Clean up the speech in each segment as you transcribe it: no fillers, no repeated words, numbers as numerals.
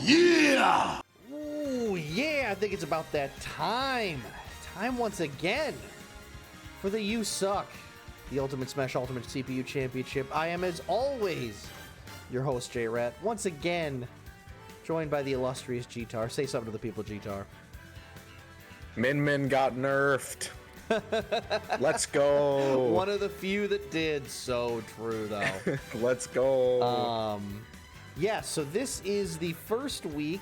Yeah! Ooh, yeah, I think it's about that time. Time once again for the You Suck, the Ultimate Smash Ultimate CPU Championship. I am, as always, your host, J-Rat. Once again, joined by the illustrious G-Tar. Say something to the people, G-Tar. Min got nerfed. Let's go. One of the few that did. So true, though. Let's go. Yeah, so this is the first week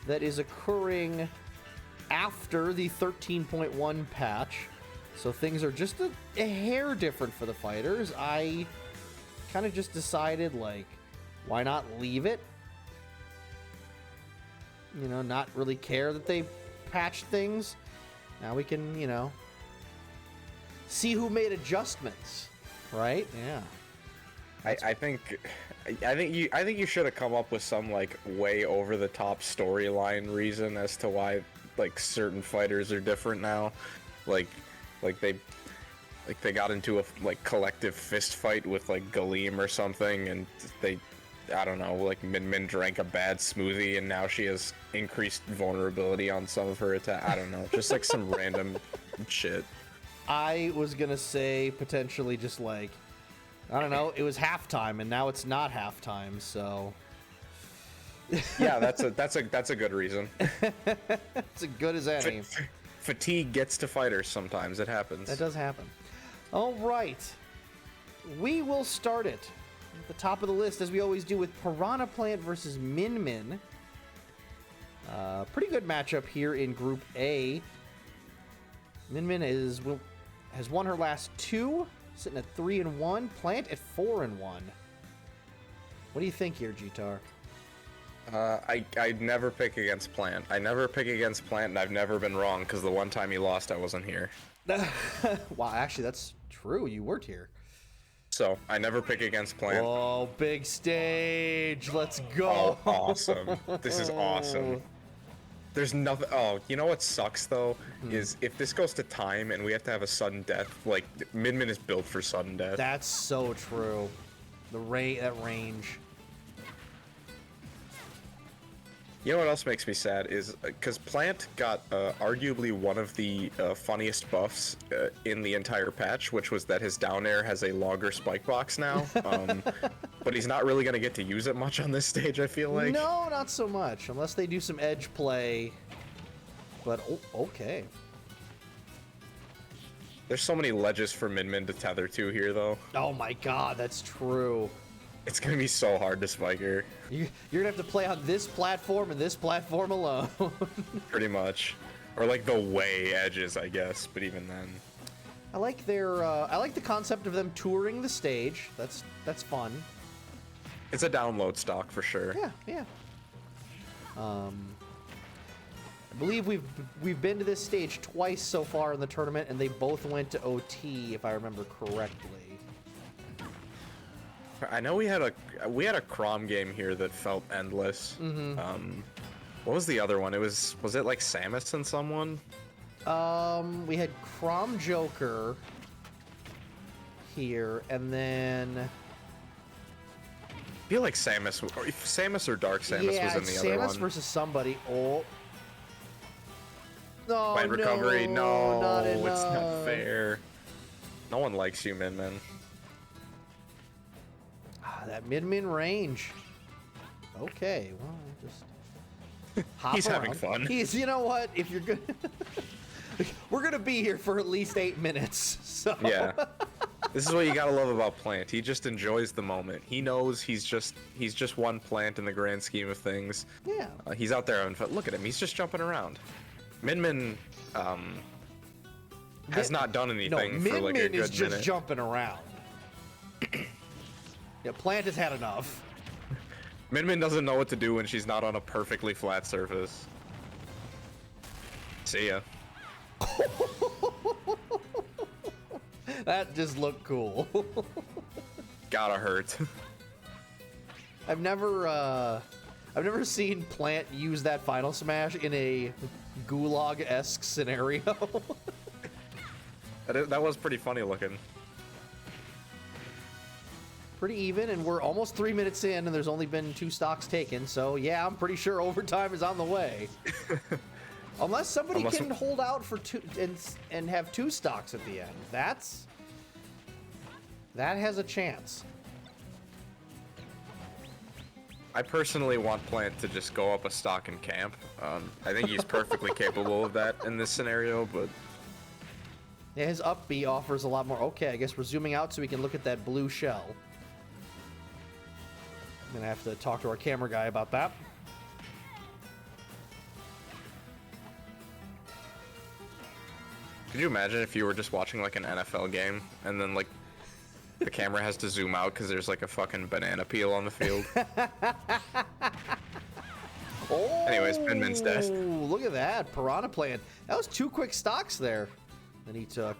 that is occurring after the 13.1 patch. So things are just a hair different for the fighters. I kind of just decided, like, why not leave it? You know, not really care that they patched things. Now we can, you know, see who made adjustments, right? Yeah. I think you should have come up with some like way over the top storyline reason as to why like certain fighters are different now. Like they got into a like collective fist fight with like Galeem or something, and I don't know, like Min drank a bad smoothie and now she has increased vulnerability on some of her attack. I don't know, just like some random shit. I was gonna say potentially just like, I don't know, it was halftime and now it's not halftime, so yeah, that's a good reason. it's as good as any. Fatigue gets to fighters sometimes. It happens. That does happen. All right, we will start it at the top of the list, as we always do, with Piranha Plant versus Min. Pretty good matchup here in Group A. Min has won her last two, sitting at 3-1. Plant at 4-1. What do you think here, G-Tar? I never pick against Plant. I never pick against Plant, and I've never been wrong, because the one time he lost, I wasn't here. Wow, actually, that's true. You weren't here. So, I never pick against Plant. Oh, big stage. Let's go. Oh, awesome. This is awesome. There's nothing... Oh, you know what sucks, though? Is if this goes to time and we have to have a sudden death, like, Min is built for sudden death. That's so true. That range. You know what else makes me sad is because Plant got arguably one of the funniest buffs in the entire patch, which was that his down air has a longer spike box now. But he's not really going to get to use it much on this stage, I feel like. No, not so much, unless they do some edge play. But, okay. There's so many ledges for Min to tether to here, though. Oh my god, that's true. It's going to be so hard to spike her. You're going to have to play on this platform and this platform alone. Pretty much. Or like the way edges, I guess, but even then. I like I like the concept of them touring the stage. That's fun. It's a download stock for sure. Yeah. I believe we've been to this stage twice so far in the tournament, and they both went to OT, if I remember correctly. I know we had a Chrom game here that felt endless. What was the other one? Was it like Samus and someone? We had Chrom Joker here, and then I feel like Samus or Dark Samus was in the other one. Samus versus somebody. Oh. No, Fight recovery. No, not it's enough. not fair. No one likes you, Min. That Min range. Okay, well, just hop He's around. having fun. You know what? If you're good, we're gonna be here for at least 8 minutes. So Yeah, this is what you gotta love about Plant. He just enjoys the moment. He knows he's just one plant in the grand scheme of things. Yeah. He's out there and look at him. He's just jumping around. Min has not done anything for like a good minute. Min is just jumping around. Yeah, Plant has had enough. Min doesn't know what to do when she's not on a perfectly flat surface. See ya. That just looked cool. Gotta hurt. I've never seen Plant use that final smash in a Gulag-esque scenario. That was pretty funny looking. pretty even, and we're almost 3 minutes in, and there's only been 2 stocks taken. So yeah, I'm pretty sure overtime is on the way. Unless somebody can hold out for 2 and have 2 stocks at the end. That has a chance. I personally want Plant to just go up a stock in camp. I think he's perfectly capable of that in this scenario, but... Yeah, his up B offers a lot more. Okay, I guess we're zooming out so we can look at that blue shell. I'm gonna have to talk to our camera guy about that. Could you imagine if you were just watching like an NFL game and then like the camera has to zoom out because there's like a fucking banana peel on the field? Oh, anyways, Min-Min's dead. Look at that. Piranha playing. That was 2 quick stocks there that he took.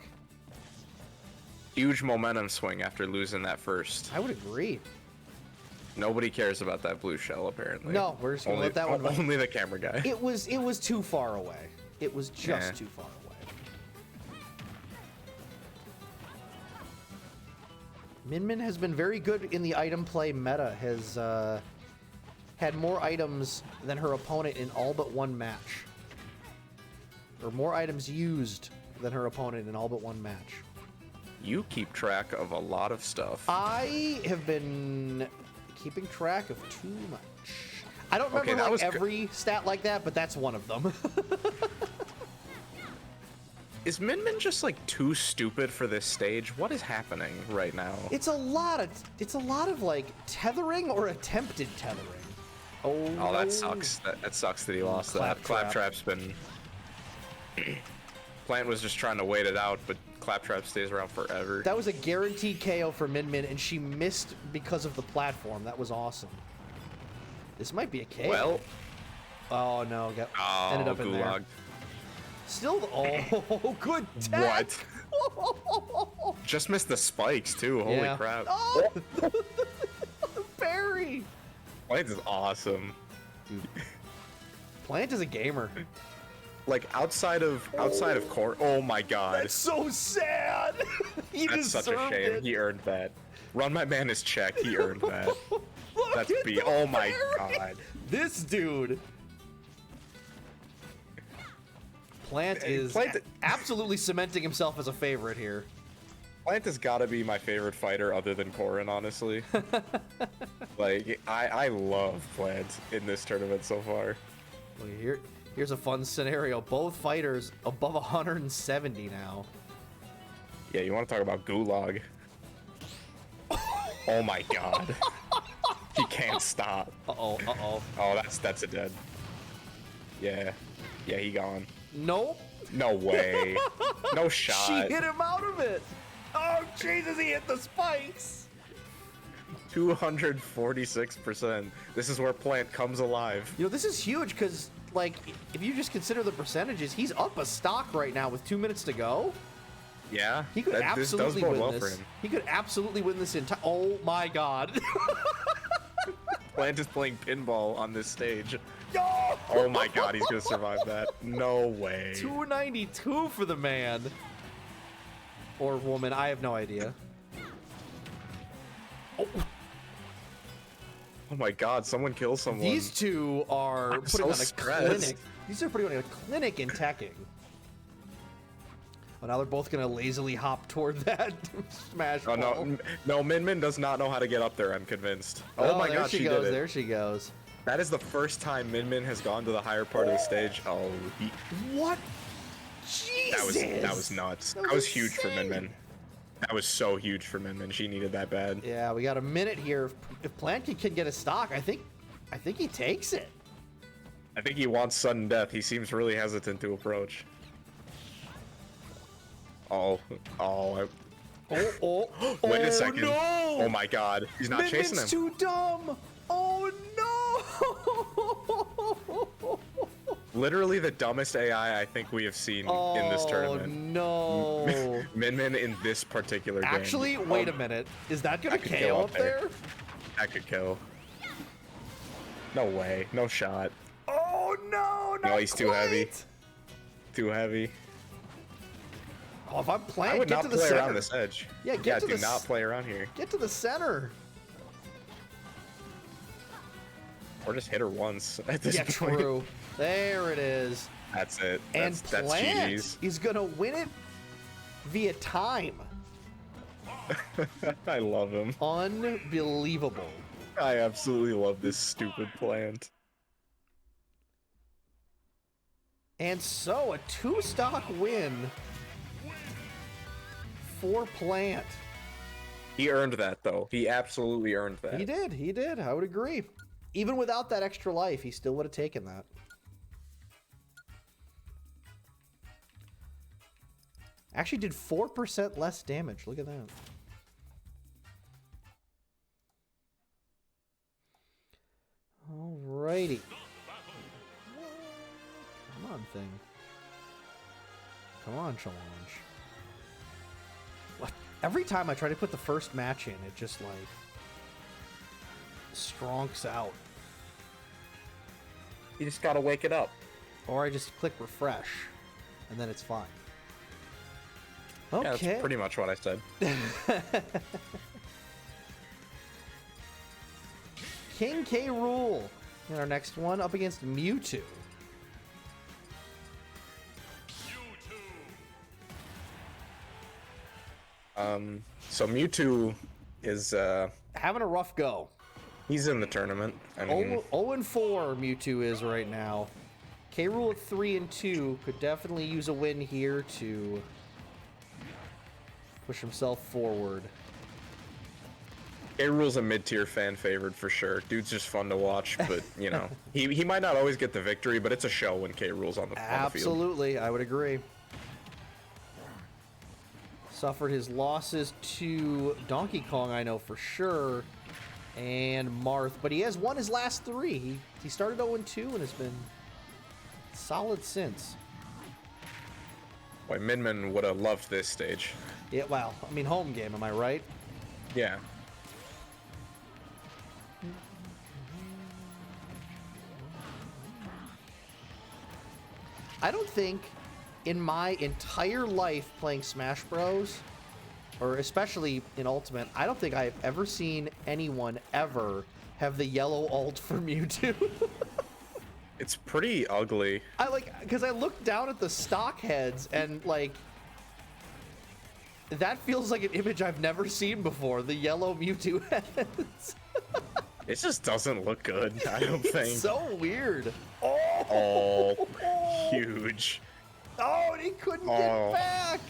Huge momentum swing after losing that first. I would agree. Nobody cares about that blue shell, apparently. No, we're just gonna let that one. Only the camera guy. It was too far away. It was just too far away. Min-Min has been very good in the item play meta. Has had more items than her opponent in all but 1 match. Or more items used than her opponent in all but 1 match. You keep track of a lot of stuff. I have been keeping track of too much. I don't remember like every stat like that, but that's one of them. Is Min-Min just like too stupid for this stage? What is happening right now? It's a lot of like tethering or attempted tethering. Oh, that sucks. That sucks that he lost that. Claptrap's been... Plant was just trying to wait it out, but Claptrap stays around forever. That was a guaranteed KO for Min-Min, and she missed because of the platform. That was awesome. This might be a KO. Well... Oh, no. Ended up in there. Still... Oh, good tech! What? Just missed the spikes, too. Holy crap. Oh! Parry! Plant is awesome. Dude. Plant is a gamer. Like outside of Corrin. Oh my god. That's so sad. That's such a shame. It. He earned that. Run my man is check. He earned that. That's B. Oh my god. This dude. Plant is absolutely cementing himself as a favorite here. Plant has got to be my favorite fighter other than Corrin, honestly. Like, I love Plant in this tournament so far. Well, here's a fun scenario. Both fighters above 170 now. Yeah, you want to talk about gulag. Oh my god. He can't stop. Uh-oh, uh-oh. Oh, that's a dead. Yeah. Yeah, he gone. Nope. No way. No shot. She hit him out of it. Oh, Jesus, he hit the spikes. 246%. This is where Plant comes alive. You know, this is huge because, like, if you just consider the percentages, he's up a stock right now with 2 minutes to go. Yeah, he could absolutely win this. He could absolutely win this entire. Oh my god! Plant is playing pinball on this stage. No! Oh my god, he's gonna survive that. No way. 292 for the man. Or woman, I have no idea. Oh my god, someone kill someone. These two are putting on a clinic. These are putting on a clinic in teching. Well, now they're both gonna lazily hop toward that smash ball. No, Min-Min does not know how to get up there, I'm convinced. Oh my god, she did it. There she goes. That is the first time Min-Min has gone to the higher part of the stage. Oh, what? Jesus! That was nuts. That was huge for Min-Min. That was so huge for Min-Min. She needed that bad. Yeah, we got a minute here. If Plant can get a stock, I think he takes it. I think he wants sudden death. He seems really hesitant to approach. Wait a second. No! Oh my god. He's not chasing him. Min-Min's too dumb. Oh no! Literally the dumbest AI I think we have seen in this tournament. Oh no! Min-Min in this particular game. Actually, wait a minute. Is that gonna KO up there? That could kill. No way. No shot. Oh no! No, he's too heavy. Too heavy. Oh, if I'm playing, I would get not to the play center. Around this edge. Yeah, do not play around here. Get to the center. Or just hit her once at this Yeah, point. true. There it is. That's it. And That's Plant GG's. is going to win it via time. I love him. Unbelievable. I absolutely love this stupid Plant. And so, a 2-stock win for Plant. He earned that, though. He absolutely earned that. He did. I would agree. Even without that extra life, he still would have taken that. Actually did 4% less damage. Look at that. Alrighty. Come on, thing. Come on, challenge. What? Every time I try to put the first match in, it just, like, stronks out. You just gotta wake it up. Or I just click refresh, and then it's fine. Yeah, Okay. that's pretty much what I said. King K. Rool in our next one, up against Mewtwo. So Mewtwo is, Having a rough go. he's in the tournament. I mean, 0-4 Mewtwo is right now. K. Rool at 3-2 could definitely use a win here to push himself forward. K-Rool's a mid-tier fan favorite for sure. Dude's just fun to watch, but, you know, he might not always get the victory, but it's a show when K-Rool's on the field. Absolutely, I would agree. Suffered his losses to Donkey Kong, I know for sure, and Marth, but he has won his last 3. He started 0-2 and has been solid since. Boy, Minmin would have loved this stage. Yeah, well, I mean, home game, am I right? Yeah. I don't think in my entire life playing Smash Bros, or especially in Ultimate, I don't think I've ever seen anyone ever have the yellow ult for Mewtwo. It's pretty ugly. Because I looked down at the stock heads and, like, that feels like an image I've never seen before, the yellow Mewtwo heads. It just doesn't look good, I don't think. It's so weird. Oh, huge. Oh, and he couldn't get back.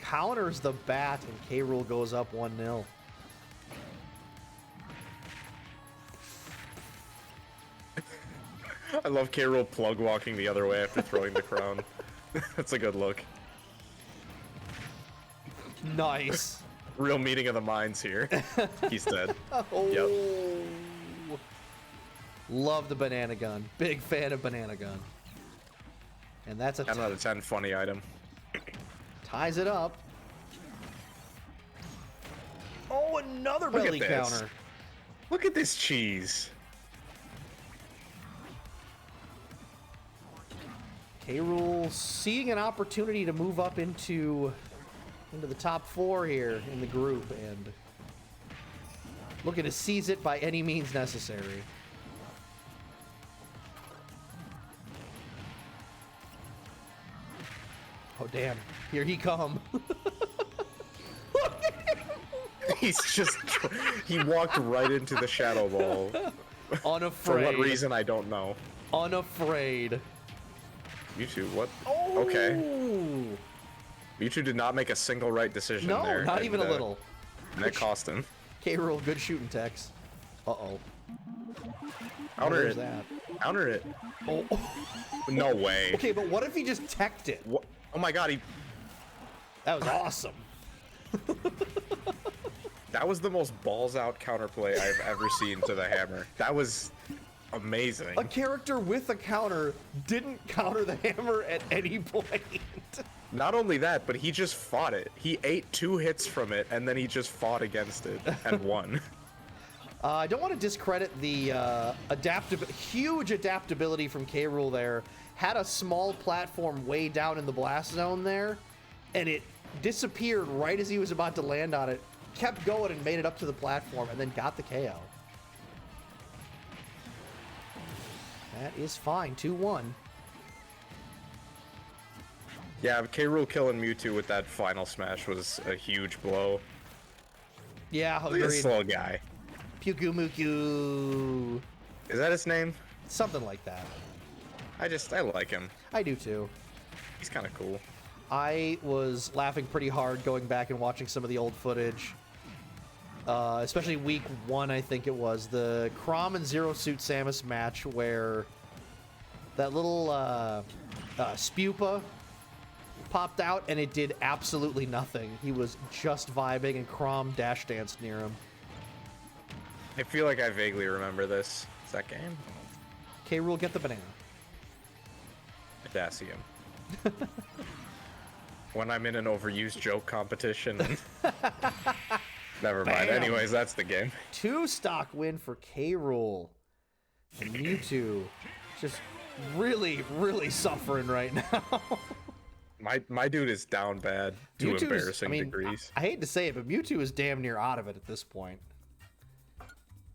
Counters the bat, and K. Rool goes up 1-0. I love K-Rool plug walking the other way after throwing the crown. That's a good look. Nice. Real meeting of the minds here. He's dead. Oh. Yep. Love the banana gun. Big fan of banana gun. And that's a 10 out of 10 funny item. ties it up. Oh, another Look at belly this. counter. Look at this cheese. K. Rool seeing an opportunity to move up into the top 4 here in the group and looking to seize it by any means necessary. Oh damn, here he come. He's just, he walked right into the shadow ball. Unafraid. For what reason, I don't know. Unafraid. Mewtwo, what? Oh. Okay. Mewtwo did not make a single right decision No, there. not even a little. And that cost him. K. Rool, good shooting techs. Uh-oh. Counter There's it. that. Counter it. Oh. No way. Okay, but what if he just teched it? What? Oh my god, he... That was awesome. That was the most balls-out counterplay I've ever seen to the hammer. That was amazing. A character with a counter didn't counter the hammer at any point. Not only that, but he just fought it. He ate 2 hits from it, and then he just fought against it and won. I don't want to discredit the huge adaptability from K. Rool there. Had a small platform way down in the blast zone there, and it disappeared right as he was about to land on it. Kept going and made it up to the platform, and then got the KO. That is fine. 2-1. Yeah, K. Rool killing Mewtwo with that final smash was a huge blow. Yeah, Look at this little guy. Puku Muku. Is that his name? Something like that. I like him. I do too. He's kind of cool. I was laughing pretty hard going back and watching some of the old footage. Especially week 1, I think it was. The Chrom and Zero Suit Samus match where that little Spupa popped out and it did absolutely nothing. He was just vibing and Chrom dash danced near him. I feel like I vaguely remember this. Is that game? K. Rool, get the banana. Potassium. When I'm in an overused joke competition. Never mind. Bam. Anyways, that's the game. 2-stock win for K. Rool. And Mewtwo just really, really suffering right now. My dude is down bad to Mewtwo's, embarrassing degrees. I hate to say it, but Mewtwo is damn near out of it at this point.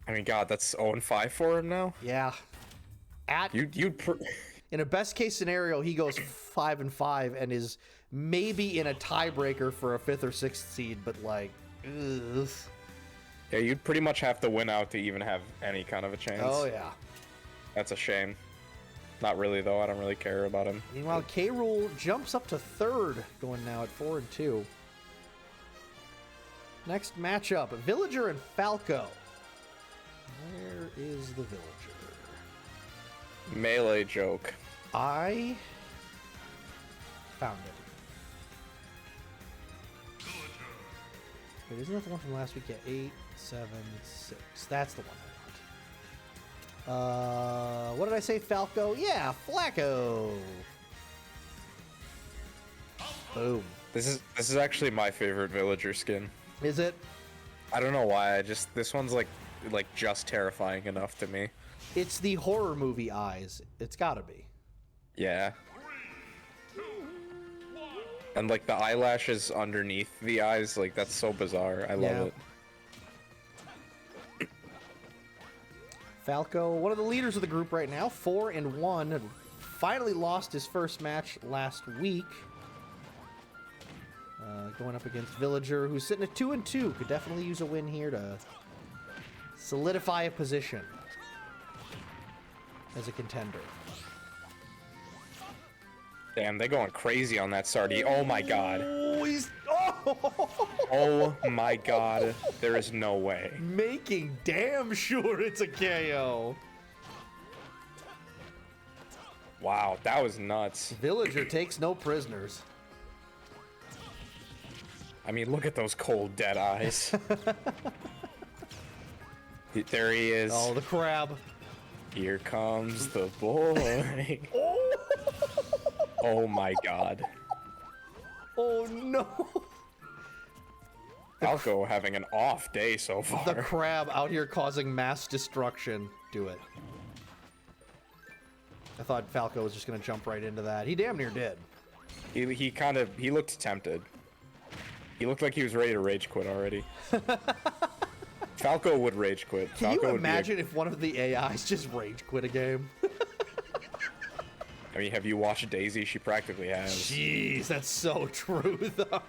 I mean, God, that's 0-5 for him now. Yeah. In a best case scenario, he goes 5-5 and is maybe in a tiebreaker for a 5th or 6th seed, but like, ugh. Yeah, you'd pretty much have to win out to even have any kind of a chance. Oh yeah. That's a shame. Not really though. I don't really care about him. Meanwhile, K. Rool jumps up to 3rd, going now at 4-2. Next matchup, Villager and Falco. Where is the Villager? Melee joke. I found it. Wait, isn't that the one from last week? Yeah, 8, 7, 6. That's the one I want. What did I say? Falco? Yeah, Flacco. Boom. This is actually my favorite villager skin. Is it? I don't know why. This one's like just terrifying enough to me. It's the horror movie eyes. It's gotta be. Yeah. And like the eyelashes underneath the eyes, like that's so bizarre. I love it. Falco, one of the leaders of the group right now, 4-1, had finally lost his first match last week. Going up against Villager, who's sitting at 2-2. Could definitely use a win here to solidify a position as a contender. Damn, they're going crazy on that Sardi. Oh my god. Oh, he's... Oh my god. There is no way. Making damn sure it's a KO. Wow, that was nuts. Villager takes no prisoners. I mean, look at those cold, dead eyes. There he is. Oh, the crab. Here comes the boy. Oh my god. Oh no. Falco having an off day so far. The crab out here causing mass destruction. Do it. I thought Falco was just gonna jump right into that. He damn near did. He looked tempted. He looked like he was ready to rage quit already. Falco would rage quit. Can Falco you imagine if one of the AIs just rage quit a game? I mean, have you watched Daisy? She practically has. Jeez, that's so true, though.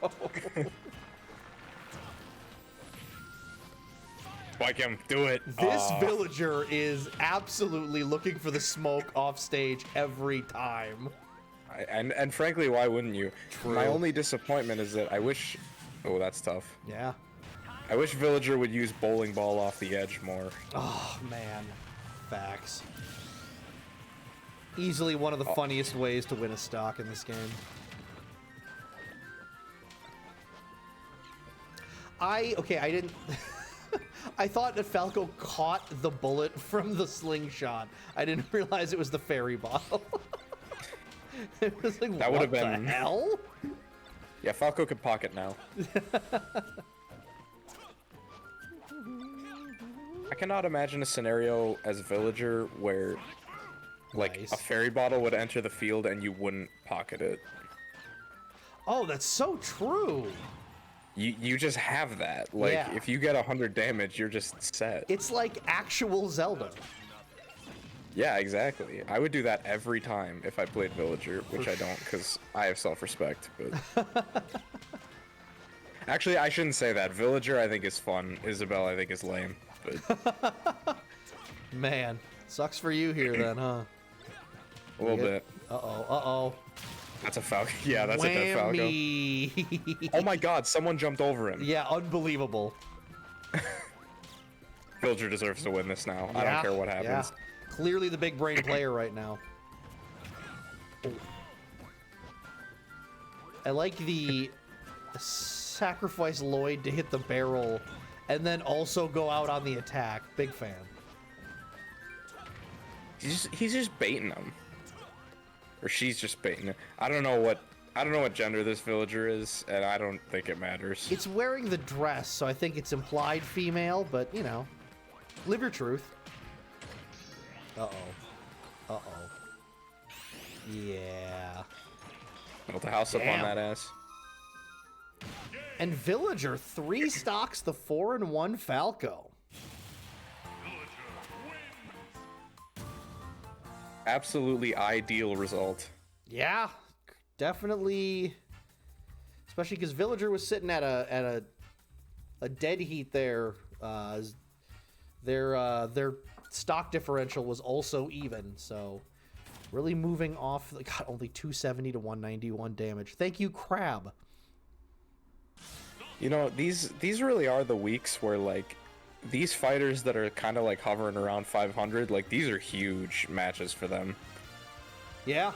Spike him, do it. This villager is absolutely looking for the smoke off stage every time. And frankly, why wouldn't you? True. My only disappointment is that I wish... Oh, that's tough. Yeah. I wish Villager would use bowling ball off the edge more. Oh, man. Facts. Easily one of the funniest ways to win a stock in this game. I didn't... I thought that Falco caught the bullet from the slingshot. I didn't realize it was the fairy bottle. It was like, that would have been... What the hell? Yeah, Falco could pocket now. I cannot imagine a scenario as Villager where, like, Nice. a fairy bottle would enter the field and you wouldn't pocket it. Oh, that's so true. You just have that. Like, Yeah. if you get 100 damage, you're just set. It's like actual Zelda. Yeah, exactly. I would do that every time if I played Villager, which I don't because I have self-respect. But actually, I shouldn't say that. Villager, I think, is fun. Isabelle, I think, is lame. But Man, sucks for you here then, huh? a little bit. Uh-oh. That's a Falcon. Yeah, that's a dead Falco. Whammy. Oh my god, someone jumped over him. Yeah, unbelievable. Villager deserves to win this now. I don't care what happens. Yeah. Clearly the big brain player right now. I like the sacrifice Lloyd to hit the barrel and then also go out on the attack. Big fan. He's just baiting him. Or she's just baiting him. I don't know what gender this villager is, and I don't think it matters. It's wearing the dress, so I think it's implied female, but you know, live your truth. Uh-oh. Yeah. Built a house up on that ass. And Villager 3 stocks the 4-1 Falco. Absolutely ideal result. Yeah, definitely. Especially because Villager was sitting at a dead heat there. Their stock differential was also even, so really moving off. Got only 270 to 191 damage. Thank you, Crab. You know, these really are the weeks where, like, these fighters that are kind of like hovering around 500, like, these are huge matches for them. Yeah.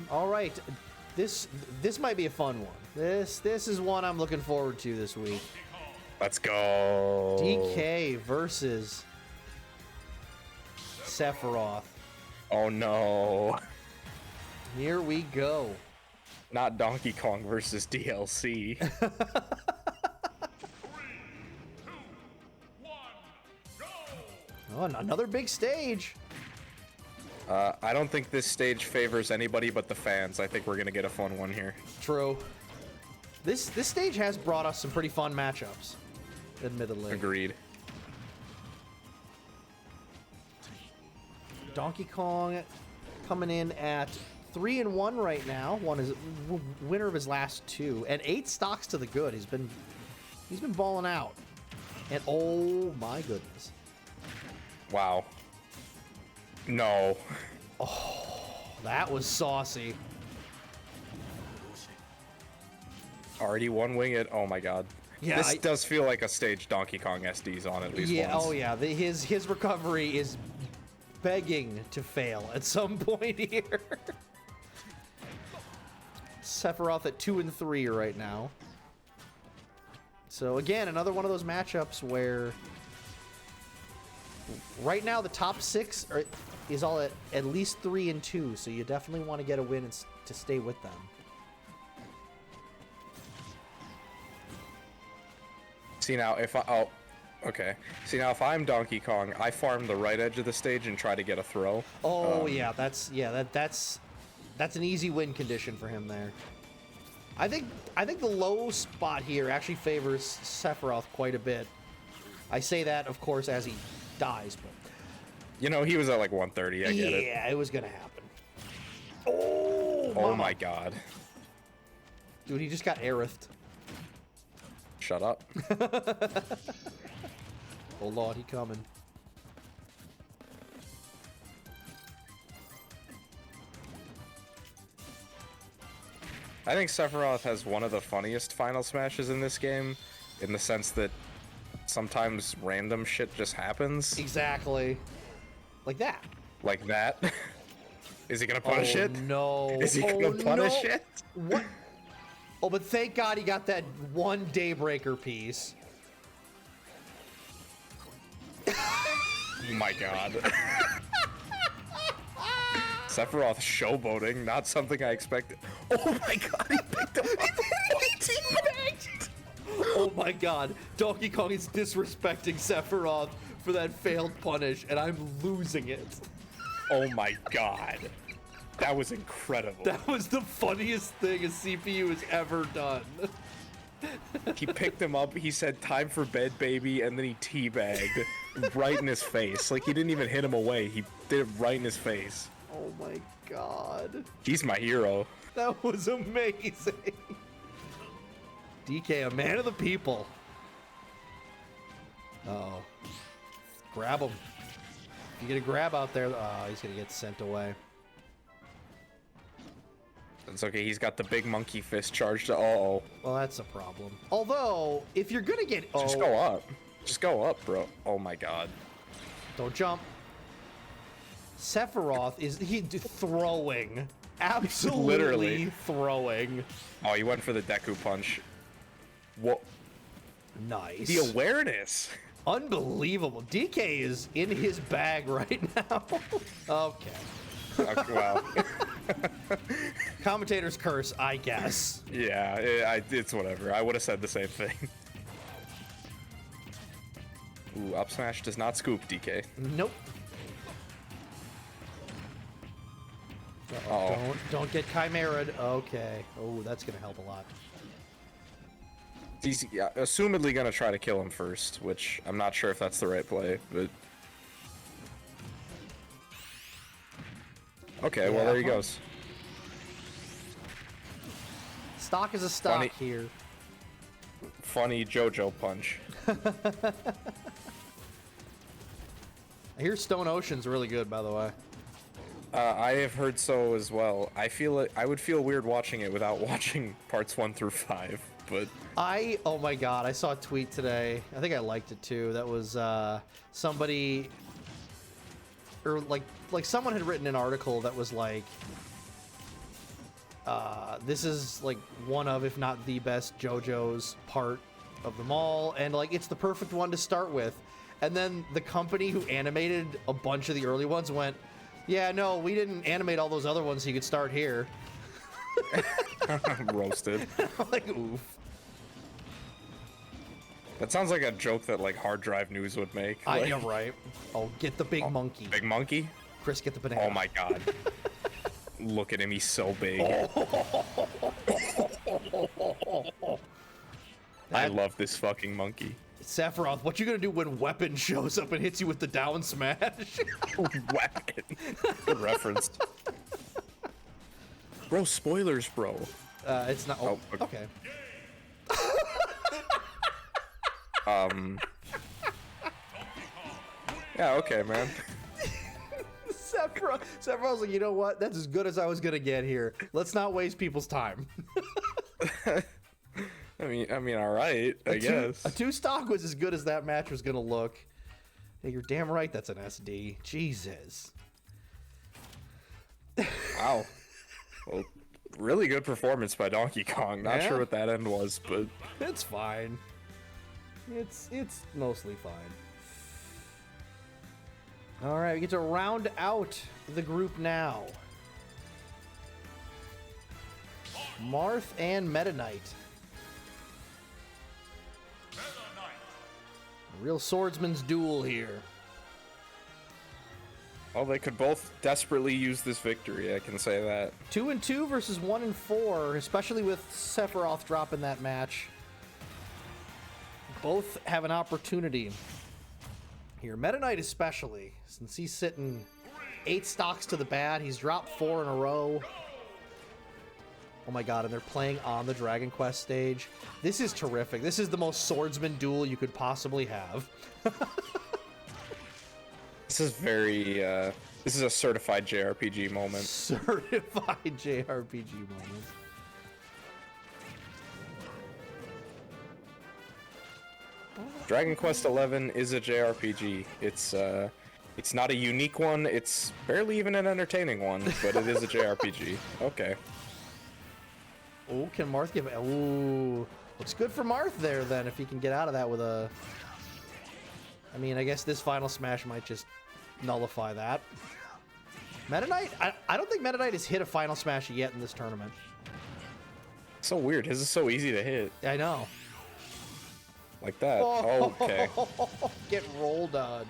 All right, this might be a fun one. This is one I'm looking forward to this week. Let's go. DK versus Sephiroth. Oh no. Here we go. Not Donkey Kong versus DLC. 3, 2, 1, go! Oh, another big stage. I don't think this stage favors anybody but the fans. I think we're gonna get a fun one here. True. This stage has brought us some pretty fun matchups, admittedly. Agreed. Donkey Kong coming in at 3-1 right now. One is winner of his last 2, and 8 stocks to the good. He's been balling out. And oh my goodness. Wow. No. Oh, that was saucy. Already one wing it. Oh my god. Yeah, this does feel like a stage Donkey Kong SD's on at least once. Oh yeah. His recovery is begging to fail at some point here. Sephiroth at 2 and 3 right now. So again, another one of those matchups where right now the top 6 is all at least 3 and 2. So you definitely want to get a win to stay with them. See now, if if I'm Donkey Kong, I farm the right edge of the stage and try to get a throw. Oh yeah, that's an easy win condition for him there. I think the low spot here actually favors Sephiroth quite a bit. I say that, of course, as he dies, but you know, he was at like 130. I get it. Yeah, it was gonna happen. Oh, oh my god. Dude, he just got airthed. Shut up. Oh lord, he coming. I think Sephiroth has one of the funniest final smashes in this game, in the sense that sometimes random shit just happens. Exactly. Like that. Like that. Is he gonna punish it? No. Is he gonna punish it? What? Oh, but thank God he got that one Daybreaker piece. Oh my god. Sephiroth showboating, not something I expected. Oh my god, he picked him up. Oh my god, Donkey Kong is disrespecting Sephiroth for that failed punish, and I'm losing it. Oh my god. That was incredible. That was the funniest thing a CPU has ever done. He picked him up, he said, "Time for bed, baby," and then he teabagged right in his face. Like, he didn't even hit him away. He did it right in his face. Oh my god. He's my hero. That was amazing. DK, a man of the people. Uh-oh. Grab him. You get a grab out there. Oh, he's gonna get sent away. It's okay, he's got the big monkey fist charged. Uh-oh. Well, that's a problem. Although, if you're gonna get... Just go up. Just go up, bro. Oh my god. Don't jump. Sephiroth is throwing. Absolutely Literally. throwing. Oh, he went for the Deku punch. What? Nice. The awareness. Unbelievable. DK is in his bag right now. Okay. Okay, wow. Commentator's curse, I guess. Yeah, it's whatever. I would have said the same thing. Ooh, up smash does not scoop, DK. Nope. Uh-oh. Don't get chimera'd. Okay. Oh, that's gonna help a lot. He's assumedly gonna try to kill him first, which I'm not sure if that's the right play, but... Okay, well, there he goes. Stock is a stock Funny. here. Funny JoJo punch. I hear Stone Ocean's really good, by the way. I have heard so as well. I feel it. I would feel weird watching it without watching parts 1 through 5, but... Oh my god, I saw a tweet today. I think I liked it too. That was somebody... Or like someone had written an article that was like... this is like one of, if not the best JoJo's part of them all, and like it's the perfect one to start with. And then the company who animated a bunch of the early ones went, yeah, no, we didn't animate all those other ones so you could start here. Roasted. Like, oof. That sounds like a joke that like Hard Drive News would make. I Like, know, right? Oh, get the big monkey. Big monkey? Chris, get the banana. Oh my god. Look at him, he's so big. I love this fucking monkey. Sephiroth, what you gonna do when Weapon shows up and hits you with the down smash? Weapon. Good reference. Bro, spoilers, bro. It's not. Oh, Oh, okay. Yeah, okay, man. Sephiroth's like, you know what? That's as good as I was gonna get here. Let's not waste people's time. I mean, all right, I guess. A 2 stock was as good as that match was gonna look. Yeah, you're damn right. That's an SD. Jesus. Wow. Well, really good performance by Donkey Kong. Not Yeah. sure what that end was, but It's fine. It's mostly fine. All right, we get to round out the group now. Marth and Meta Knight. A real swordsman's duel here. well, they could both desperately use this victory. I can say that. 2-2 versus 1-4, especially with Sephiroth dropping that match. Both have an opportunity here. Meta Knight especially, since he's sitting 8 stocks to the bad. He's dropped 4 in a row. Oh my god, and they're playing on the Dragon Quest stage. This is terrific. This is the most swordsman duel you could possibly have. This is very, this is a certified JRPG moment. Certified JRPG moment. Dragon Quest XI is a JRPG. It's not a unique one. It's barely even an entertaining one, but it is a JRPG. Okay. Oh, can Marth give... Ooh. Looks good for Marth there, then, if he can get out of that with a... I mean, I guess this final smash might just nullify that. Meta Knight? I don't think Meta Knight has hit a final smash yet in this tournament. So weird. His is so easy to hit. I know. Like that. Oh, okay. Get roll dodged.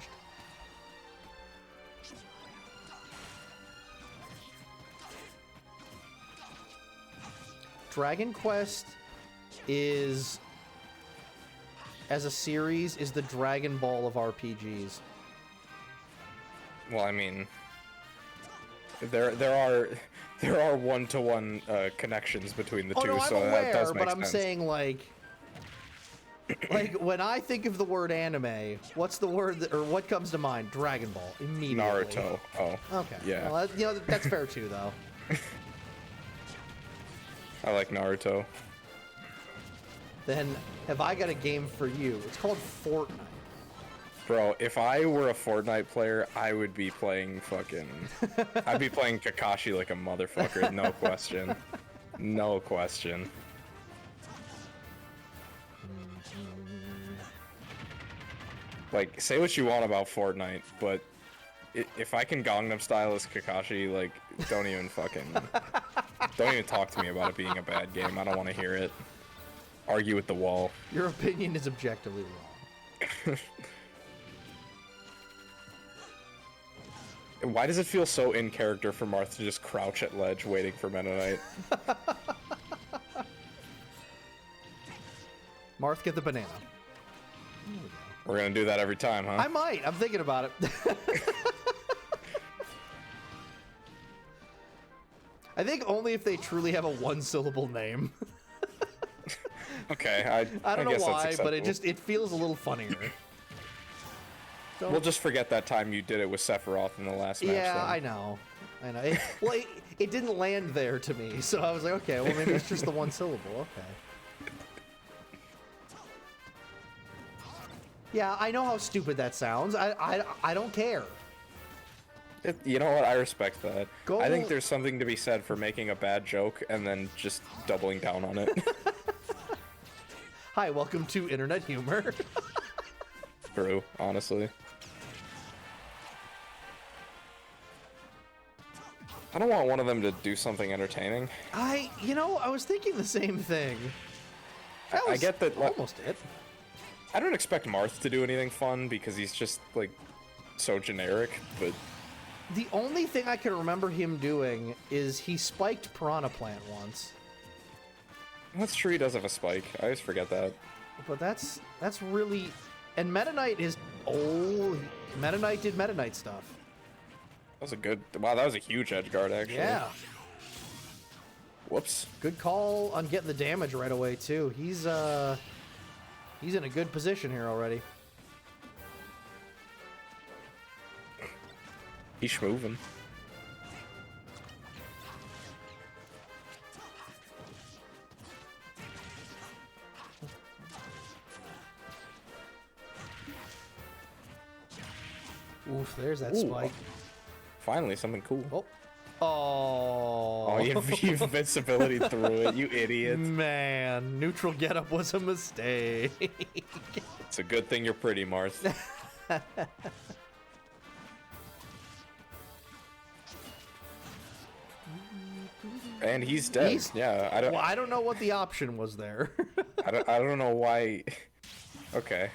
Dragon Quest is, as a series, is the Dragon Ball of RPGs. Well, I mean, there are one-to-one connections between the two, No, I'm so that does aware, make but I'm sense. saying like when I think of the word anime, what's the word that, or what comes to mind? Dragon Ball immediately. Naruto. Oh. Okay. Yeah. Well, you know, that's fair too, though. I like Naruto. Then have I got a game for you? It's called Fortnite. Bro, if I were a Fortnite player, I would be playing fucking... I'd be playing Kakashi like a motherfucker, no question. No question. Like, say what you want about Fortnite, but if I can Gangnam Style as Kakashi, like, don't even fucking... Don't even talk to me about it being a bad game. I don't want to hear it. Argue with the wall. Your opinion is objectively wrong. Why does it feel so in character for Marth to just crouch at ledge waiting for Meta Knight? Marth, get the banana. We're gonna do that every time, huh? I might. I'm thinking about it. I think only if they truly have a one-syllable name. Okay, I don't know guess why, that's but acceptable. it feels a little funnier. We'll just forget that time you did it with Sephiroth in the last match. Yeah, then. I know. It didn't land there to me, so I was like, okay, well maybe it's just the one syllable. Okay. Yeah, I know how stupid that sounds. I don't care. You know what? I respect that. Go- I think there's something to be said for making a bad joke and then just doubling down on it. Hi, welcome to Internet Humor. True, honestly. I don't want one of them to do something entertaining. I was thinking the same thing. That I was get that. almost it. I don't expect Marth to do anything fun because he's just like so generic, but The only thing I can remember him doing is he spiked Piranha Plant once. that's true. He does have a spike. I always forget that. But that's really... And Meta Knight is... Oh, Meta Knight did Meta Knight stuff. That was a good... Wow, that was a huge edge guard, actually. Yeah. Whoops. Good call on getting the damage right away, too. He's in a good position here already. He's moving. Oof, there's that Ooh. spike. Finally, something cool. Oh. Oh. Oh, you have invincibility through it, you idiot. Man, neutral getup was a mistake. It's a good thing you're pretty, Marth. And he's dead. Yeah, I don't know what the option was there. I don't know why. Okay.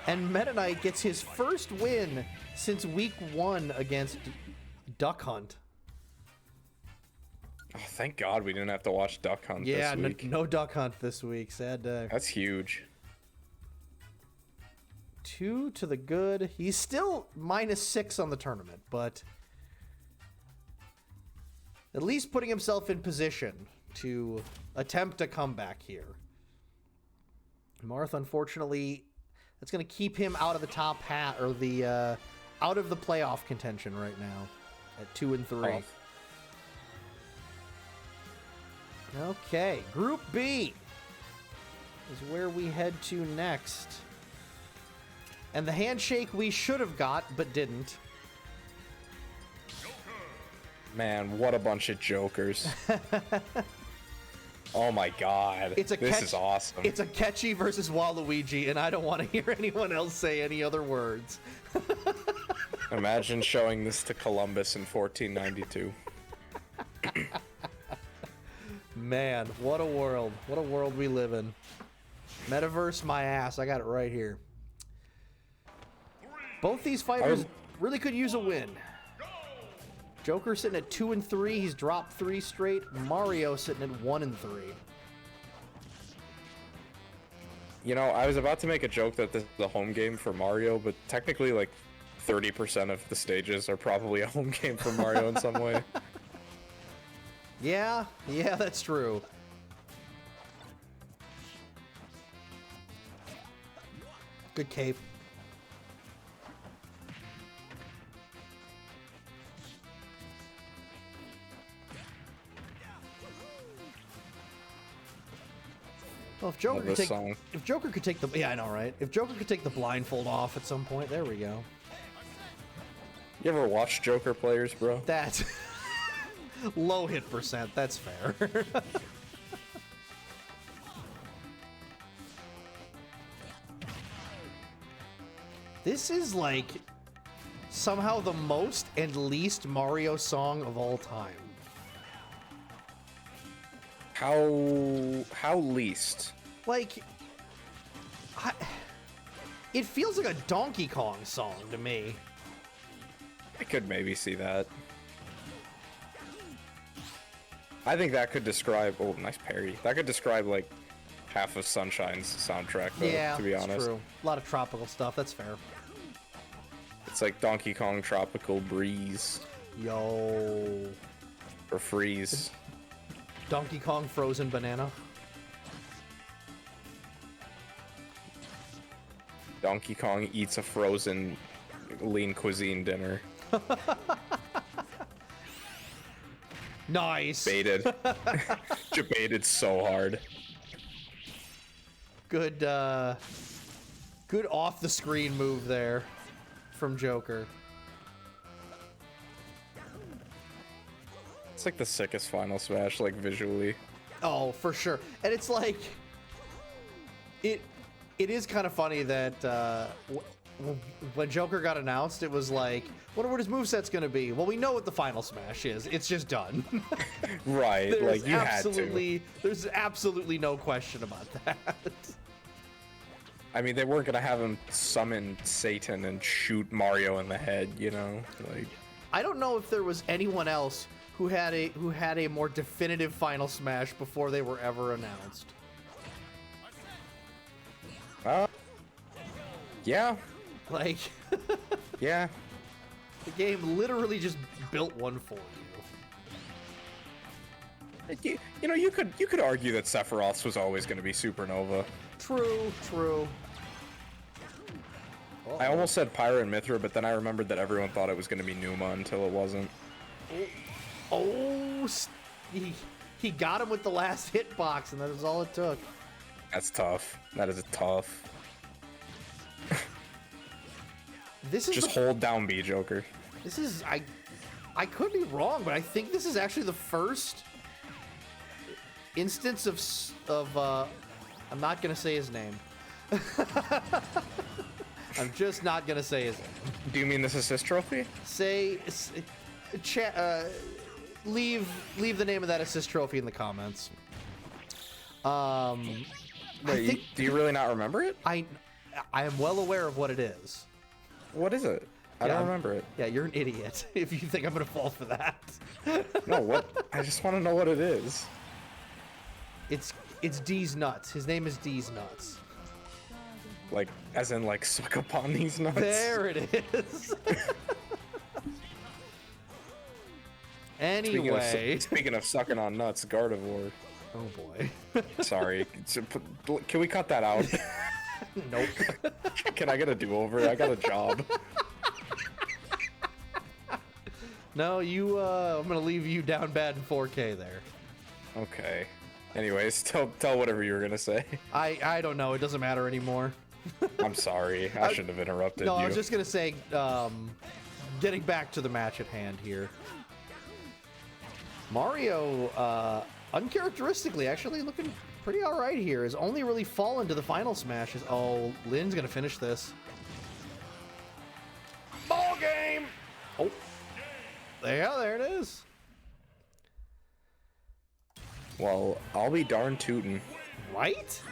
And Meta Knight gets his first win since week 1 against Duck Hunt. Oh, thank God we didn't have to watch Duck Hunt Yeah, this week. no Duck Hunt this week. Sad day. That's huge. 2 to the good. He's still -6 on the tournament, but at least putting himself in position to attempt a comeback here. Marth, unfortunately, that's going to keep him out of the top hat, or the out of the playoff contention right now at 2 and 3. Oh. Okay, Group B is where we head to next. And the handshake we should have got, but didn't. Man, what a bunch of jokers. Oh my God. This is awesome. It's a Catchy versus Waluigi, and I don't want to hear anyone else say any other words. Imagine showing this to Columbus in 1492. Man, what a world. What a world we live in. Metaverse my ass. I got it right here. Both these fighters really could use a win. Joker sitting at 2 and 3. He's dropped 3 straight. Mario sitting at 1 and 3. You know, I was about to make a joke that this is a home game for Mario, but technically, like, 30% of the stages are probably a home game for Mario in some way. Yeah, that's true. Good cape. Well, if Joker could take, if Joker could take the, yeah, I know, right? If Joker could take the blindfold off at some point, there we go. You ever watch Joker players, bro? That's low hit percent. That's fair. This is like somehow the most and least Mario song of all time. How least? Like, it feels like a Donkey Kong song to me. I could maybe see that. I think that could describe... Oh, nice parry. That could describe, like, half of Sunshine's soundtrack, though, Yeah, to be honest. That's true. A lot of tropical stuff. That's fair. It's like Donkey Kong Tropical Breeze. Yo. Or Freeze. Donkey Kong Frozen Banana. Donkey Kong eats a frozen lean cuisine dinner. Nice. Baited. Baited so hard. Good, good off the screen move there from Joker. It's like the sickest Final Smash, like visually. Oh, for sure. And it's like, it is kind of funny that when Joker got announced, it was like, wonder what his moveset's gonna be. Well, we know what the Final Smash is. It's just done. Right, like you had to. There's absolutely no question about that. I mean, they weren't gonna have him summon Satan and shoot Mario in the head, you know? Like, I don't know if there was anyone else who had a more definitive Final Smash before they were ever announced. Yeah. Like, Yeah. the game literally just built one for you. You know, you could argue that Sephiroth's was always going to be Supernova. True. I almost said Pyra and Mithra, but then I remembered that everyone thought it was going to be Numa until it wasn't. Oh, he got him with the last hitbox, and that was all it took. That's tough. That is tough. This is just hold down B, Joker. This is I could be wrong, but I think this is actually the first instance of I'm not gonna say his name. I'm just not gonna say his name. Do you mean this assist trophy? Leave the name of that assist trophy in the comments. Wait, do you really not remember it? I am well aware of what it is. What is it? I don't remember it. Yeah, you're an idiot if you think I'm gonna fall for that. No, what? I just want to know what it is. It's D's nuts. His name is D's nuts. Like, as in, like, suck upon these nuts? There it is. Anyway. Speaking of sucking on nuts, Gardevoir. Oh boy. Sorry. Can we cut that out? Nope. Can I get a do-over? I got a job. No, I'm gonna leave you down bad in 4K there. Okay. Anyways, tell whatever you were gonna say. I don't know. It doesn't matter anymore. I'm sorry. I shouldn't have interrupted you. No, I was just gonna say, getting back to the match at hand here. Mario, uncharacteristically, actually looking pretty all right here. Has only really fallen to the final smashes. Oh, Lynn's gonna finish this. Ball game. Oh, there it is. Well, I'll be darn tootin'. Right?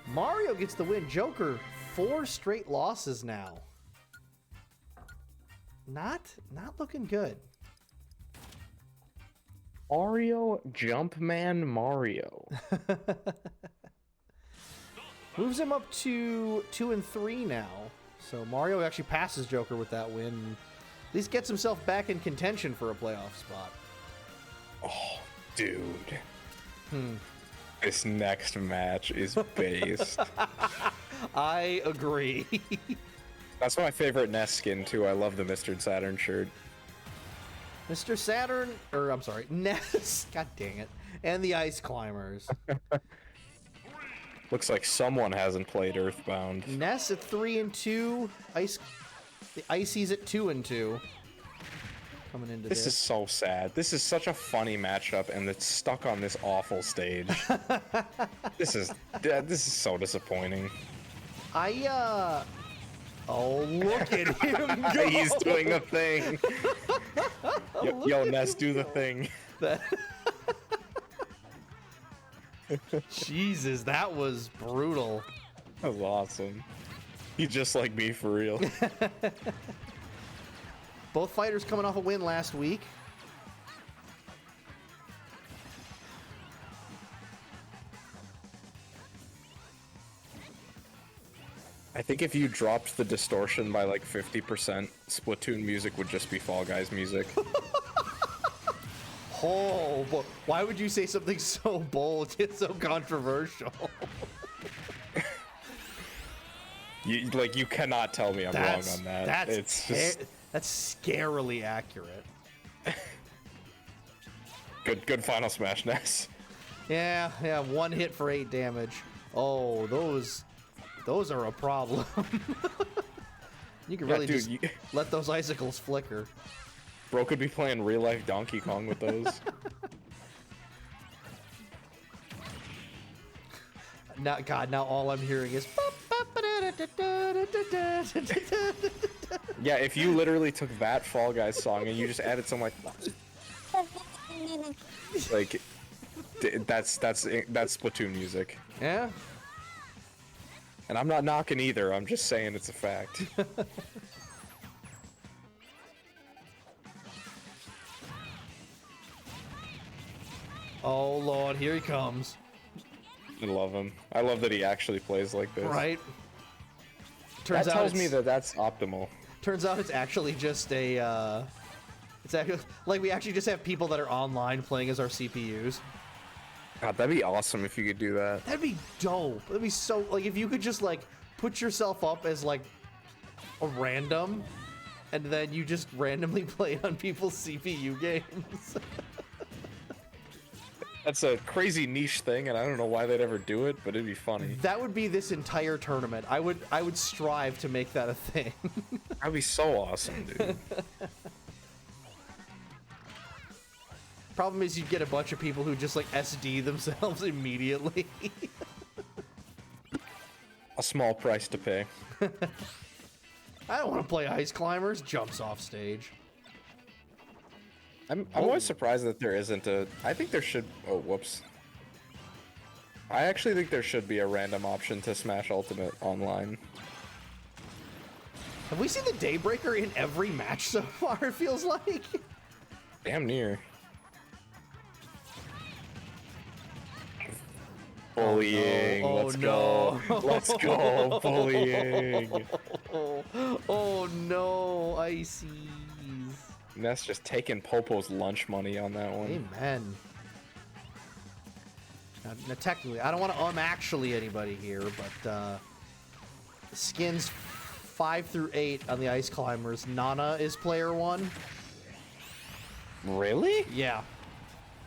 Mario gets the win. Joker, 4 straight losses now. Not looking good. Mario Jumpman Mario. Moves him up to 2 and 3 now. So Mario actually passes Joker with that win. And at least gets himself back in contention for a playoff spot. Oh, dude. This next match is based. I agree. That's my favorite Ness skin, too. I love the Mr. Saturn shirt. Mr. Saturn, or I'm sorry, Ness. God dang it. And the Ice Climbers. Looks like someone hasn't played Earthbound. Ness at 3 and 2. The Icy's at 2 and 2. Coming into This is so sad. This is such a funny matchup, and it's stuck on this awful stage. This is so disappointing. Oh, look at him go! He's doing the thing. Yo, Ness, do the thing. Jesus, that was brutal. That was awesome. He's just like me for real. Both fighters coming off a win last week. I think if you dropped the distortion by like 50%, Splatoon music would just be Fall Guys music. Oh, but why would you say something so bold yet so controversial? You cannot tell me I'm wrong on that. That's scarily accurate. Good Final Smash, Ness. Yeah, 1 hit for 8 damage. Oh, those are a problem. You can really just let those icicles flicker. Bro could be playing real life Donkey Kong with those. Now all I'm hearing is. Yeah, if you literally took that Fall Guys song and you just added some like that's Splatoon music. Yeah. And I'm not knocking either. I'm just saying it's a fact. Oh Lord, here he comes. I love him. I love that he actually plays like this. Right. That tells me that that's optimal. Turns out it's actually just a. It's actually like we actually just have people that are online playing as our CPUs. God, that'd be awesome if you could do that. That'd be dope. That'd be so like if you could just like put yourself up as like a random, and then you just randomly play on people's CPU games. That's a crazy niche thing, and I don't know why they'd ever do it, but it'd be funny. That would be this entire tournament. I would strive to make that a thing. That'd be so awesome, dude. Problem is you'd get a bunch of people who just like SD themselves immediately. A small price to pay. I don't want to play Ice Climbers. Jumps off stage. I'm always surprised that there isn't a... I think there should... Oh, whoops. I actually think there should be a random option to Smash Ultimate online. Have we seen the Daybreaker in every match so far, it feels like? Damn near. Bullying. Oh, Let's no. go. Let's go. Bullying. Oh no, Icy's. Ness just taking Popo's lunch money on that one. Amen. Now technically, I don't want to actually anybody here, but skins 5 through 8 on the Ice Climbers. Nana is player 1. Really? Yeah.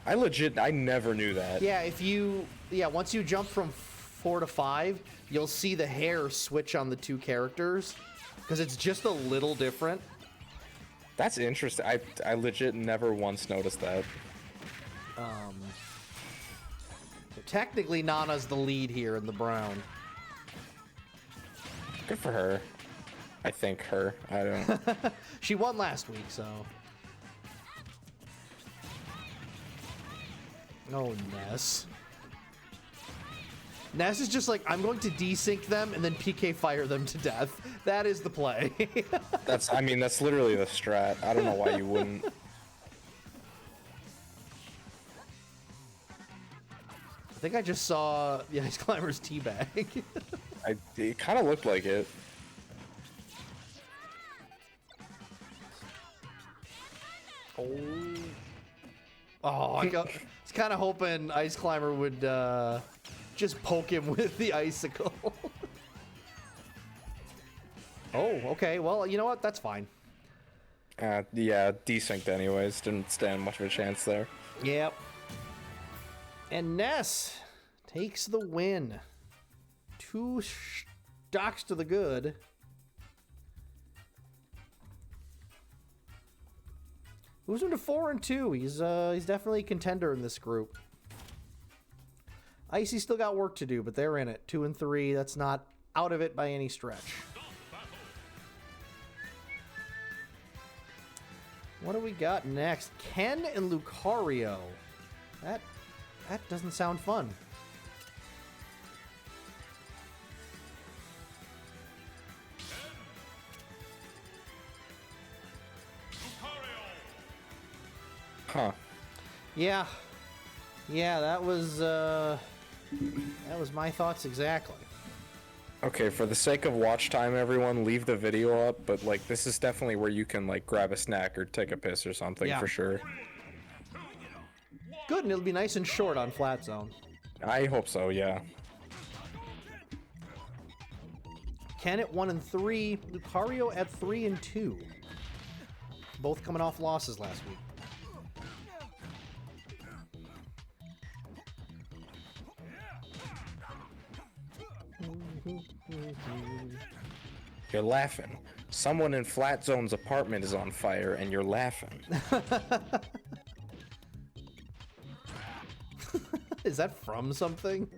I never knew that. Yeah, once you jump from 4 to 5, you'll see the hair switch on the 2 characters, because it's just a little different. That's interesting. I legit never once noticed that. So technically, Nana's the lead here in the brown. Good for her. I think her. I don't. She won last week, so. Oh, Ness. Ness is just like, I'm going to desync them and then PK fire them to death. That is the play. That's literally the strat. I don't know why you wouldn't. I think I just saw the Ice Climber's teabag. It kind of looked like it. Oh, I was kind of hoping Ice Climber would just poke him with the icicle. Oh, okay. Well, you know what? That's fine. Yeah, desynced anyways. Didn't stand much of a chance there. Yep. And Ness takes the win. 2 stocks to the good. Moves him to 4-2. He's definitely a contender in this group. Icy still got work to do, but they're in it. 2-3. That's not out of it by any stretch. What do we got next? Ken and Lucario. That doesn't sound fun. Huh. Yeah, that was my thoughts exactly. Okay, for the sake of watch time, everyone, leave the video up, but, like, this is definitely where you can, like, grab a snack or take a piss or something, for sure. Good, and it'll be nice and short on Flat Zone. I hope so, yeah. Ken at 1-3, Lucario at 3-2. Both coming off losses last week. You're laughing. Someone in Flat Zone's apartment is on fire, and you're laughing. Is that from something?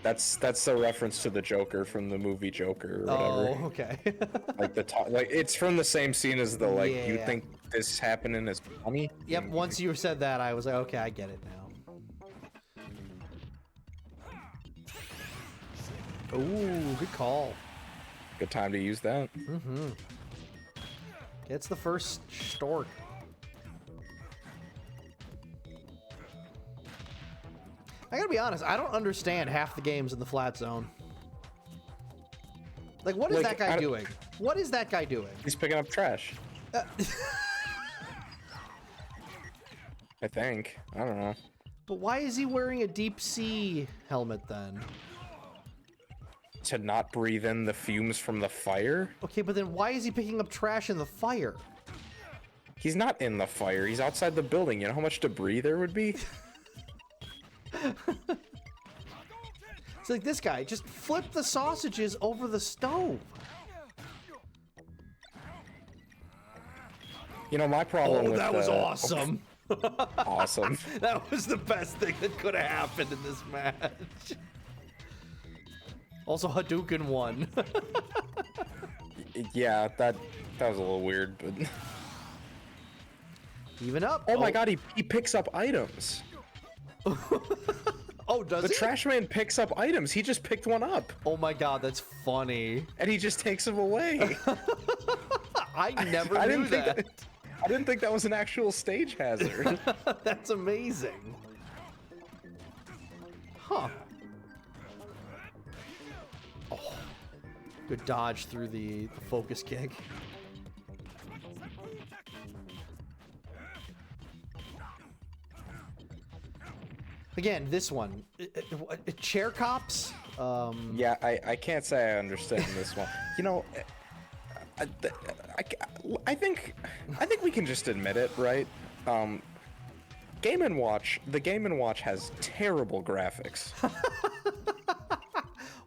That's a reference to the Joker from the movie Joker or whatever. Oh, okay. Like it's from the same scene as the you Yeah. think this happening is funny? Yep, once you said that, I was like, okay, I get it now. Ooh, good call. Good time to use that. Mm-hmm. Gets the first stork. I gotta be honest, I don't understand half the games in the Flat Zone. Like, what is Like, that guy doing? What is that guy doing? He's picking up trash. I think. I don't know. But why is he wearing a deep sea helmet then? To not breathe in the fumes from the fire? Okay, but then why is he picking up trash in the fire? He's not in the fire. He's outside the building. You know how much debris there would be? It's like this guy, just flip the sausages over the stove. You know, my problem with that was awesome. Awesome. That was the best thing that could have happened in this match. Also, Hadouken won. Yeah, that was a little weird, but... Even up. Oh my god, he picks up items. Oh, does The he? trash man picks up items. He just picked one up. Oh my god, that's funny. And he just takes them away. I never knew that. I didn't think that was an actual stage hazard. That's amazing. Huh. Oh, good dodge through the focus kick. Again, this one. Chair cops? Yeah, I can't say I understand this one. You know, I think we can just admit it, right? Game & Watch, the Game & Watch has terrible graphics.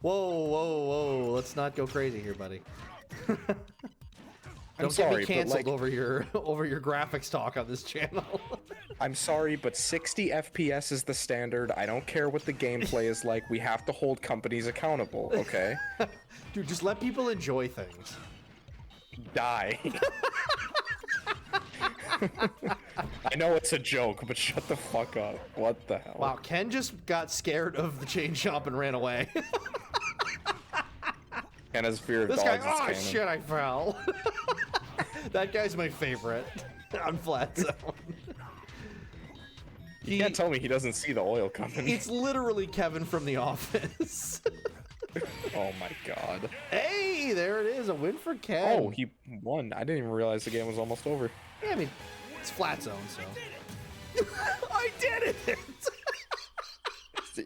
Whoa. Let's not go crazy here, buddy. Don't get me canceled over your graphics talk on this channel. I'm sorry, but 60 FPS is the standard. I don't care what the gameplay is like. We have to hold companies accountable, okay? Dude, just let people enjoy things. Die. I know it's a joke, but shut the fuck up. What the hell? Wow, Ken just got scared of the chain shop and ran away. And has fear of This dogs. guy, oh shit, I fell. That guy's my favorite on Flat Zone. You can't tell me he doesn't see the oil coming. It's literally Kevin from The Office. Oh my god. Hey, there it is. A win for Ken. Oh, he won. I didn't even realize the game was almost over. Yeah, I mean, it's flat zone, so. I did it!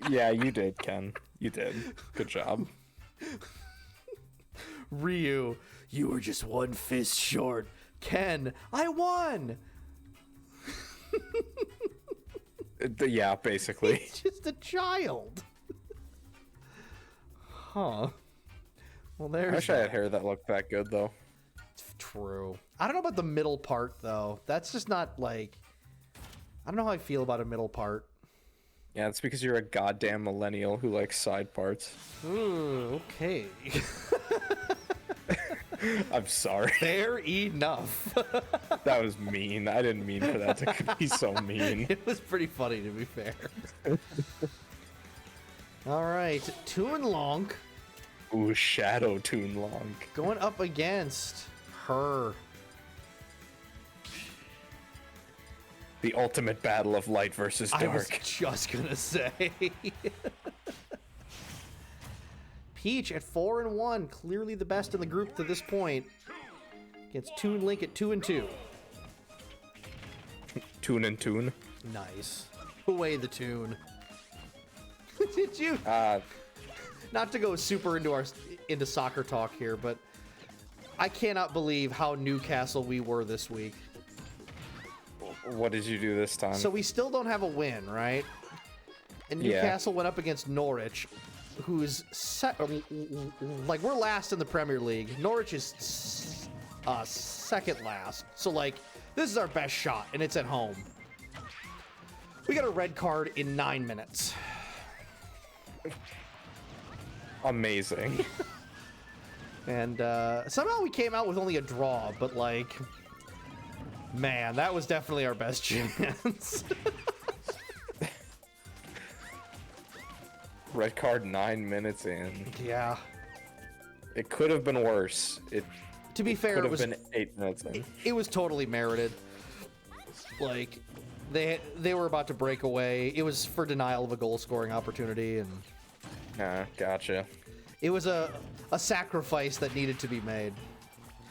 Yeah, you did, Ken. You did. Good job. Ryu, you were just one fist short. Ken, I won! Yeah, basically. He's just a child. Huh. Well, there's I wish I had hair that looked that good, though. True. I don't know about the middle part, though. That's just not, like... I don't know how I feel about a middle part. Yeah, it's because you're a goddamn millennial who likes side parts. Ooh, okay. I'm sorry. Fair enough. That was mean. I didn't mean for that to be so mean. It was pretty funny, to be fair. All right, Toon Long. Ooh, Shadow Toon Long. Going up against her. The ultimate battle of light versus dark. I was just gonna say. Peach at 4-1, clearly the best in the group to this point. Against Toon Link at 2-2. Toon and Toon. Nice. Away the Toon. Did you? Not to go super into soccer talk here, but I cannot believe how Newcastle we were this week. What did you do this time? So we still don't have a win, right? And Newcastle went up against Norwich, who's like, we're last in the Premier League. Norwich is second last. So like, this is our best shot, and it's at home. We got a red card in 9 minutes. Amazing. And somehow we came out with only a draw, but like, man, that was definitely our best chance. Red card 9 minutes in. Yeah. It could have been worse. To be fair, could it have was been 8 minutes in. it was totally merited. Like, they were about to break away. It was for denial of a goal scoring opportunity, and Gotcha. it was a sacrifice that needed to be made.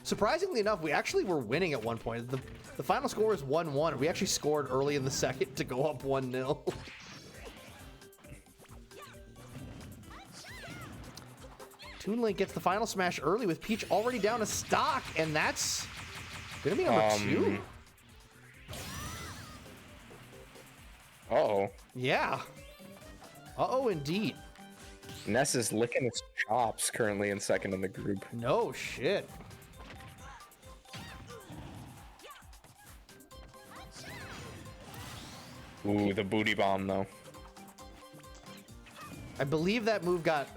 Surprisingly enough, we actually were winning at one point. The final score was 1-1. We actually scored early in the second to go up 1-0. Toon Link gets the final smash early with Peach already down a stock, and that's gonna be number 2. Uh-oh. Yeah. Uh-oh, indeed. Ness is licking his chops currently in second in the group. No shit. Ooh, the booty bomb, though. I believe that move got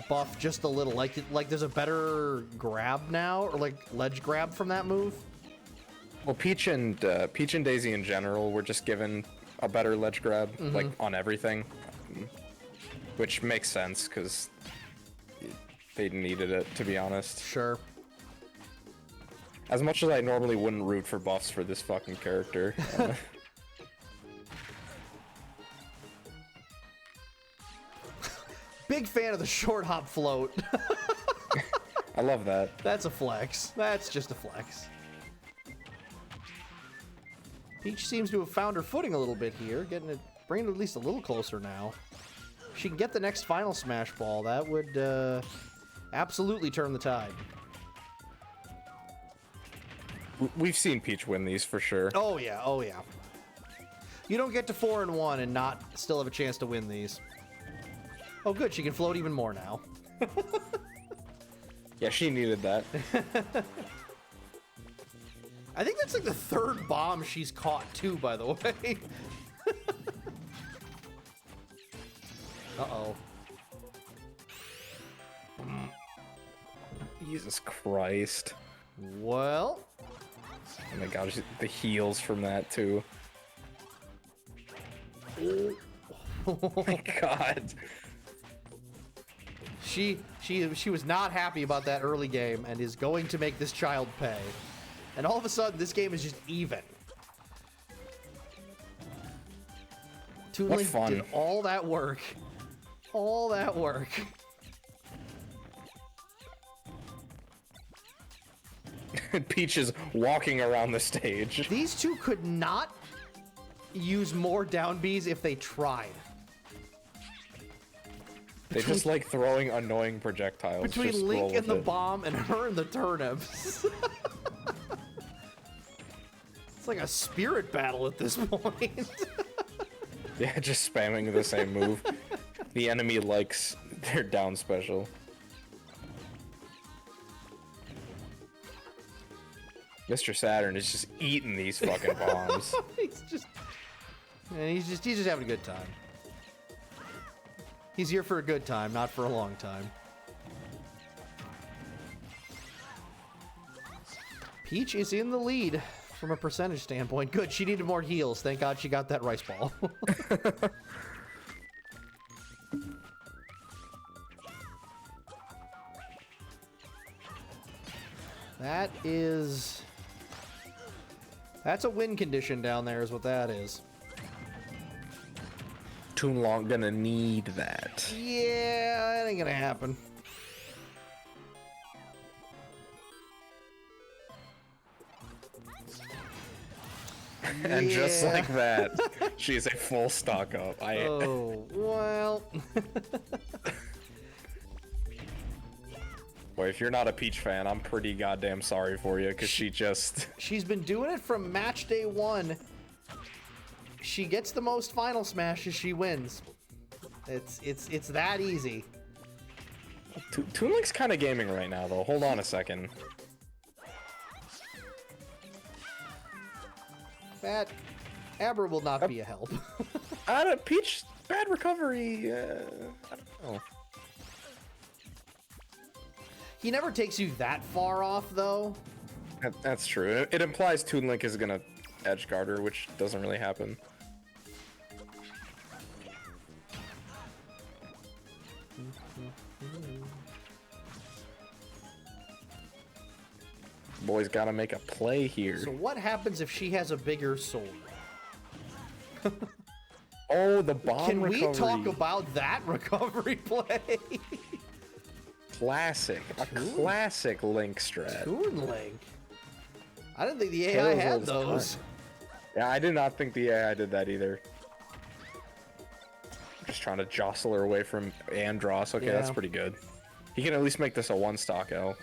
buffed just a little. Like there's a better grab now, or like ledge grab from that move. Well, Peach and Daisy in general were just given a better ledge grab, like on everything, which makes sense because they needed it, to be honest. Sure. As much as I normally wouldn't root for buffs for this fucking character. Big fan of the short hop float. I love that. That's a flex. That's just a flex. Peach seems to have found her footing a little bit here, bringing it at least a little closer now. If she can get the next final smash ball, that would absolutely turn the tide. We've seen Peach win these for sure. Oh yeah, oh yeah. You don't get to 4-1 and not still have a chance to win these. Oh good, she can float even more now. Yeah, she needed that. I think that's like the third bomb she's caught too, by the way. Uh-oh. Jesus Christ. Well. Oh my god, the heals from that too. Oh my god. She was not happy about that early game and is going to make this child pay. And all of a sudden, this game is just even. Toon What Link fun. did all that work. All that work. Peach is walking around the stage. These two could not use more down Bs if they tried. They just like throwing annoying projectiles. Between Just Link roll and with the it. bomb and her and the turnips. It's like a spirit battle at this point. Yeah, just spamming the same move. The enemy likes their down special. Mr. Saturn is just eating these fucking bombs. he's just having a good time. He's here for a good time, not for a long time. Peach is in the lead from a percentage standpoint. Good, she needed more heals. Thank God she got that rice ball. That's a win condition down there is what that is. Toon Long gonna need that. Yeah, that ain't gonna happen. And just Yeah. like that, she is a full stock up. Oh, well. Boy, if you're not a Peach fan, I'm pretty goddamn sorry for you, because she just... She's been doing it from match day 1. She gets the most final smashes, she wins. It's that easy. Toon Link's kind of gaming right now, though. Hold on a second. That Abra will not be a help. Peach, bad recovery. I don't know. He never takes you that far off, though. That's true. It implies Toon Link is gonna edge guard her, which doesn't really happen. Boy's gotta make a play here. So what happens if she has a bigger sword? Oh, the bomb Can recovery. we talk about that recovery play? Classic. A classic Link strat. Toon Link. I didn't think the AI had those. Yeah, I did not think the AI did that either. Just trying to jostle her away from Andross. Okay, that's Yeah. pretty good. He can at least make this a one-stock L.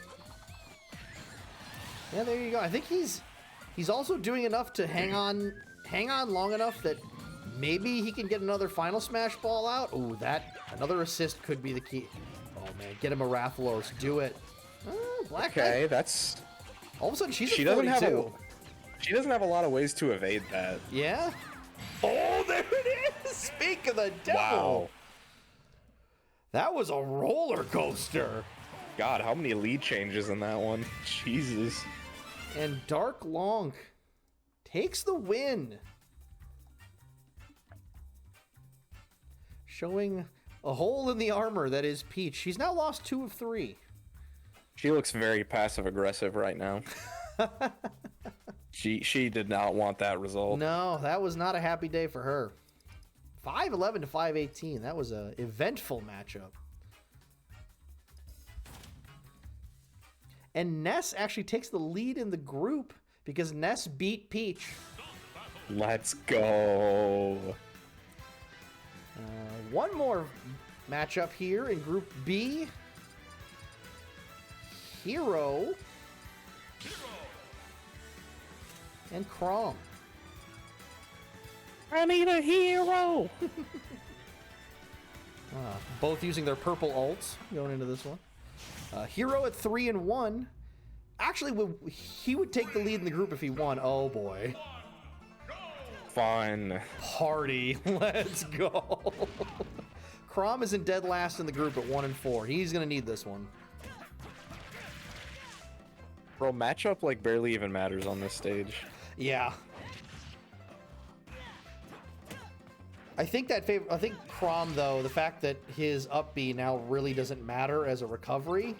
Yeah, there you go. I think he's also doing enough to hang on long enough that maybe he can get another final smash ball out. Ooh, another assist could be the key. Oh man, get him a Rathalos. Do it. Black Okay, Knight. that's... All of a sudden she's She a doesn't 42. have she doesn't have a lot of ways to evade that. Yeah. Oh, there it is. Speak of the devil. Wow. That was a roller coaster. God, how many lead changes in that one? Jesus. And Dark Long takes the win. Showing a hole in the armor that is Peach. She's now lost 2 of 3. She looks very passive-aggressive right now. She did not want that result. No, that was not a happy day for her. 5-11 to 5-18. That was an eventful matchup. And Ness actually takes the lead in the group because Ness beat Peach. Let's go. One more matchup here in Group B. Hero and Chrom. I need a hero. Both using their purple ults going into this one. Hero at 3-1. Actually, he would take the lead in the group if he won. Oh boy. Fun. Party. Let's go. Chrom is in dead last in the group at 1-4. He's going to need this one. Bro, matchup like barely even matters on this stage. Yeah. I think Chrom, though, the fact that his up B now really doesn't matter as a recovery,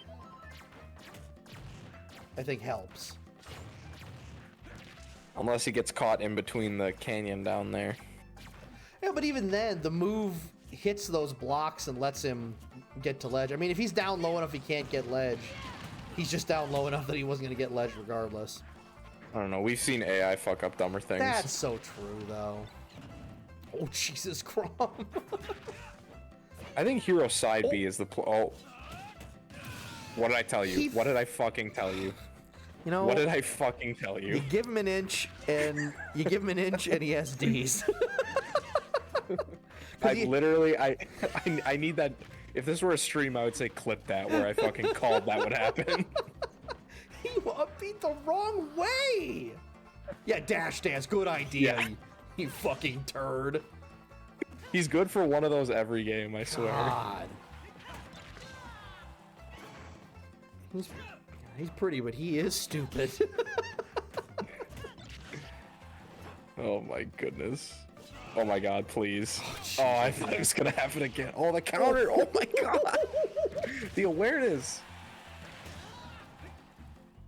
I think helps. Unless he gets caught in between the canyon down there. Yeah, but even then, the move hits those blocks and lets him get to ledge. I mean, if he's down low enough he can't get ledge, he's just down low enough that he wasn't going to get ledge regardless. I don't know. We've seen AI fuck up dumber things. That's so true, though. Oh, Jesus, Chrom. I think Hero Side B is the oh. What did I tell you? What did I fucking tell you? You know, what did I fucking tell you? You give him an inch, and he has D's. I need that. If this were a stream, I would say clip that where I fucking called that would happen. He beat the wrong way. Yeah, dash dance, good idea. Yeah. You fucking turd. He's good for one of those every game, I swear. God. He's pretty, but he is stupid. Oh my goodness. Oh my god, please. Oh, I thought it was gonna happen again. Oh, the counter. Oh my god. The awareness.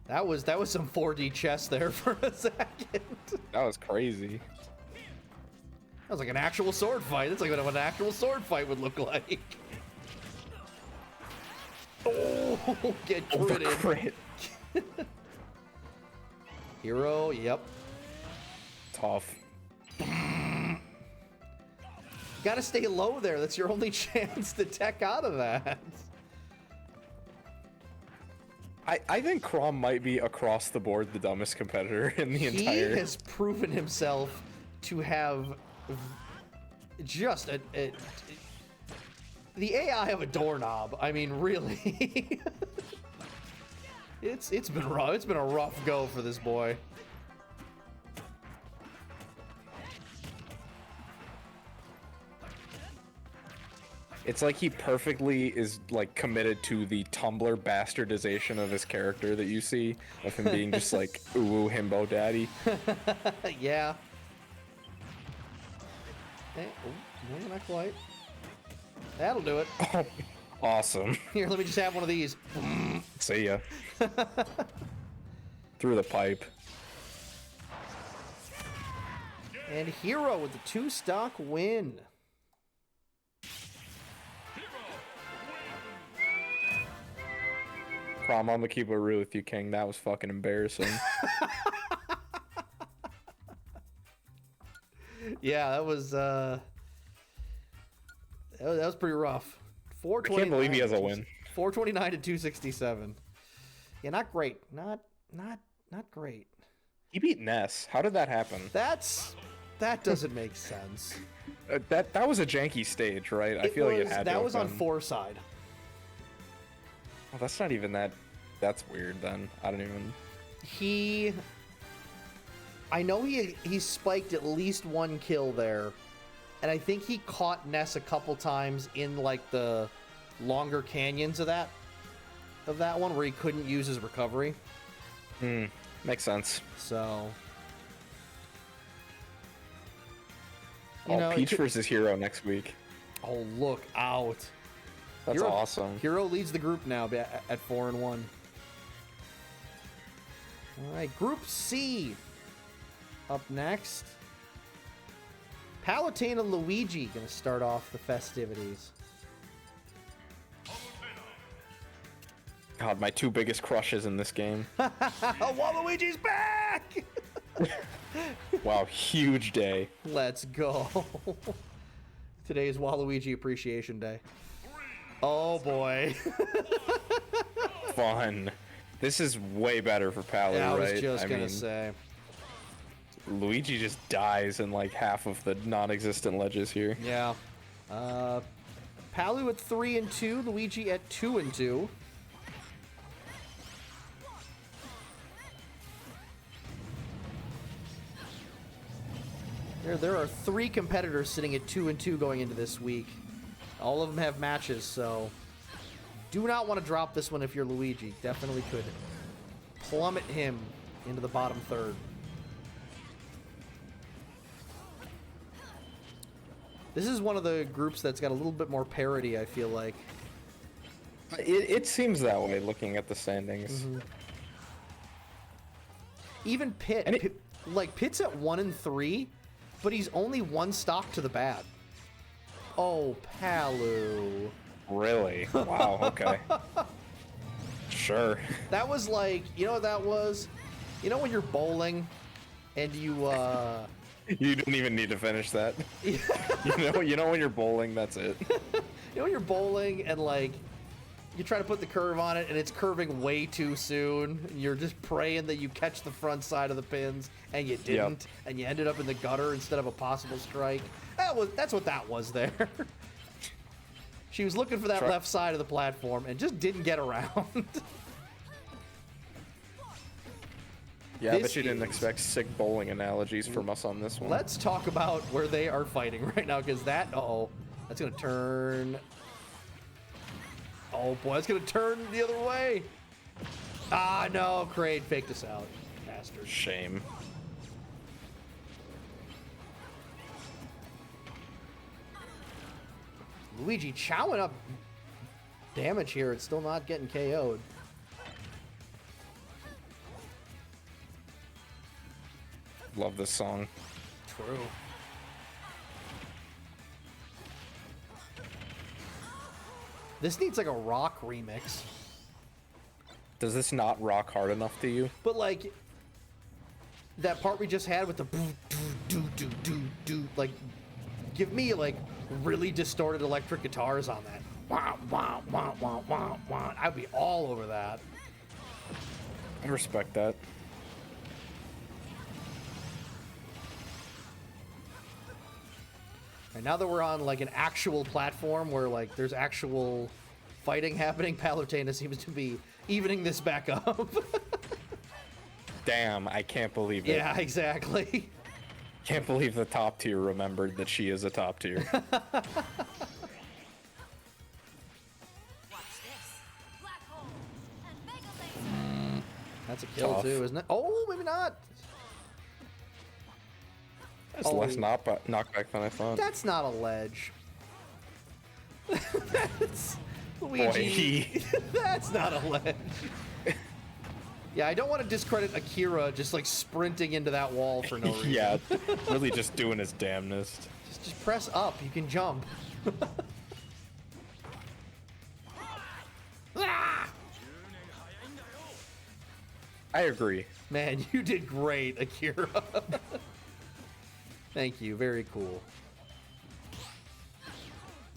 That was some 4D chess there for a second. That was crazy. That was like an actual sword fight. That's like what an actual sword fight would look like. Oh, get critted. Hero, yep. Tough. You gotta stay low there. That's your only chance to tech out of that. I think Chrom might be across the board the dumbest competitor in the entire... He has proven himself to have just the AI of a doorknob. I mean, really. It's been rough. It's been a rough go for this boy. It's like he perfectly is like committed to the Tumblr bastardization of his character that you see of him being just like ooh himbo daddy. Yeah. Hey, oh, no, not quite. That'll do it. Oh, awesome. Here, let me just have one of these. See ya. Through the pipe. And Hero with the 2-stock win. Chrom, I'm gonna keep it real with you, King. That was fucking embarrassing. Yeah, that was pretty rough. 429. I can't believe he has a win. 429 to 267. Yeah, not great. Not great. He beat Ness. How did that happen? That doesn't make sense. That was a janky stage, right? I feel like it had to. That was on been. 4 side. Well, that's not even that. That's weird. Then I don't even. I know he spiked at least 1 kill there, and I think he caught Ness a couple times in like the longer canyons of that one where he couldn't use his recovery. Makes sense. So. Peach versus Hero next week. Oh, look out. That's awesome. Hero leads the group now at 4-1. All right, Group C. Up next. Palutena Luigi going to start off the festivities. God, my 2 biggest crushes in this game. Waluigi's back! Wow, huge day. Let's go. Today is Waluigi Appreciation Day. Oh boy. Fun. This is way better for Palu, yeah, I was right? just gonna say. Luigi just dies in like half of the non-existent ledges here. Yeah. Palu at 3-2, Luigi at 2-2. There are 3 competitors sitting at 2-2 going into this week. All of them have matches, so do not want to drop this one if you're Luigi. Definitely could plummet him into the bottom third. This is one of the groups that's got a little bit more parity, I feel like. It seems that way looking at the standings. Mm-hmm. Even Pitt, Pitt's at 1-3, but he's only one stock to the bad. Oh, Palu. Really? Wow, okay. Sure. That was like, you know what that was? You know when you're bowling and you You didn't even need to finish that. You know when you're bowling, that's it. You know when you're bowling and like you try to put the curve on it and it's curving way too soon. And you're just praying that you catch the front side of the pins and you didn't, and you ended up in the gutter instead of a possible strike. That's what that was there. She was looking for that left side of the platform and just didn't get around. Yeah, I bet you didn't expect sick bowling analogies from us on this one. Let's talk about where they are fighting right now, because that, that's gonna turn. Oh boy, that's gonna turn the other way. Ah, no, Kraid faked us out, bastard. Shame. Luigi chowing up damage here. It's still not getting KO'd. Love this song. True. This needs like a rock remix. Does this not rock hard enough to you? But like that part we just had with the do, like give me like really distorted electric guitars on that. Wah, wah, wah, wah, wah, wah. I'd be all over that. I respect that. And now that we're on like an actual platform where like there's actual fighting happening, Palutena seems to be evening this back up. Damn, I can't believe it. Yeah, exactly. Can't believe the top tier remembered that she is a top tier. That's a kill Tough. too, isn't it? Oh, maybe not. That's less knockback than I thought. That's not a ledge. That's Luigi. That's not a ledge. Yeah, I don't want to discredit Akira just like sprinting into that wall for no reason. Yeah, really just doing his damnedest. Just press up. You can jump. Ah! I agree. Man, you did great, Akira. Thank you. Very cool.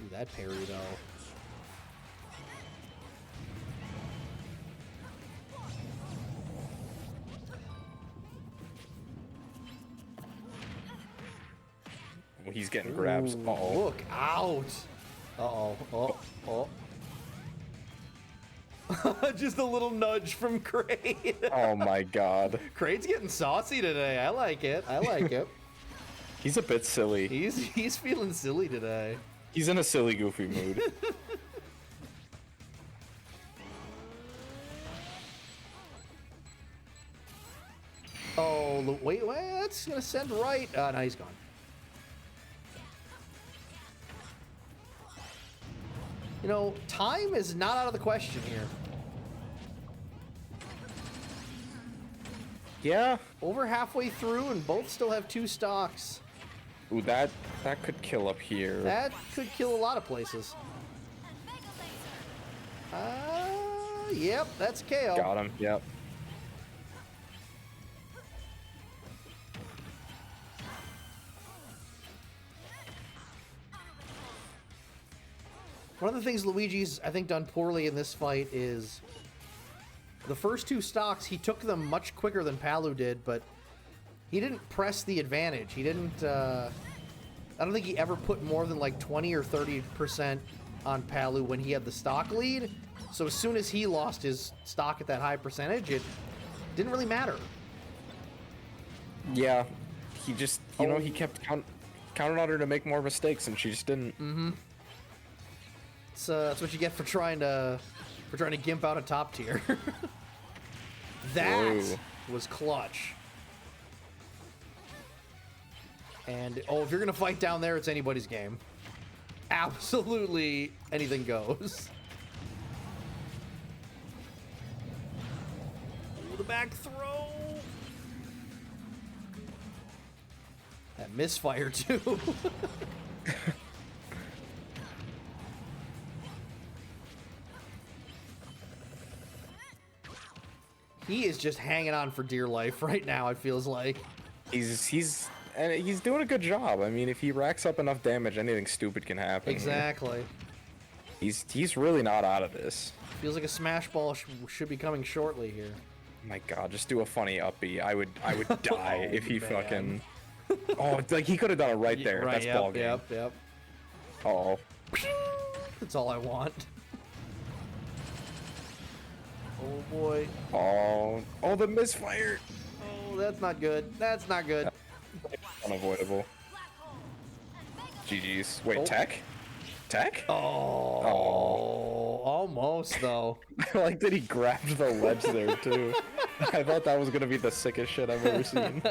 Ooh, that parry, though. He's getting grabs. Ooh, Uh-oh. look out. Uh-oh. Oh. Just a little nudge from Kraid. Oh my god. Kraid's getting saucy today. I like it. I like it. He's a bit silly. He's feeling silly today. He's in a silly, goofy mood. Oh, wait, that's gonna send right. No, he's gone. You know, time is not out of the question here. Yeah. Over halfway through, and both still have 2 stocks. Ooh, that could kill up here. That could kill a lot of places. Yep, that's KO. Got him. Yep. One of the things Luigi's, I think, done poorly in this fight is the first 2 stocks, he took them much quicker than Palu did, but he didn't press the advantage. He didn't, I don't think he ever put more than like 20 or 30% on Palu when he had the stock lead. So as soon as he lost his stock at that high percentage, it didn't really matter. Yeah. He just, you know, he kept counting on her to make more mistakes, and she just didn't. Mm-hmm. That's what you get for trying to gimp out a top tier. That was clutch. And if you're gonna fight down there, it's anybody's game. Absolutely anything goes. Ooh, the back throw. That misfire too. He is just hanging on for dear life right now, it feels like. He's doing a good job. I mean, if he racks up enough damage, anything stupid can happen. Exactly. He's really not out of this. Feels like a smash ball should be coming shortly here. My God, just do a funny up B. I would die Oh, if he man. fucking. Oh, like he could have done it right there. Right, That's yep, ball game. Yep. Oh. That's all I want. Oh boy. Oh, the misfire. Oh, that's not good. That's not good. Unavoidable. GG's. Wait, Oh. tech? Tech? Oh, almost though. I like that he grabbed the ledge there too. I thought that was gonna be the sickest shit I've ever seen.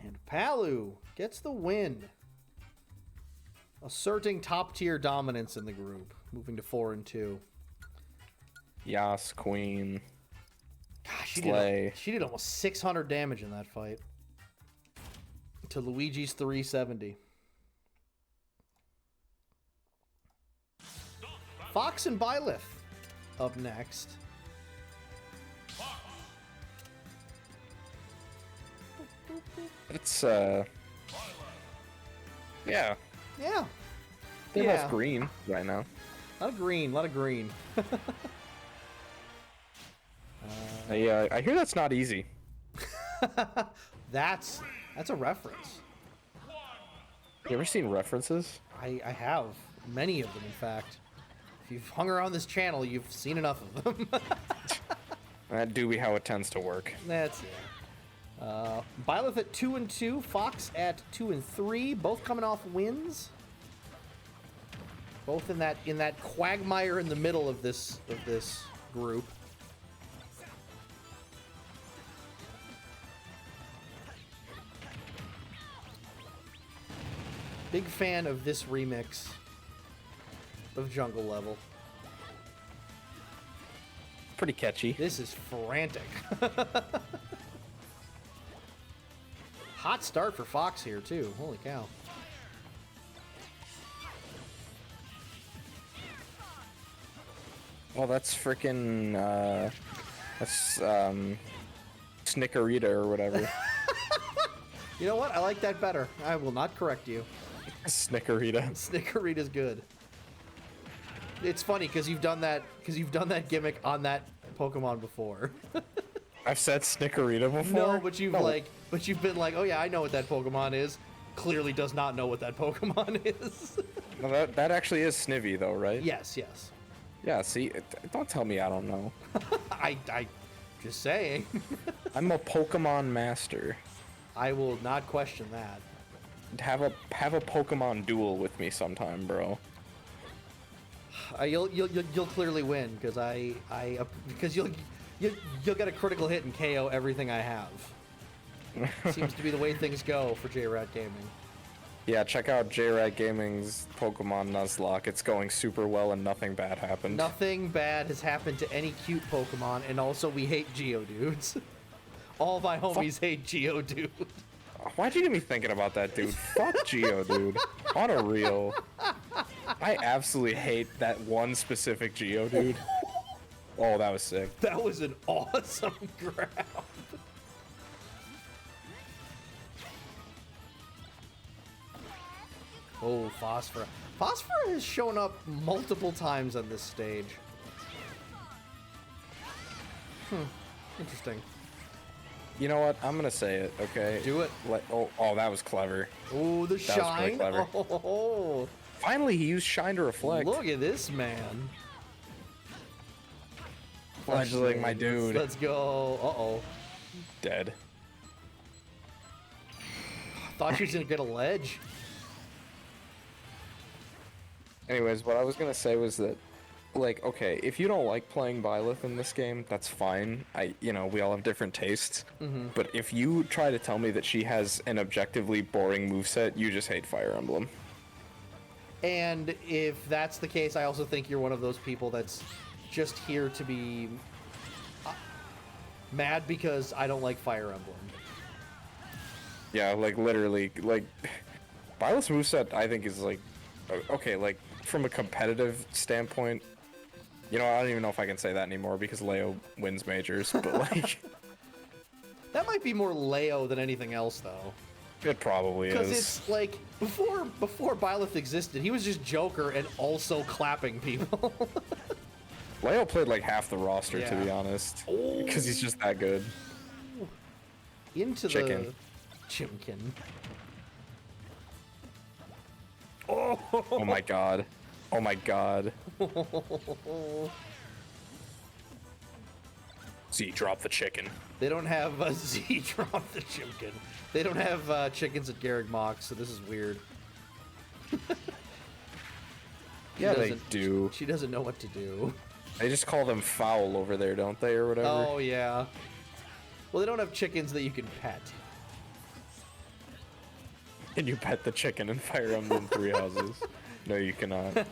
And Palu gets the win, asserting top tier dominance in the group, moving to 4-2. Yas, queen. Gosh, Slay. she did almost 600 damage in that fight. To Luigi's 370. Fox and Byleth up next. It's yeah. Yeah. They're Yeah. both green right now. A lot of green, a lot of green. I hear that's not easy. That's a reference. You ever seen references? I have many of them, in fact. If you've hung around this channel, you've seen enough of them. That do be how it tends to work. That's it. Byleth at 2-2, Fox at 2-3, both coming off wins. Both in that quagmire in the middle of this group. Big fan of this remix of Jungle Level. Pretty catchy. This is frantic. Hot start for Fox here, too. Holy cow. Well, that's freaking that's Snickerita or whatever. You know what? I like that better. I will not correct you. Snickerita. Snickerita's good. It's funny because you've done that gimmick on that Pokemon before. I've said Snickerita before. No, but you've been like, oh yeah, I know what that Pokemon is. Clearly does not know what that Pokemon is. No, that actually is Snivy though, right? Yes. Yeah. See, don't tell me I don't know. I just saying. I'm a Pokemon master. I will not question that. Have a Pokemon duel with me sometime, bro. You'll clearly win because because you'll get a critical hit and KO everything I have. Seems to be the way things go for J-Rat Gaming. Yeah, check out J-Rat Gaming's Pokemon Nuzlocke. It's going super well and nothing bad happened. Nothing bad has happened to any cute Pokemon, and also we hate Geodudes. All my homies hate Geodude. Why'd you get me thinking about that, dude? Fuck Geodude. On a real. I absolutely hate that one specific Geodude. Oh, that was sick. That was an awesome grab. Oh, Phosphor. Phosphor has shown up multiple times on this stage. Interesting. You know what? I'm gonna say it, okay? Do it. Oh, that was clever. Oh, the That was really shine. clever. Oh, Finally, he used Shine to reflect. look at this man. Fledgling, my dude. Let's go. Uh-oh. Dead. Thought she was gonna get a ledge. Anyways, what I was gonna say was that, like, okay, if you don't like playing Byleth in this game, that's fine. We all have different tastes. But if you try to tell me that she has an objectively boring moveset, you just hate Fire Emblem. And if that's the case, I also think you're one of those people that's just here to be Mad because I don't like Fire Emblem. Yeah, like literally, like Byleth's moveset I think is like okay, like from a competitive standpoint, you know, I don't even know if I can say that anymore because Leo wins majors, but like That might be more Leo than anything else, though. it probably Because is. it's like before Byleth existed, he was just Joker and also clapping people. Leo played like half the roster to be Yeah. honest, Oh. because he's just that good. Into Chicken. the Chimkin. Oh my god. Oh my god. Z, drop the chicken. They don't have a Z drop the Chimkin. They don't have chickens at Garreg Mach, so this is weird. Yeah, they doesn't- do. She doesn't know what to do. They just call them fowl over there, don't they, or whatever? Oh, yeah. Well, they don't have chickens that you can pet. Can you pet the chicken in Fire Emblem Three Houses? No, you cannot.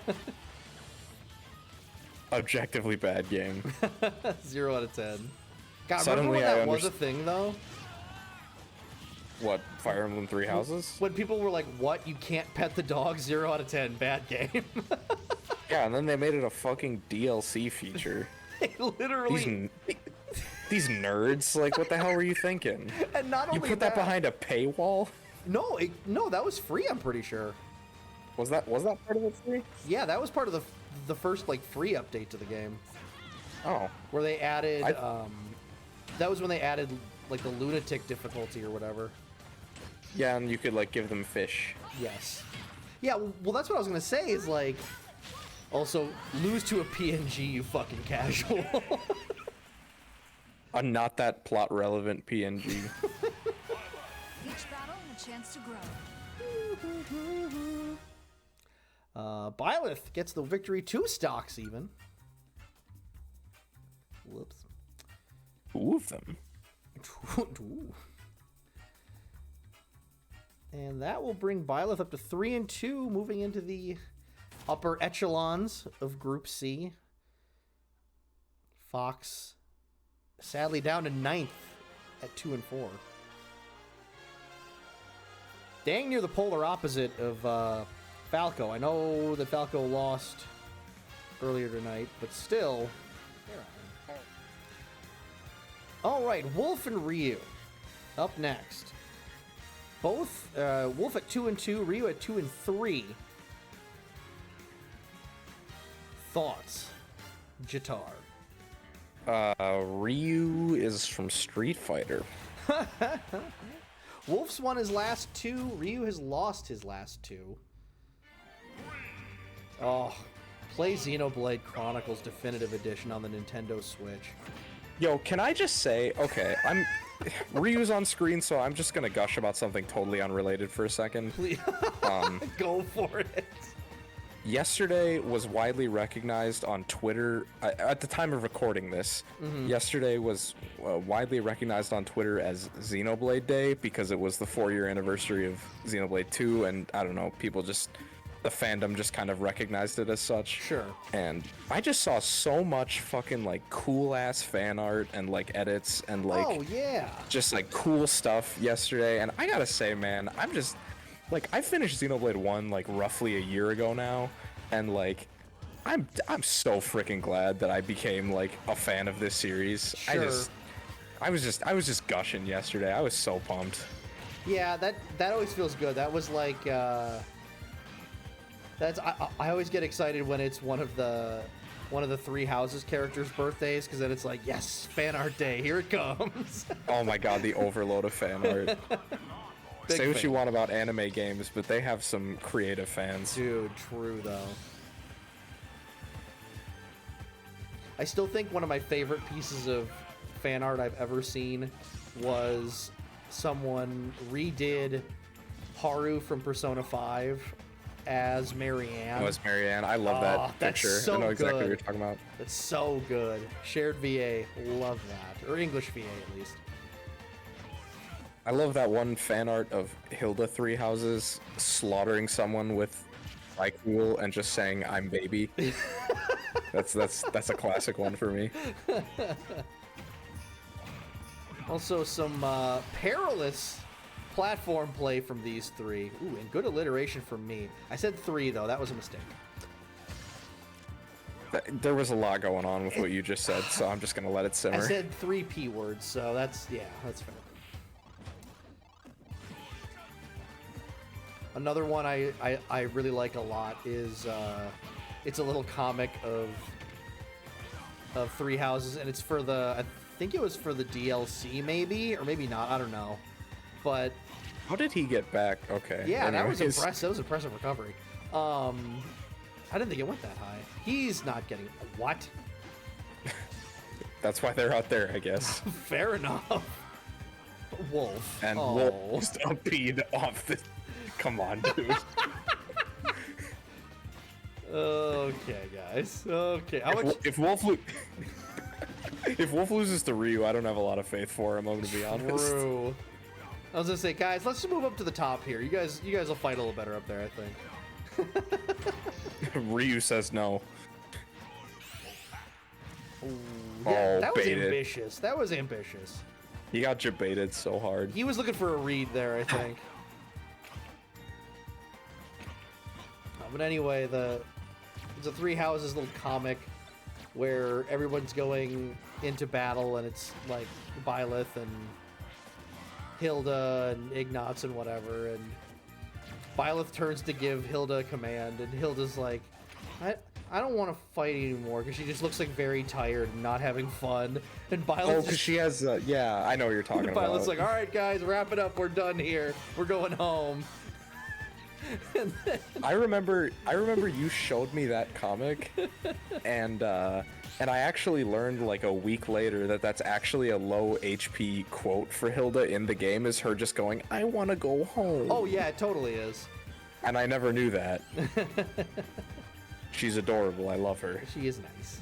Objectively bad game. 0 out of 10. God, Suddenly remember when I that was a thing, though? What, Fire Emblem Three Houses? When people were like, what? You can't pet the dog? 0 out of 10. Bad game. Yeah, and then they made it a fucking DLC feature. They literally... These nerds, like, what the hell were you thinking? And not You only put that behind a paywall? No, no, that was free, I'm pretty sure. Was that part of it free? Yeah, that was part of the first, like, free update to the game. Oh. Where they added, that was when they added, like, the lunatic difficulty or whatever. Yeah, and you could, like, give them fish. Yes. Yeah, well, that's what I was gonna say, is, like, also, lose to a PNG, you fucking casual. A not that plot relevant PNG. Each battle and a chance to grow. Byleth gets the victory, 2 stocks even. Whoops. 2 of them. Ooh. And that will bring Byleth up to 3-2, moving into the upper echelons of Group C. Fox, sadly down to 9th at 2-4. Dang near the polar opposite of Falco. I know that Falco lost earlier tonight, but still. All right, Wolf and Ryu up next. Both Wolf at 2-2, Ryu at 2-3. Thoughts, Jitar? Ryu is from Street Fighter. Wolf's won his last 2. Ryu has lost his last 2. Oh, play Xenoblade Chronicles Definitive Edition on the Nintendo Switch. Yo, can I just say, okay, Ryu's on screen, so I'm just gonna gush about something totally unrelated for a second. Please, go for it. Yesterday was widely recognized on Twitter, at the time of recording this, yesterday was widely recognized on Twitter as Xenoblade Day because it was the 4-year anniversary of Xenoblade 2, and I don't know, the fandom just kind of recognized it as such. Sure. And I just saw so much fucking, like, cool-ass fan art and, like, edits and, like, Oh, yeah. just, like, cool stuff yesterday, and I gotta say, man, I'm just... Like, I finished Xenoblade 1, like, roughly a year ago now, and, like, I'm so freaking glad that I became, like, a fan of this series. Sure. I was just gushing yesterday. I was so pumped. Yeah, that always feels good. That was like, I always get excited when it's one of the 3 houses characters' birthdays, because then it's like, yes, fan art day, here it comes. Oh my god, the overload of fan art. Say what you want about anime games, but they have some creative fans. Dude, true though. I still think one of my favorite pieces of fan art I've ever seen was someone redid Haru from Persona 5 as Marianne. Oh, it's Marianne. I love that that's picture. so I know exactly good. what you're talking about. That's so good. Shared VA, love that. Or English VA at least. I love that one fan art of Hilda Three Houses slaughtering someone with like Rool and just saying "I'm baby." that's a classic one for me. Also, some perilous platform play from these three. Ooh, and good alliteration from me. I said 3, though. That was a mistake. There was a lot going on with what you just said, so I'm just gonna let it simmer. I said 3 P words, so that's fair. Another one I really like a lot is it's a little comic of 3 houses, and it's for the, I think it was for the DLC maybe, or maybe not, I don't know. But how did he get back? Okay. yeah, that was anyways. impressive. That was impressive recovery. I didn't think it went that high. He's not getting what? That's why they're out there, I guess. Fair enough. Wolf. And oh. Wolf stampede off the. Come on, dude. Okay, guys. Okay. How much? If Wolf if Wolf loses to Ryu, I don't have a lot of faith for him. I'm gonna be honest. True. I was gonna say, guys, let's just move up to the top here. You guys will fight a little better up there, I think. Ryu says no. Ooh, Oh, that was baited. ambitious. That was ambitious. He got jebaited so hard. He was looking for a read there, I think. But anyway, it's a 3 houses little comic where everyone's going into battle, and it's like Byleth and Hilda and Ignatz and whatever, and Byleth turns to give Hilda a command, and Hilda's like, I don't want to fight anymore, because she just looks like very tired and not having fun. And Byleth because she has, yeah, I know what you're talking about. Byleth's like, all right, guys, wrap it up. We're done here. We're going home. And then, I remember you showed me that comic, and I actually learned like a week later that that's actually a low HP quote for Hilda in the game, is her just going, I want to go home. oh yeah, it totally is. And I never knew that. She's adorable. I love her. She is nice.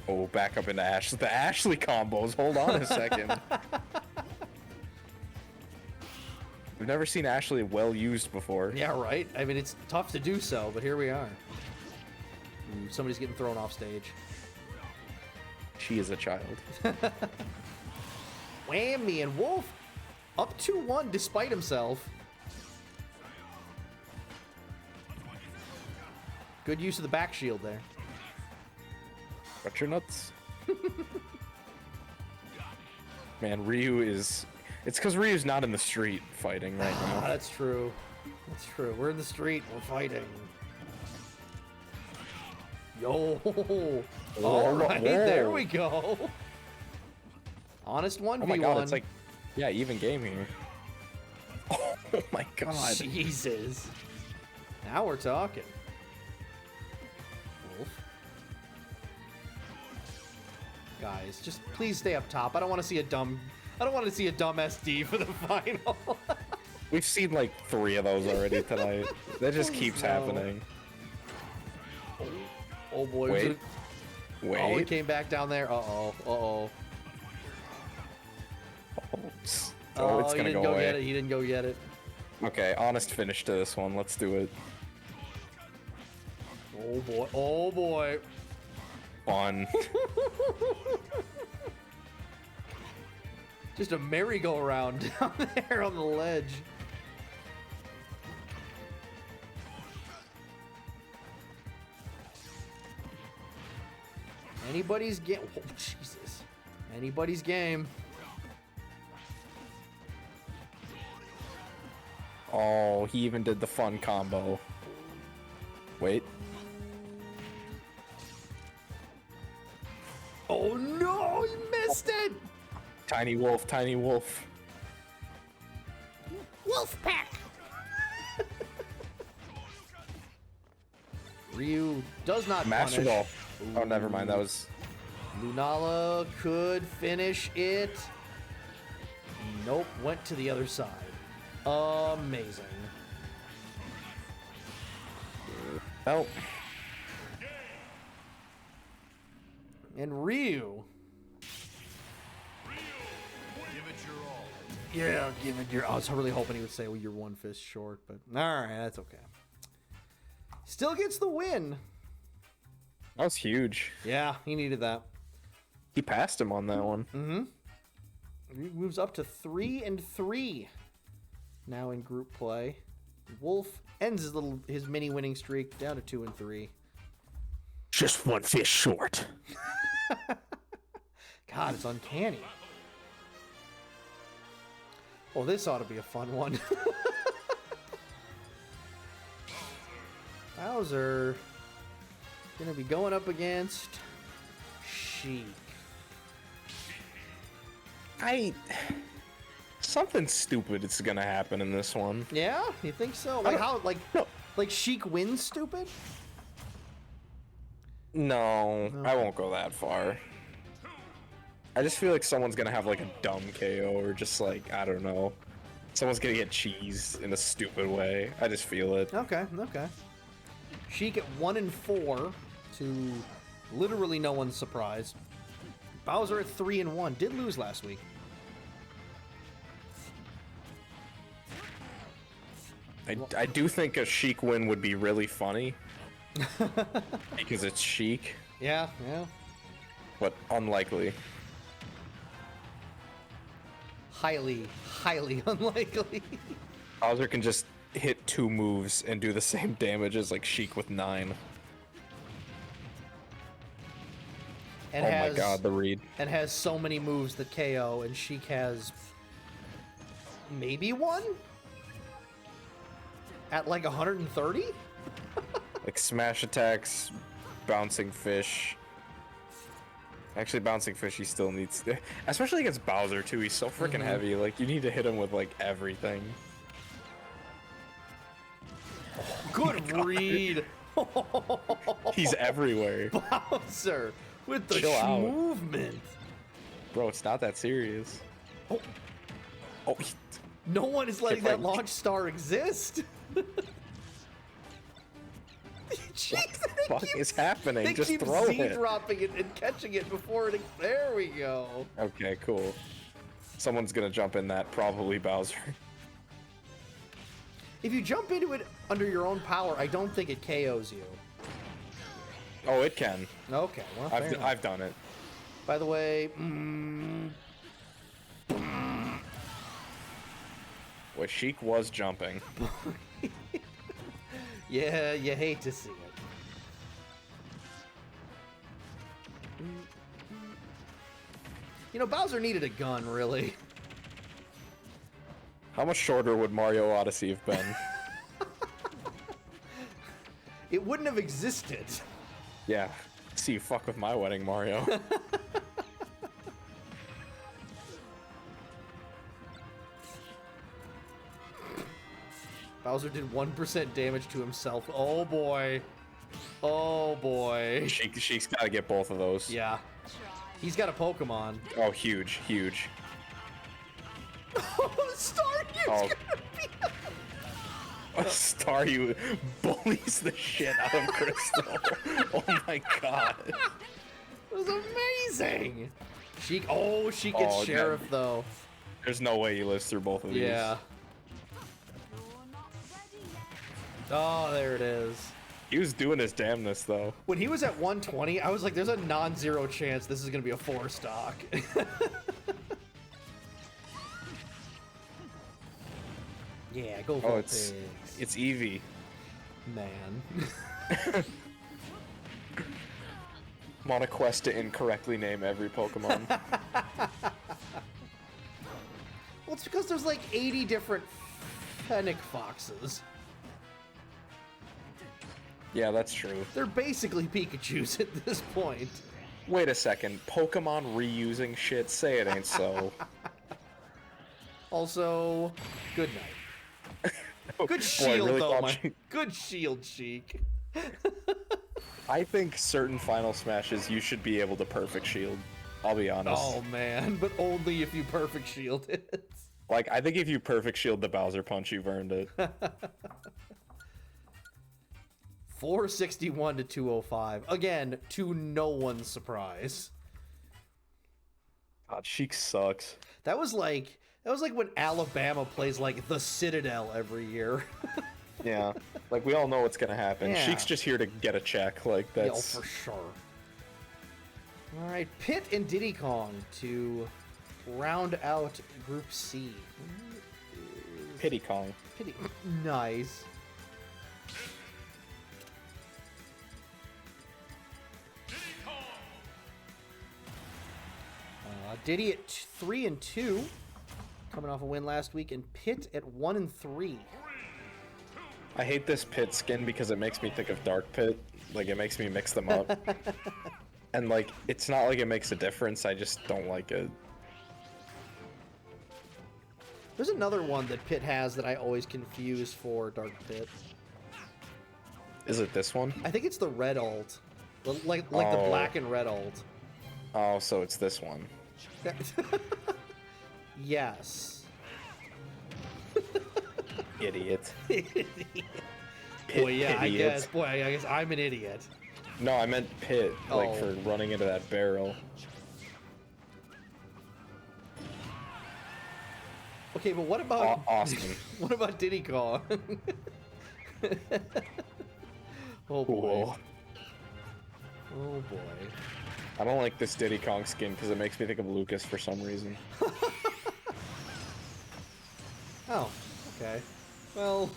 Oh, back up into Ash. The Ashley combos. Hold on a second. We've never seen Ashley well used before. Yeah, right? I mean, it's tough to do so, but here we are. Ooh, somebody's getting thrown off stage. She is a child. Whammy, and Wolf up 2-1 despite himself. Good use of the back shield there. Got your nuts. Man, Ryu is... It's because Ryu's not in the street fighting right now. That's true. That's true. We're in the street. We're fighting. Yo. All right. whoa. There we go. Honest 1v1. Oh my god, it's like... Yeah, even game here. Oh my god. Jesus. Now we're talking. Wolf. Guys, just please stay up top. I don't want to see a dumb SD for the final. We've seen like 3 of those already tonight. That just keeps happening. Oh boy. Wait. Oh, he came back down there. Uh-oh. Uh-oh. Oh, it's he gonna didn't go away. get it. He didn't go get it. Okay, honest finish to this one. Let's do it. Oh boy. Oh boy. Fun. Just a merry-go-round down there on the ledge. Anybody's game. Oh, Jesus. Anybody's game. Oh, he even did the fun combo. Wait. Oh no, he missed it! Tiny wolf, tiny wolf. Wolf pack! Ryu does not Master punish. Ball. Oh, never mind. That was... Lunala could finish it. Nope, went to the other side. Amazing. Oh. And Ryu. Yeah, give it your... I was really hoping he would say, well, you're 1 fist short, but... Alright, that's okay. Still gets the win. That was huge. Yeah, he needed that. He passed him on that one. Mm-hmm. He moves up to 3-3 now in group play. Wolf ends his mini winning streak down to 2-3. Just one fish short. God, it's uncanny. Oh, this ought to be a fun one. Bowser gonna be going up against Sheik. Something stupid is gonna happen in this one. Yeah, you think so? Like how? Like Sheik wins stupid? No, I won't go that far. I just feel like someone's gonna have like a dumb KO or just like, I don't know. Someone's gonna get cheesed in a stupid way. I just feel it. Okay. Sheik at 1-4 to literally no one's surprise. Bowser at 3-1. Did lose last week. I do think a Sheik win would be really funny. Because it's Sheik, Yeah. but unlikely. Highly unlikely. Bowser can just hit 2 moves and do the same damage as like Sheik with 9. And Oh my god, the read. And has so many moves that KO, and Sheik has maybe one? At like 130? Like smash attacks, bouncing fish. Actually, bouncing fish he still needs to, especially against Bowser too. He's so freaking heavy. Like you need to hit him with like everything. Good read. He's everywhere. Bowser with the Chill out. movement. Bro, it's not that serious. Oh, Oh, no one is letting Like- that launch star exist. what the fuck is happening? They Just keep throw it. Z-dropping it and catching it before it. There we go. Okay, cool. Someone's gonna jump in that, probably Bowser. If you jump into it under your own power, I don't think it KOs you. Oh, it can. Okay, well, fair enough. I've done it. By the way, Well, Sheik was jumping. yeah, you hate to see it. You know, Bowser needed a gun, really. How much shorter would Mario Odyssey have been? It wouldn't have existed. Yeah. See, you fuck with my wedding, Mario. Bowser did 1% damage to himself. Oh boy. Oh boy. Sheik's gotta get both of those. Yeah. He's got a Pokemon. Oh, huge, huge. Oh, Staryu's Oh. gonna be... Staryu bullies the shit out of Crystal. Oh my god. It was amazing. Sheik gets Oh, Sheriff, God. though. There's no way he lives through both of these. Yeah. Oh, there it is. He was doing his damnness, though. When he was at 120, I was like, there's a non-zero chance this is going to be a 4-stock. Yeah, go for Oh, pigs. it's Eevee. Man. I'm on a quest to incorrectly name every Pokemon. Well, it's because there's like 80 different Fennec Foxes. Yeah, that's true. They're basically Pikachus at this point. Wait a second. Pokemon reusing shit? Say it ain't so. Also, good night. Good Boy, I shield, really though, thought you- Good shield, Sheik. I think certain Final Smashes you should be able to perfect shield. I'll be honest. Oh, man, but only if you perfect shield it. Like, I think if you perfect shield the Bowser Punch, you've earned it. 461 to 205. Again, to no one's surprise. God, Sheik sucks. That was like when Alabama plays like the Citadel every year. Yeah. Like, we all know what's gonna happen. Yeah. Sheik's just here to get a check. Like, Yeah, that's... for sure. All right, Pit and Diddy Kong to round out Group C. Pity Kong. Pity. Nice. Diddy Kong. Diddy at 3-2, coming off a win last week, and Pit at 1-3. I hate this Pit skin because it makes me think of Dark Pit. Like, it makes me mix them up. And, like, it's not like it makes a difference, I just don't like it. There's another one that Pit has that I always confuse for Dark Pit. Is it this one? I think it's the red alt. Like the Oh. black and red alt. Oh, so it's this one. Yes. Idiot. Boy, yeah, I Idiot. guess. Boy, I guess I'm an idiot. No, I meant Pit, like, Oh. for running into that barrel. Okay, but what about Awesome. what about Diddy Kong? Oh boy. Cool. Oh boy. I don't like this Diddy Kong skin because it makes me think of Lucas for some reason. Oh, okay. Well,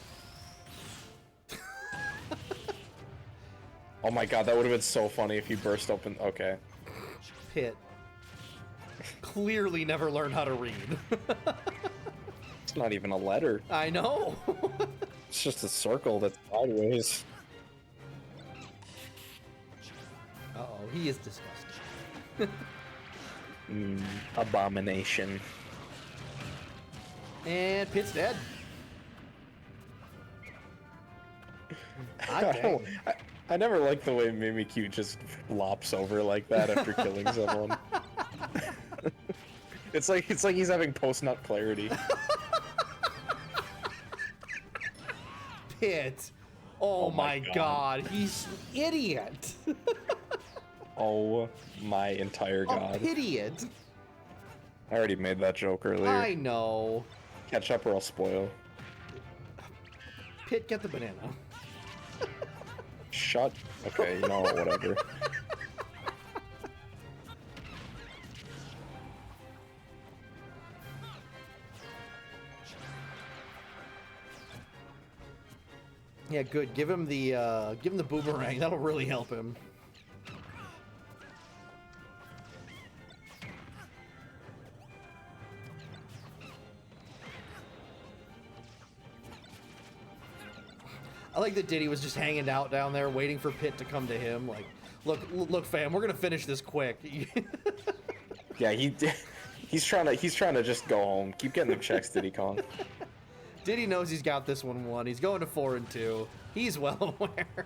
Oh my god, that would have been so funny if you burst open. Okay. Pit clearly never learned how to read. It's not even a letter. I know. It's just a circle that's sideways. Uh-oh, he is disgusting. Abomination. And Pit's dead. God I, dang. don't- I never liked the way Mimikyu just flops over like that after killing someone. It's like he's having post-nut clarity. Pit. Oh, Oh my my God. god, he's an idiot. Oh my entire A god. pitiot. I already made that joke earlier. I know. Catch up or I'll spoil. Pit, get the banana. Shut. Okay, you know what, whatever. Yeah, good. Give him the boomerang. That'll really help him. I like that Diddy was just hanging out down there, waiting for Pit to come to him. Like, look, fam, we're gonna finish this quick. Yeah, he's trying to just go home. Keep getting them checks, Diddy Kong. Diddy knows he's got this one won. He's going to 4-2. He's well aware.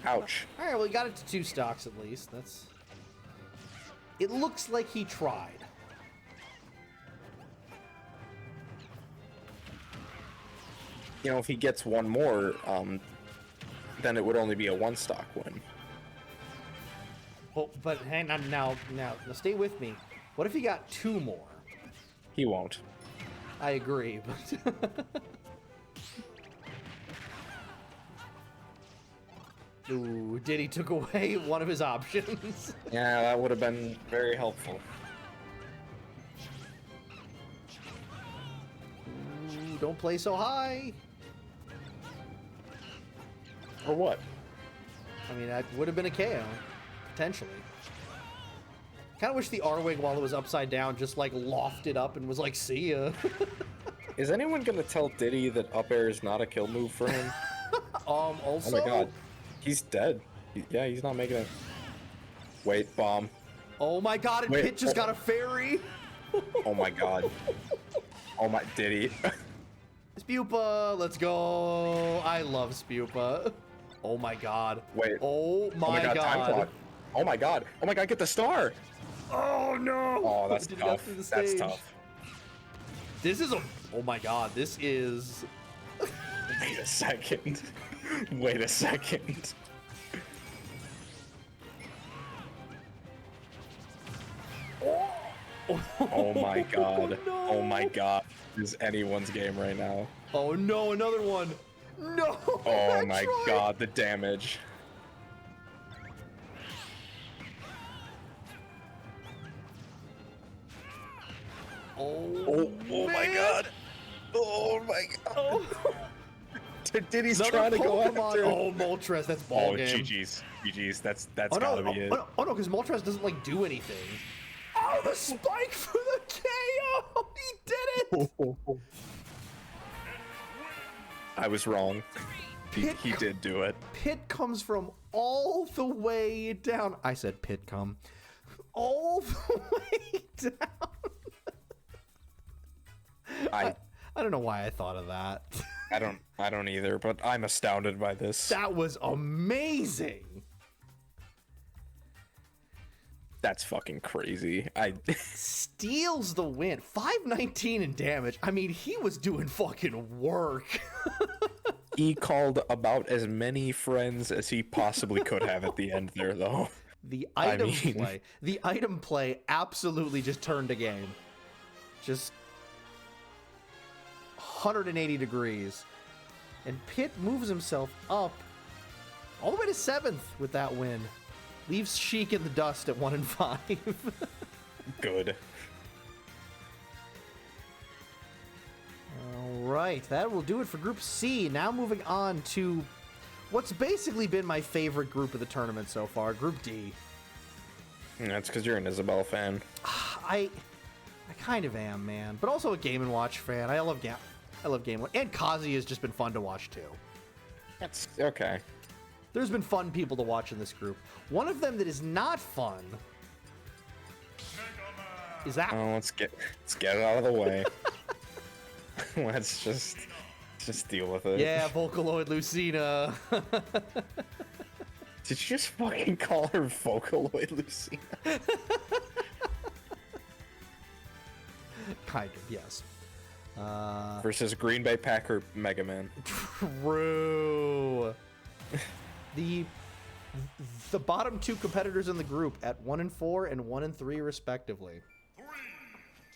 Ouch. All right, well, he got it to 2 stocks at least. That's. It looks like he tried. You know, if he gets one more, then it would only be a 1-stock win. Oh, but hang on now, stay with me. What if he got 2 more? He won't. I agree, but. Ooh, Diddy took away one of his options. Yeah, that would have been very helpful. Ooh, don't play so high. Or what? I mean, that would have been a KO, potentially. Kind of wish the R-Wing, while it was upside down, just like lofted up and was like, see ya. Is anyone gonna tell Diddy that up air is not a kill move for him? Also. Oh my god. He's dead. Yeah, he's not making it. Wait, bomb. Oh my god, and Wait, Pit just got a fairy. Oh my god. Oh my Diddy. Spupa, let's go. I love Spupa. Oh my god. Wait. Oh my, Time god. clock. Oh my god. Oh my god, get the star. Oh no. Oh, that's Did he got tough. through the That's stage. tough. This is a. Oh my god, this is. Wait a second. Wait a second. Oh my god. No. Oh my god. This is anyone's game right now. Oh no, another one. No. Oh my Troy. god, the damage. Oh my man. god. Oh my god. Oh. Diddy's Another trying to go Pokemon. after. Oh, Moltres, that's ball Oh, game. GG's. That's Oh gotta no, be it. oh no, because Moltres doesn't like do anything. Oh, the spike for the KO! He did it! I was wrong. He did do it. Pit comes from all the way down. I said pit come. All the way down. I don't know why I thought of that. I don't either, but I'm astounded by this. That was amazing. That's fucking crazy. Steals the win. 519 in damage. I mean, he was doing fucking work. He called about as many friends as he possibly could have at the end there, though. The item play absolutely just turned a game. Just 180 degrees. And Pit moves himself up all the way to 7th with that win. Leaves Sheik in the dust at 1-5. Good. All right, that will do it for Group C. Now moving on to what's basically been my favorite group of the tournament so far, Group D. That's because you're an Isabelle fan. I kind of am, man, but also a Game & Watch fan. I love Game & Watch, and Kazuya has just been fun to watch too. That's okay. There's been fun people to watch in this group. One of them that is not fun is that. Oh, let's get it out of the way. let's just deal with it. Yeah, Vocaloid Lucina. Did you just fucking call her Vocaloid Lucina? Kind of, yes. Versus Green Bay Packer Mega Man. True. The bottom two competitors in the group at 1-4 and 1-3 respectively. 3,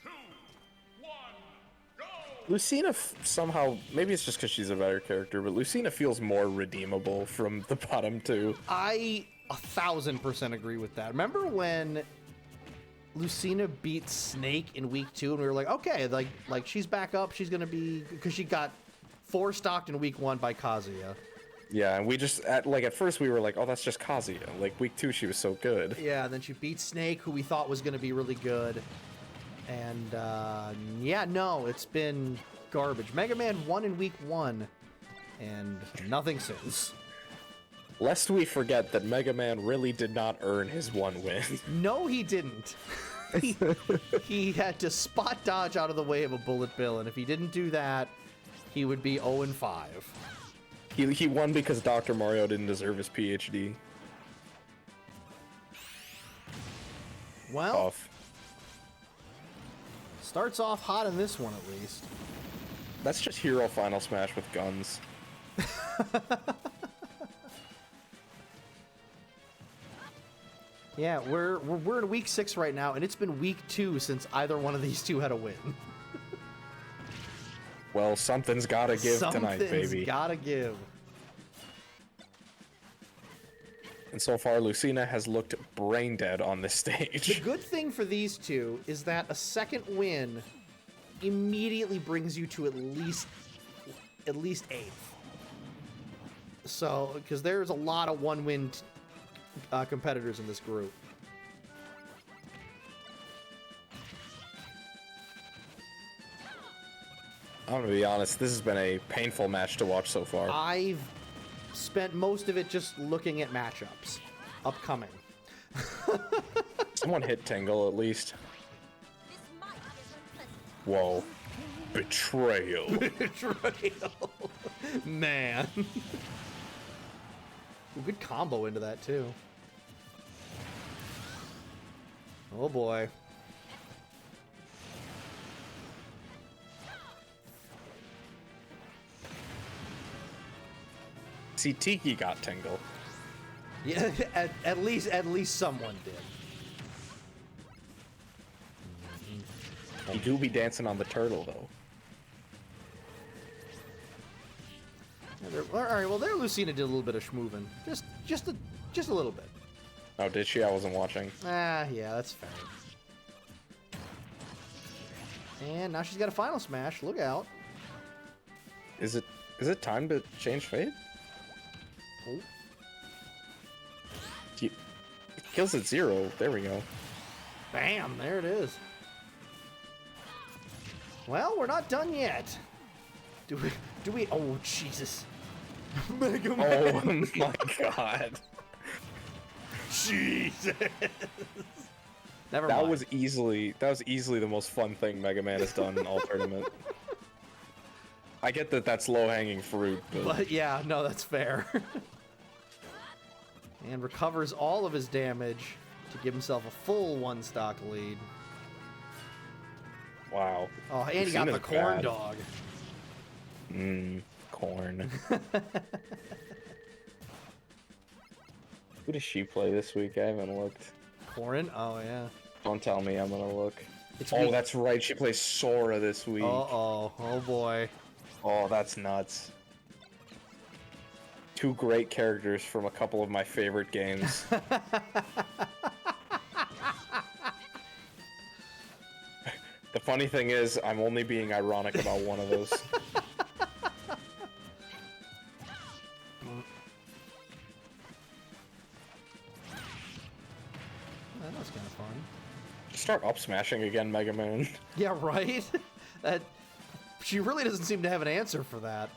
2, 1, go! Lucina somehow, maybe it's just because she's a better character, but Lucina feels more redeemable from the bottom two. I 1000% agree with that. Remember when Lucina beat Snake in week 2 and we were like, okay, like she's back up, she's gonna be, because she got 4-stocked in week 1 by Kazuya. Yeah, and we just, at first we were like, oh, that's just Kazuya. Like, week 2 she was so good. Yeah, and then she beat Snake, who we thought was gonna be really good. And, yeah, no, it's been garbage. Mega Man won in week 1, and nothing since. Lest we forget that Mega Man really did not earn his 1 win. No, he didn't. He had to spot dodge out of the way of a bullet bill, and if he didn't do that, he would be 0-5. He won because Dr. Mario didn't deserve his PhD. Well, Off. starts off hot in this one at least. That's just Hero Final Smash with guns. Yeah, we're in week 6 right now, and it's been week 2 since either one of these two had a win. Well, something's gotta give tonight, baby. Something's gotta give. And so far, Lucina has looked brain dead on this stage. The good thing for these two is that a second win immediately brings you to at least 8th. So, because there's a lot of one-win competitors in this group. I'm gonna be honest, this has been a painful match to watch so far. I've spent most of it just looking at matchups upcoming. Someone hit Tingle at least. Whoa. Betrayal. Betrayal. Man. Good combo into that too. Oh boy. See, Tiki got Tingle. Yeah, at least someone did. He do be dancing on the turtle, though. Yeah, all right, well, there Lucina did a little bit of schmoovin'. Just a little bit. Oh, did she? I wasn't watching. Ah, yeah, that's fair. And now she's got a final smash. Look out. Is it time to change fate? Oh. Kills at 0. There we go. Bam, there it is. Well, we're not done yet. Do we? Oh, Jesus. Mega Man. Oh my god. Jesus. Never That mind. was easily the most fun thing Mega Man has done in all tournament. I get that that's low-hanging fruit, But yeah, no, that's fair. And recovers all of his damage to give himself a full one-stock lead. wow. Oh, and he got the Lucina's corn bad. dog. Corn. Who does she play this week? I haven't looked. Corrin? Oh, yeah. Don't tell me, I'm gonna look. It's Oh, weak. that's right, she plays Sora this week. Uh-oh. Oh, boy. Oh, that's nuts. Two great characters from a couple of my favorite games. The funny thing is, I'm only being ironic about one of those. That was kind of fun. Start up smashing again, Mega Man. Yeah, right? That she really doesn't seem to have an answer for that.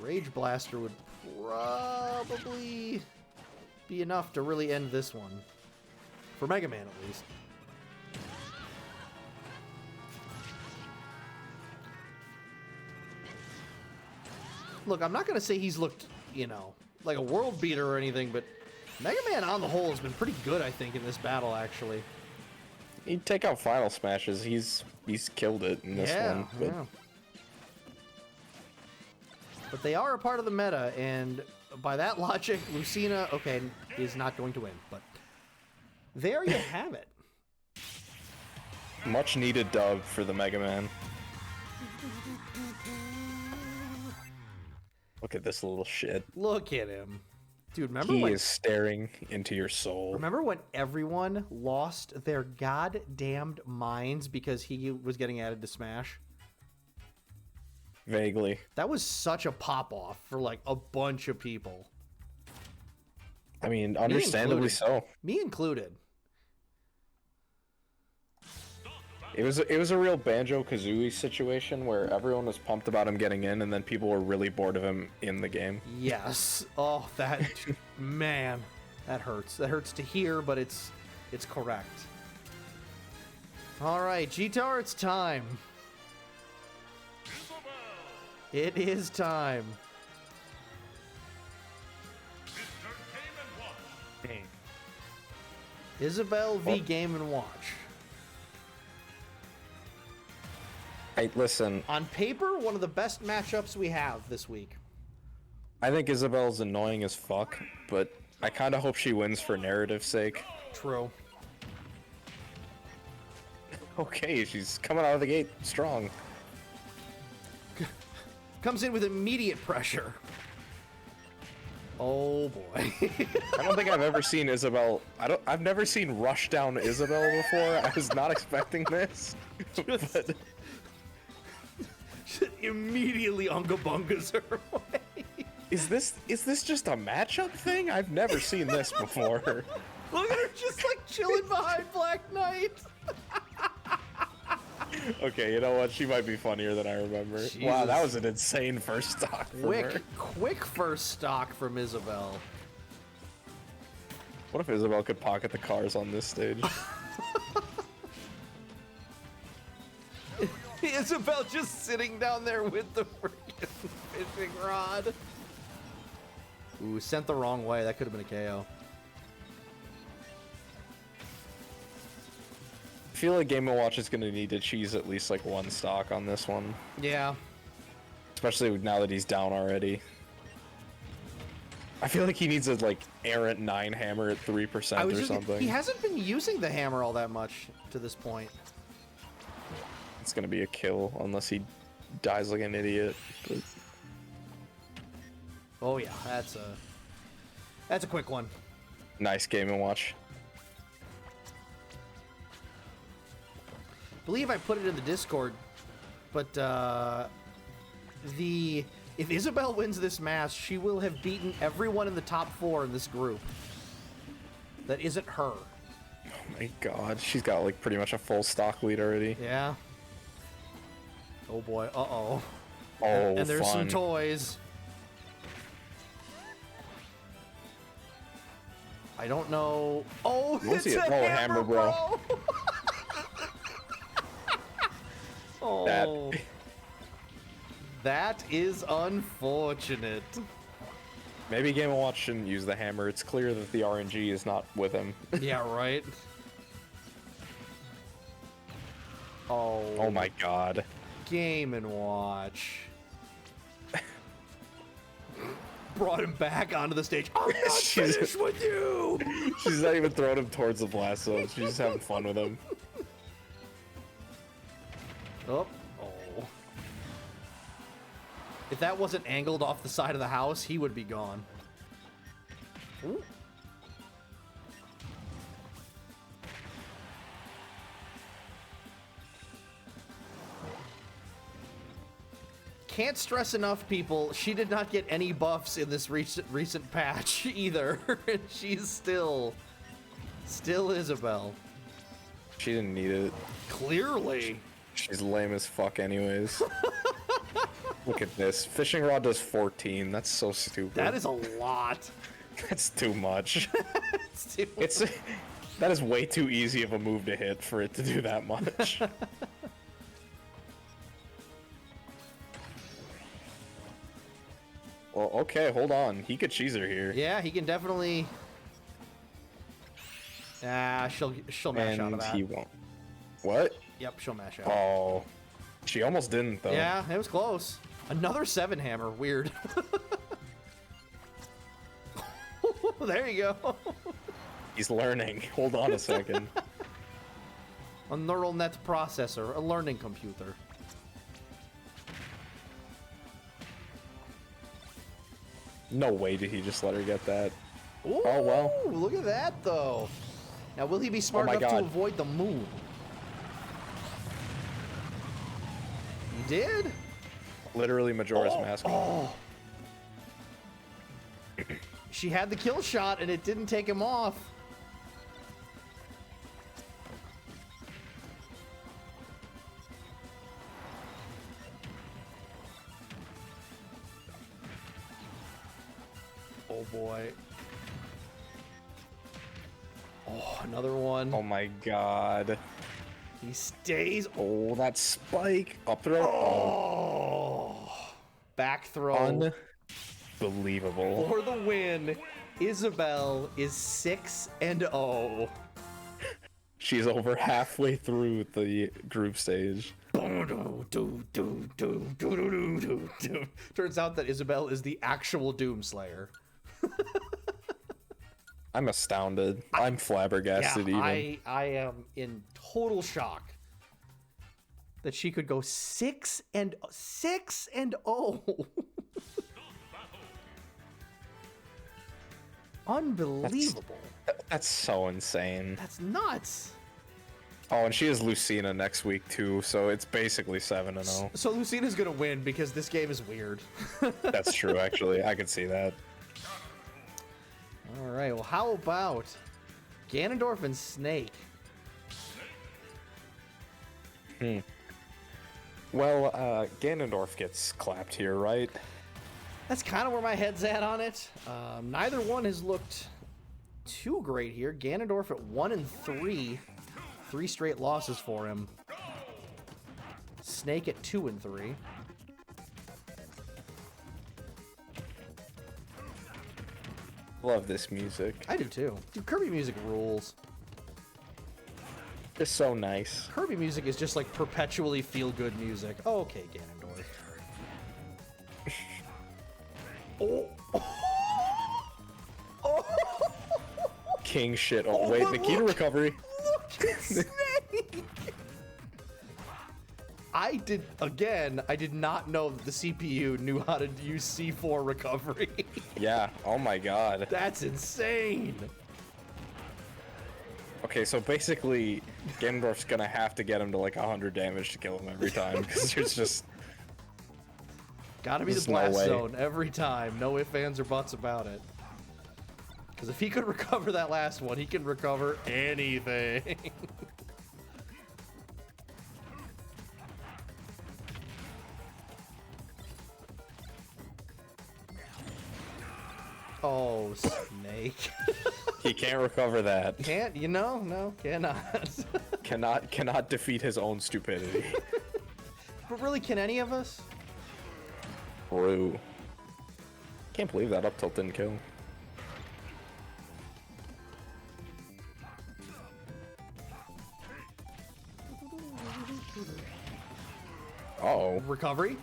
Rage Blaster would probably be enough to really end this one. For Mega Man, at least. Look, I'm not going to say he's looked, you know, like a world beater or anything, but Mega Man on the whole has been pretty good, I think, in this battle, actually. He'd take out Final Smashes. He's killed it in this one. But Yeah. But they are a part of the meta, and by that logic, Lucina, okay, is not going to win. But there you have it. much needed dub for the Mega Man. Look at this little shit. Look at him. Dude, remember He when... is staring into your soul. Remember when everyone lost their goddamned minds because he was getting added to Smash? Vaguely. That was such a pop-off for, like, a bunch of people. I mean, understandably so. Me included. It was a real Banjo-Kazooie situation where everyone was pumped about him getting in, and then people were really bored of him in the game. Yes. Oh, that... man. That hurts. That hurts to hear, but it's correct. All right, G-Tar, it's time. It is time. Isabelle v. Game & Watch. Hey, listen, On paper, one of the best matchups we have this week. I think Isabelle's annoying as fuck, but I kind of hope she wins for narrative's sake. True. Okay, she's coming out of the gate strong. Comes in with immediate pressure. Oh boy. I don't think I've ever seen Isabelle. I've never seen rush down Isabelle before. I was not expecting this. But Immediately Unga Bungas her away. is this just a matchup thing? I've never seen this before. Look at her just like chilling behind Black Knight. Okay, you know what? She might be funnier than I remember. Wow, that Jesus. was an insane first stock from her. Quick first stock from Isabelle. What if Isabelle could pocket the cars on this stage? Isabelle just sitting down there with the freaking fishing rod. Ooh, sent the wrong way. That could have been a KO. I feel like Game & Watch is gonna need to cheese at least like one stock on this one. Yeah. Especially now that he's down already. I feel like he needs a like errant 9 hammer at 3% or something. He hasn't been using the hammer all that much to this point. It's gonna be a kill unless he dies like an idiot. But... Oh yeah, that's a quick one. Nice Game & Watch. I believe I put it in the Discord, but if Isabelle wins this match, she will have beaten everyone in the top 4 in this group. That isn't her. Oh my god, she's got like pretty much a full stock lead already. Yeah. Oh boy, uh-oh. Oh, and there's some fun. toys. I don't know. Oh, We'll it's see a it. hammer, bro. Oh. That is unfortunate. Maybe Game & Watch shouldn't use the hammer. It's clear that the RNG is not with him. Yeah, right? Oh. Oh my god. Game & Watch. Brought him back onto the stage. I'm not finished with you! She's not even throwing him towards the blast zone. She's just having fun with him. Oh. If that wasn't angled off the side of the house, he would be gone. Ooh. Can't stress enough, people, she did not get any buffs in this recent patch either. And she's still Isabelle. She didn't need it. Clearly. She's lame as fuck anyways. Look at this. Fishing rod does 14. That's so stupid. That is a lot. That's too much. It's that is way too easy of a move to hit for it to do that much. Well, okay, hold on. He could cheese her here. Yeah, he can definitely. She'll mash out of that. He won't. What? Yep, she'll mash out. Oh, she almost didn't though. Yeah, it was close. Another 7 hammer. Weird. There you go. He's learning. Hold on a second. A neural net processor, a learning computer. No way did he just let her get that. Ooh, Oh, well. Look at that though. Now, will he be smart Oh my enough to God. avoid the moon? He did. Literally Majora's Mask. Oh. She had the kill shot and it didn't take him off. Oh boy. Oh, another one. Oh my god. He stays. Oh, that spike. Up throw. Oh. Back throw. Unbelievable. For the win. Isabelle is 6-0. She's over halfway through the group stage. Turns out that Isabelle is the actual Doomslayer. I'm astounded. I'm flabbergasted even. I am in total shock that she could go 6-0. Unbelievable. That's so insane. That's nuts. Oh, and she has Lucina next week too, so it's basically 7-0. So Lucina's gonna win because this game is weird. That's true, actually. I could see that. All right. Well, how about Ganondorf and Snake? Well, Ganondorf gets clapped here, right? That's kind of where my head's at on it. Neither one has looked too great here. Ganondorf at 1-3, 3 straight losses for him. Snake at 2-3. Love this music. I do too. Dude, Kirby music rules. It's so nice. Kirby music is just like perpetually feel-good music. Oh, okay, Ganondorf. Oh. King shit. Oh, wait, but Nikita look- recovery. Look at Snake! I did not know that the CPU knew how to use C4 recovery. Yeah, oh my god. That's insane. Okay, so basically, Ganondorf's gonna have to get him to like 100 damage to kill him every time, because there's just... Gotta be the There's no blast way. zone every time. No ifs, ands, or buts about it. Because if he could recover that last one, he can recover anything. Oh, Snake. He can't recover that. Can't, you know? No, cannot. Cannot defeat his own stupidity. But really, can any of us? True. Can't believe that up tilt didn't kill. Uh-oh. Recovery?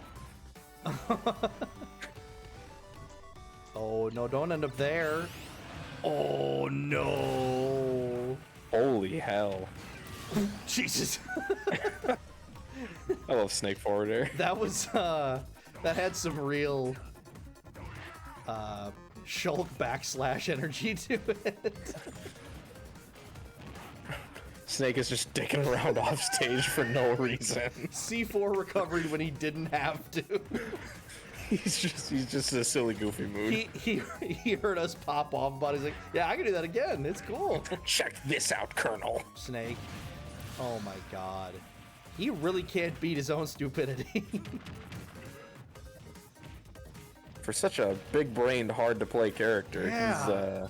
Oh, no, don't end up there. Oh, no. Holy hell. Jesus. I love Snake Forwarder. That was, that had some real, Shulk backslash energy to it. Snake is just dicking around off stage for no reason. C4 recovery when he didn't have to. He's just in a silly, goofy mood. He heard us pop off, but he's like, yeah, I can do that again. It's cool. Check this out, Colonel. Snake. Oh my god. He really can't beat his own stupidity. For such a big-brained, hard-to-play character, Yeah.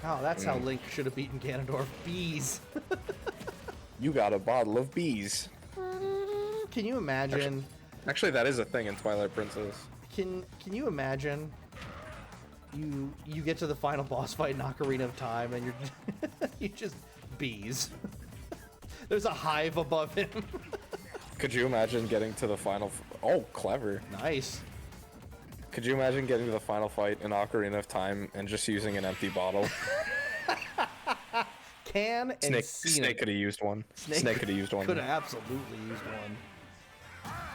Oh, that's how Link should have beaten Ganondorf. Bees. You got a bottle of bees. Can you imagine? Actually, that is a thing in Twilight Princess. Can you imagine? You get to the final boss fight in Ocarina of Time, and you just bees. There's a hive above him. Could you imagine getting to the final... Oh, clever. Nice. Could you imagine getting to the final fight in Ocarina of Time and just using an empty bottle? Can and Snake could have used one. Snake could have used one. Could have absolutely used one.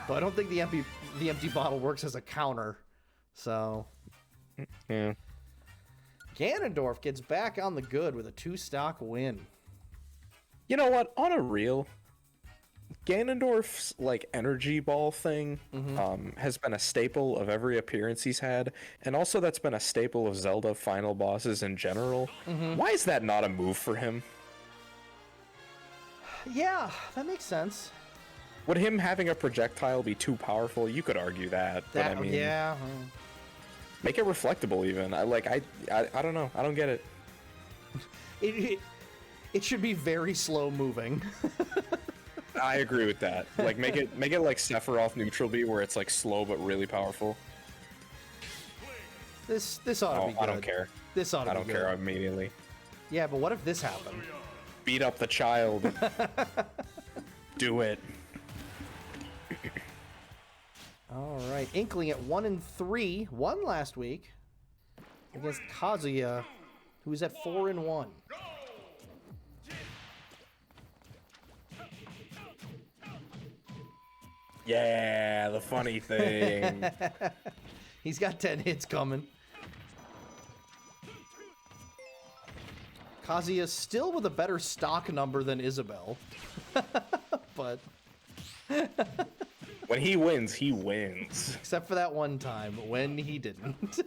But I don't think the empty bottle works as a counter. So Yeah. Ganondorf gets back on the good with a 2-stock win. You know what? On a real, Ganondorf's like energy ball thing has been a staple of every appearance he's had, and also that's been a staple of Zelda final bosses in general. Why is that not a move for him? Yeah, that makes sense. Would him having a projectile be too powerful? You could argue that, but I mean, yeah. make it reflectable even. I don't know. I don't get it. It should be very slow moving. I agree with that. Like make it like Sephiroth neutral B, where it's like slow but really powerful. This ought to be good. I don't care. This ought to be I don't good. care immediately. Yeah, but what if this happened? Beat up the child. Do it. All right, Inkling at 1-3, won last week against Kazuya, who's at 4-1. Yeah, the funny thing. He's got 10 hits coming. Kazuya still with a better stock number than Isabelle. But When he wins, he wins. except for that one time when he didn't.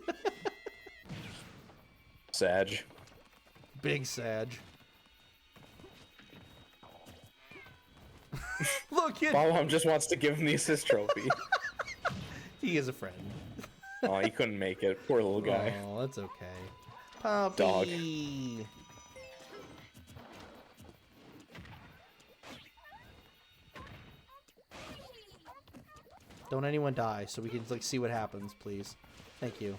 Sag. Big Sag. Look at Mom just wants to give him the assist trophy. he is a friend. Oh, he couldn't make it. Poor little guy. Oh, that's okay. Puppy. Dog. Don't anyone die, so we can like see what happens, please. Thank you.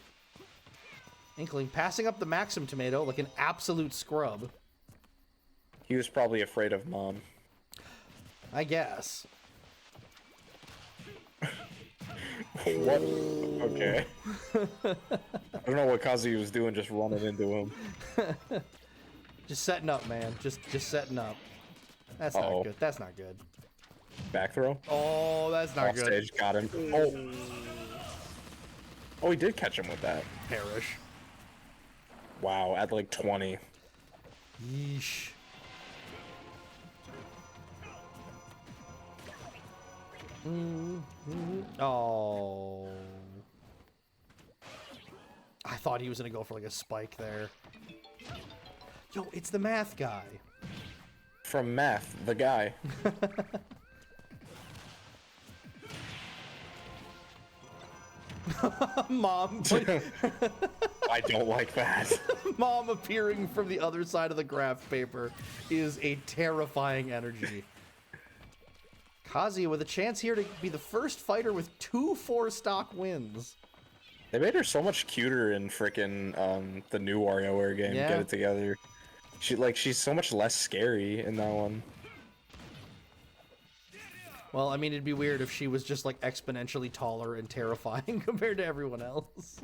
Inkling passing up the Maxim tomato like an absolute scrub. He was probably afraid of Mom. I guess. What? Okay. I don't know what Kazuya was doing, just running into him. Just setting up, man. Just setting up. That's not good. That's not good. Back throw? Oh, that's not Off good. stage, got him. Oh. Oh, he did catch him with that. Perish. Wow, at like 20. Yeesh. Oh. I thought he was gonna go for like a spike there. Yo, it's the math guy. From Math, the guy. Mom. I don't like that. Mom appearing from the other side of the graph paper is a terrifying energy. Kazuya with a chance here to be the first fighter with 2 4-stock wins. They made her so much cuter in frickin' the new WarioWare game. Yeah. Get it together. She's so much less scary in that one. Well, I mean, it'd be weird if she was just like exponentially taller and terrifying compared to everyone else.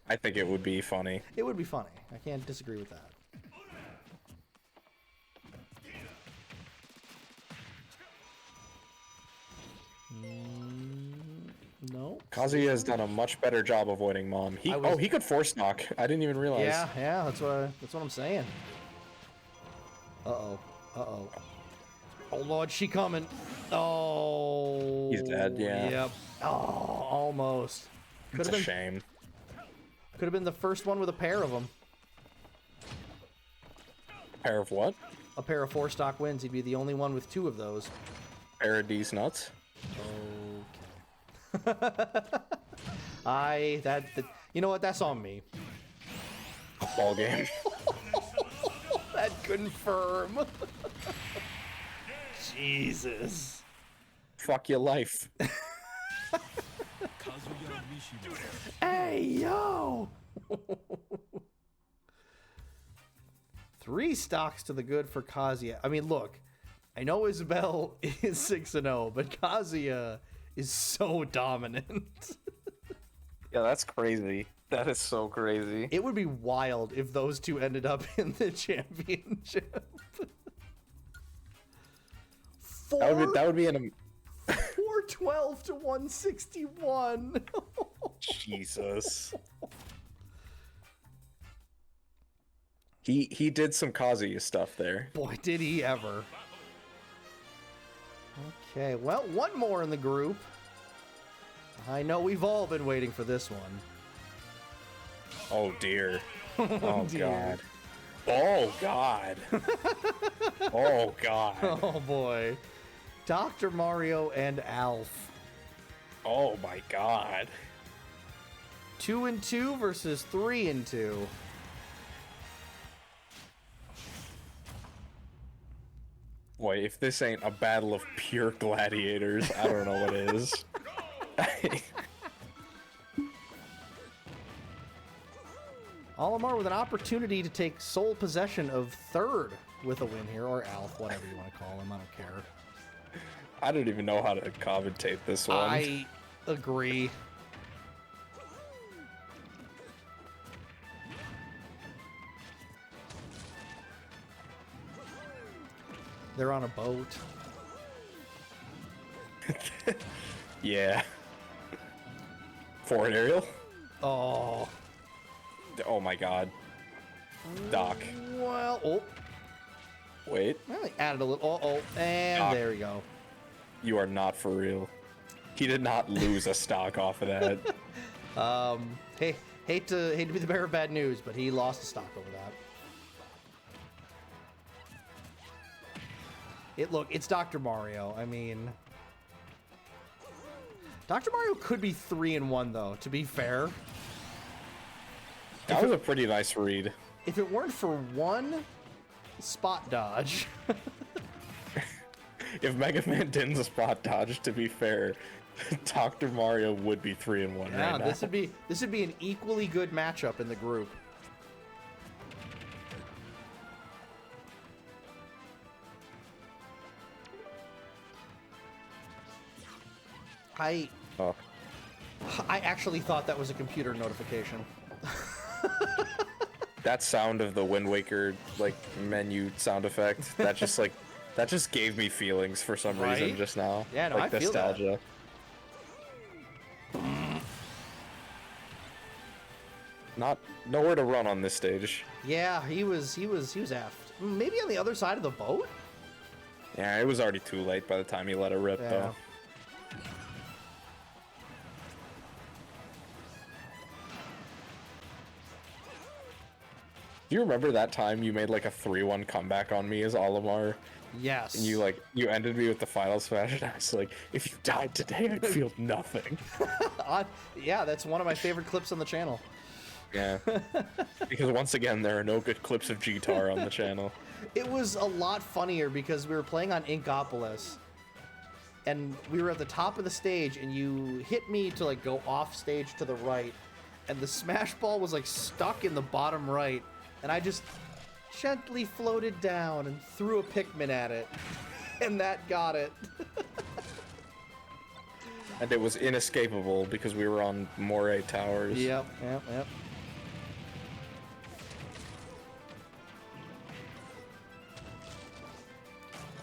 I think it would be funny. It would be funny. I can't disagree with that. No. Kazuya has done a much better job avoiding Mom. He could force knock. I didn't even realize. Yeah, that's what I'm saying. Uh-oh. Uh-oh. Oh, Lord, she coming. Oh. He's dead, yeah. Yep. Oh, almost. It's a shame. Could have been the first one with a pair of them. Pair of what? A pair of 4-stock wins. He'd be the only one with 2 of those. Pair of these nuts? Okay. You know what? That's on me. Ball game. That confirm. Jesus. Fuck your life. Hey, yo! 3 stocks to the good for Kazuya. I mean, look, I know Isabelle is 6-0, but Kazuya is so dominant. Yeah, that's crazy. That is so crazy. It would be wild if those two ended up in the championship. That would be an 412 to 161. Jesus. He did some Kazuya stuff there. Boy, did he ever. Okay, well, one more in the group. I know we've all been waiting for this one. Oh dear. Oh dear. god. Oh god. Oh god. Oh boy. Dr. Mario and Alf. Oh my god. 2-2 versus 3-2. Boy, if this ain't a battle of pure gladiators, I don't know what is. Olimar with an opportunity to take sole possession of 3rd with a win here, or Alf, whatever you want to call him, I don't care. I don't even know how to commentate this one. I agree. They're on a boat. Yeah. Forward aerial? Oh. Oh my god. Doc. Well, oh. Wait. Well, they added a little. Oh, and Doc. there we go. You are not for real. He did not lose a stock off of that. Hey, hate to be the bearer of bad news, but he lost a stock over that. Look, it's Dr. Mario. I mean, Dr. Mario could be 3-1 though. To be fair, That was a pretty nice read. if it weren't for one spot dodge, if Mega Man didn't spot dodge, to be fair, Dr. Mario would be 3-1 Yeah, right now. this would be an equally good matchup in the group. Oh. I actually thought that was a computer notification. That sound of the Wind Waker like menu sound effect, that just gave me feelings for some reason Right? just now. Yeah, no, like I feel that. nostalgia. Nowhere to run on this stage. Yeah, he was effed. Maybe on the other side of the boat? Yeah, it was already too late by the time he let it rip Yeah. though. Do you remember that time you made like a 3-1 comeback on me as Olimar? Yes. And you ended me with the final smash, and I was like, if you died today, I'd feel nothing. Yeah, that's one of my favorite clips on the channel. Yeah. Because once again, there are no good clips of G-Tar on the channel. It was a lot funnier because we were playing on Inkopolis, and we were at the top of the stage, and you hit me to like go off stage to the right, and the smash ball was like stuck in the bottom right, and I just gently floated down and threw a Pikmin at it, and that got it. And it was inescapable because we were on Moray Towers. Yep.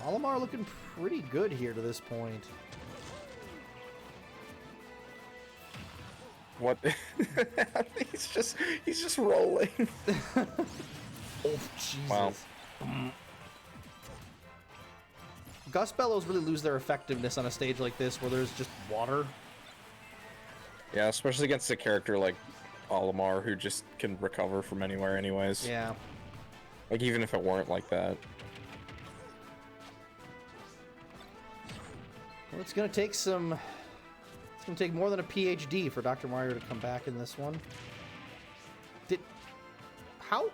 Olimar looking pretty good here to this point. What? he's just rolling. Oh, Jesus. Wow. Gust Bellows really lose their effectiveness on a stage like this where there's just water. Yeah, especially against a character like Olimar who just can recover from anywhere anyways. Yeah. Like even if it weren't like that. Well, it's gonna take more than a PhD for Dr. Mario to come back in this one. How?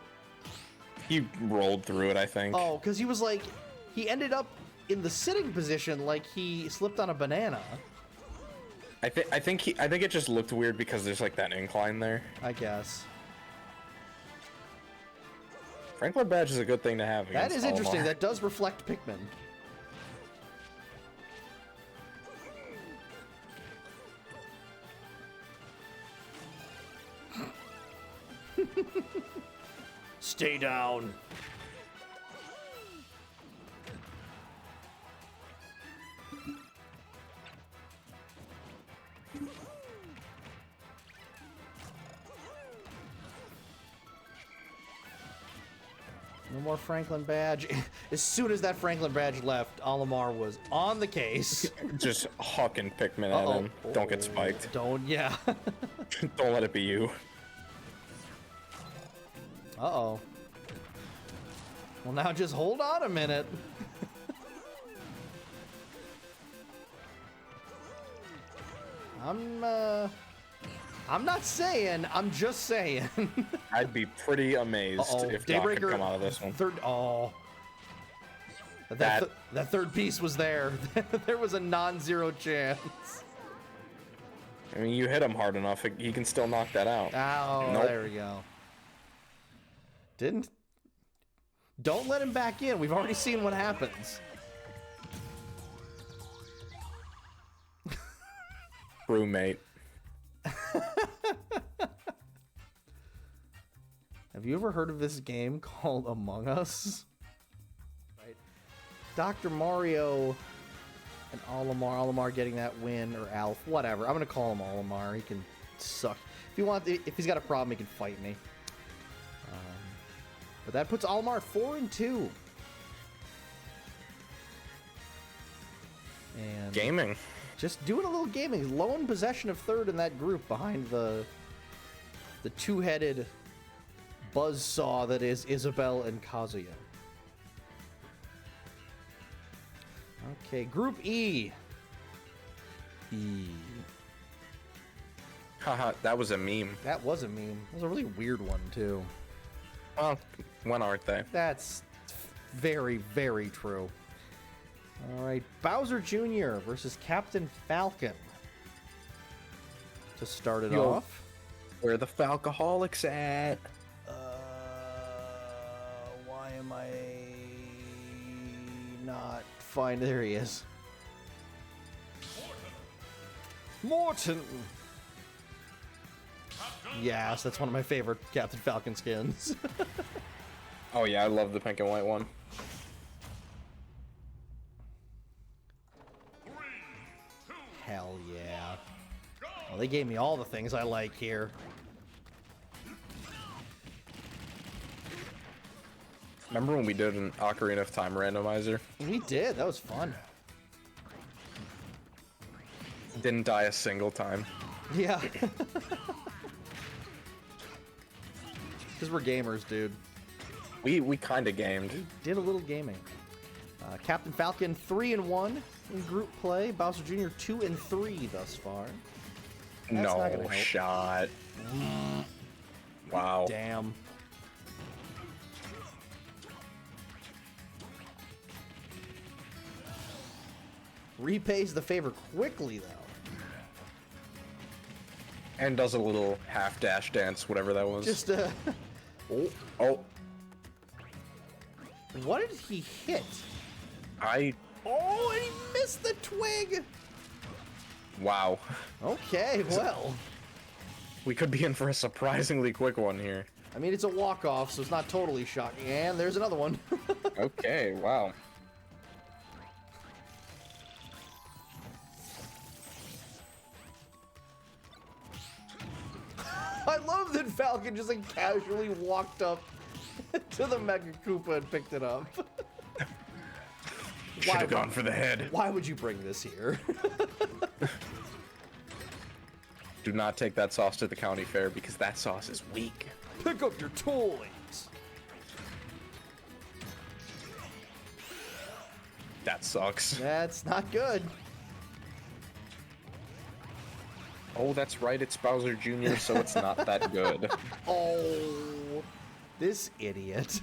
He rolled through it, I think. Oh, because he was like, he ended up in the sitting position like he slipped on a banana. I think it just looked weird because there's like that incline there. I guess. Franklin badge is a good thing to have. That against is interesting. Olimar. That does reflect Pikmin. Stay down. No more Franklin badge. As soon as that Franklin badge left, Olimar was on the case. Just hucking Pikmin at him. Don't get spiked. Don't, yeah. Don't let it be you. Uh-oh. Well, now just hold on a minute. I'm not saying, I'm just saying. I'd be pretty amazed if Doc could come out of this one. That third piece was there. There was a non-zero chance. I mean, you hit him hard enough, he can still knock that out. Oh, Nope. There we go. Don't let him back in. We've already seen what happens. Roommate. Have you ever heard of this game called Among Us? Right. Dr. Mario and Olimar getting that win, or Alf, whatever. I'm gonna call him Olimar. He can suck. If he's got a problem, he can fight me. But that puts Olimar 4-2. And Gaming. just doing a little gaming. Low in possession of third in that group behind the two-headed buzzsaw that is Isabelle and Kazuya. Okay, Group E. Haha, that was a meme. That was a meme. It was a really weird one, too. Well, when aren't they? That's very, very true. All right, Bowser Jr. versus Captain Falcon. To start it off. Where the Falcoholics at? Why am I not fine? There he is. Morton! Yes, that's one of my favorite Captain Falcon skins. Oh yeah, I love the pink and white one. Hell yeah. Well, they gave me all the things I like here. Remember when we did an Ocarina of Time randomizer? We did. That was fun. Didn't die a single time. Yeah. Because we're gamers, dude. We kind of gamed. We did a little gaming. Captain Falcon 3-1 in group play. Bowser Jr. 2-3 thus far. That's not gonna No help. shot. Wow. Damn. Repays the favor quickly, though. And does a little half dash dance, whatever that was. Just, Oh, what did he hit? Oh, and he missed the twig! Wow. Okay, well. We could be in for a surprisingly quick one here. I mean, it's a walk-off, so it's not totally shocking. And there's another one. Okay, wow. I love that Falcon just like casually walked up to the Mega Koopa and picked it up. Should have gone for the head. Why would you bring this here? Do not take that sauce to the county fair because that sauce is weak. Pick up your toys. That sucks. That's not good. Oh, that's right, it's Bowser Jr., so it's not that good. Oh, this idiot.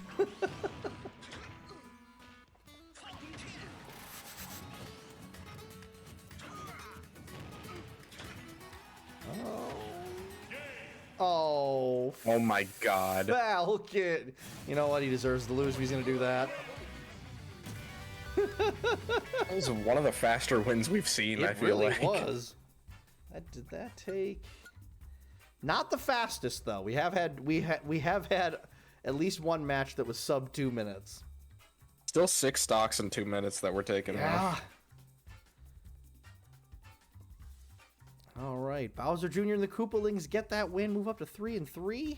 Oh, Oh my god. Falcon. You know what? He deserves to lose if he's going to do that. That was one of the faster wins we've seen, I It feel really like. was. Did that take? Not the fastest though. We have had at least one match that was sub 2 minutes. Still 6 stocks in 2 minutes that we're taking off. All right, Bowser Jr. and the Koopalings get that win, move up to 3-3.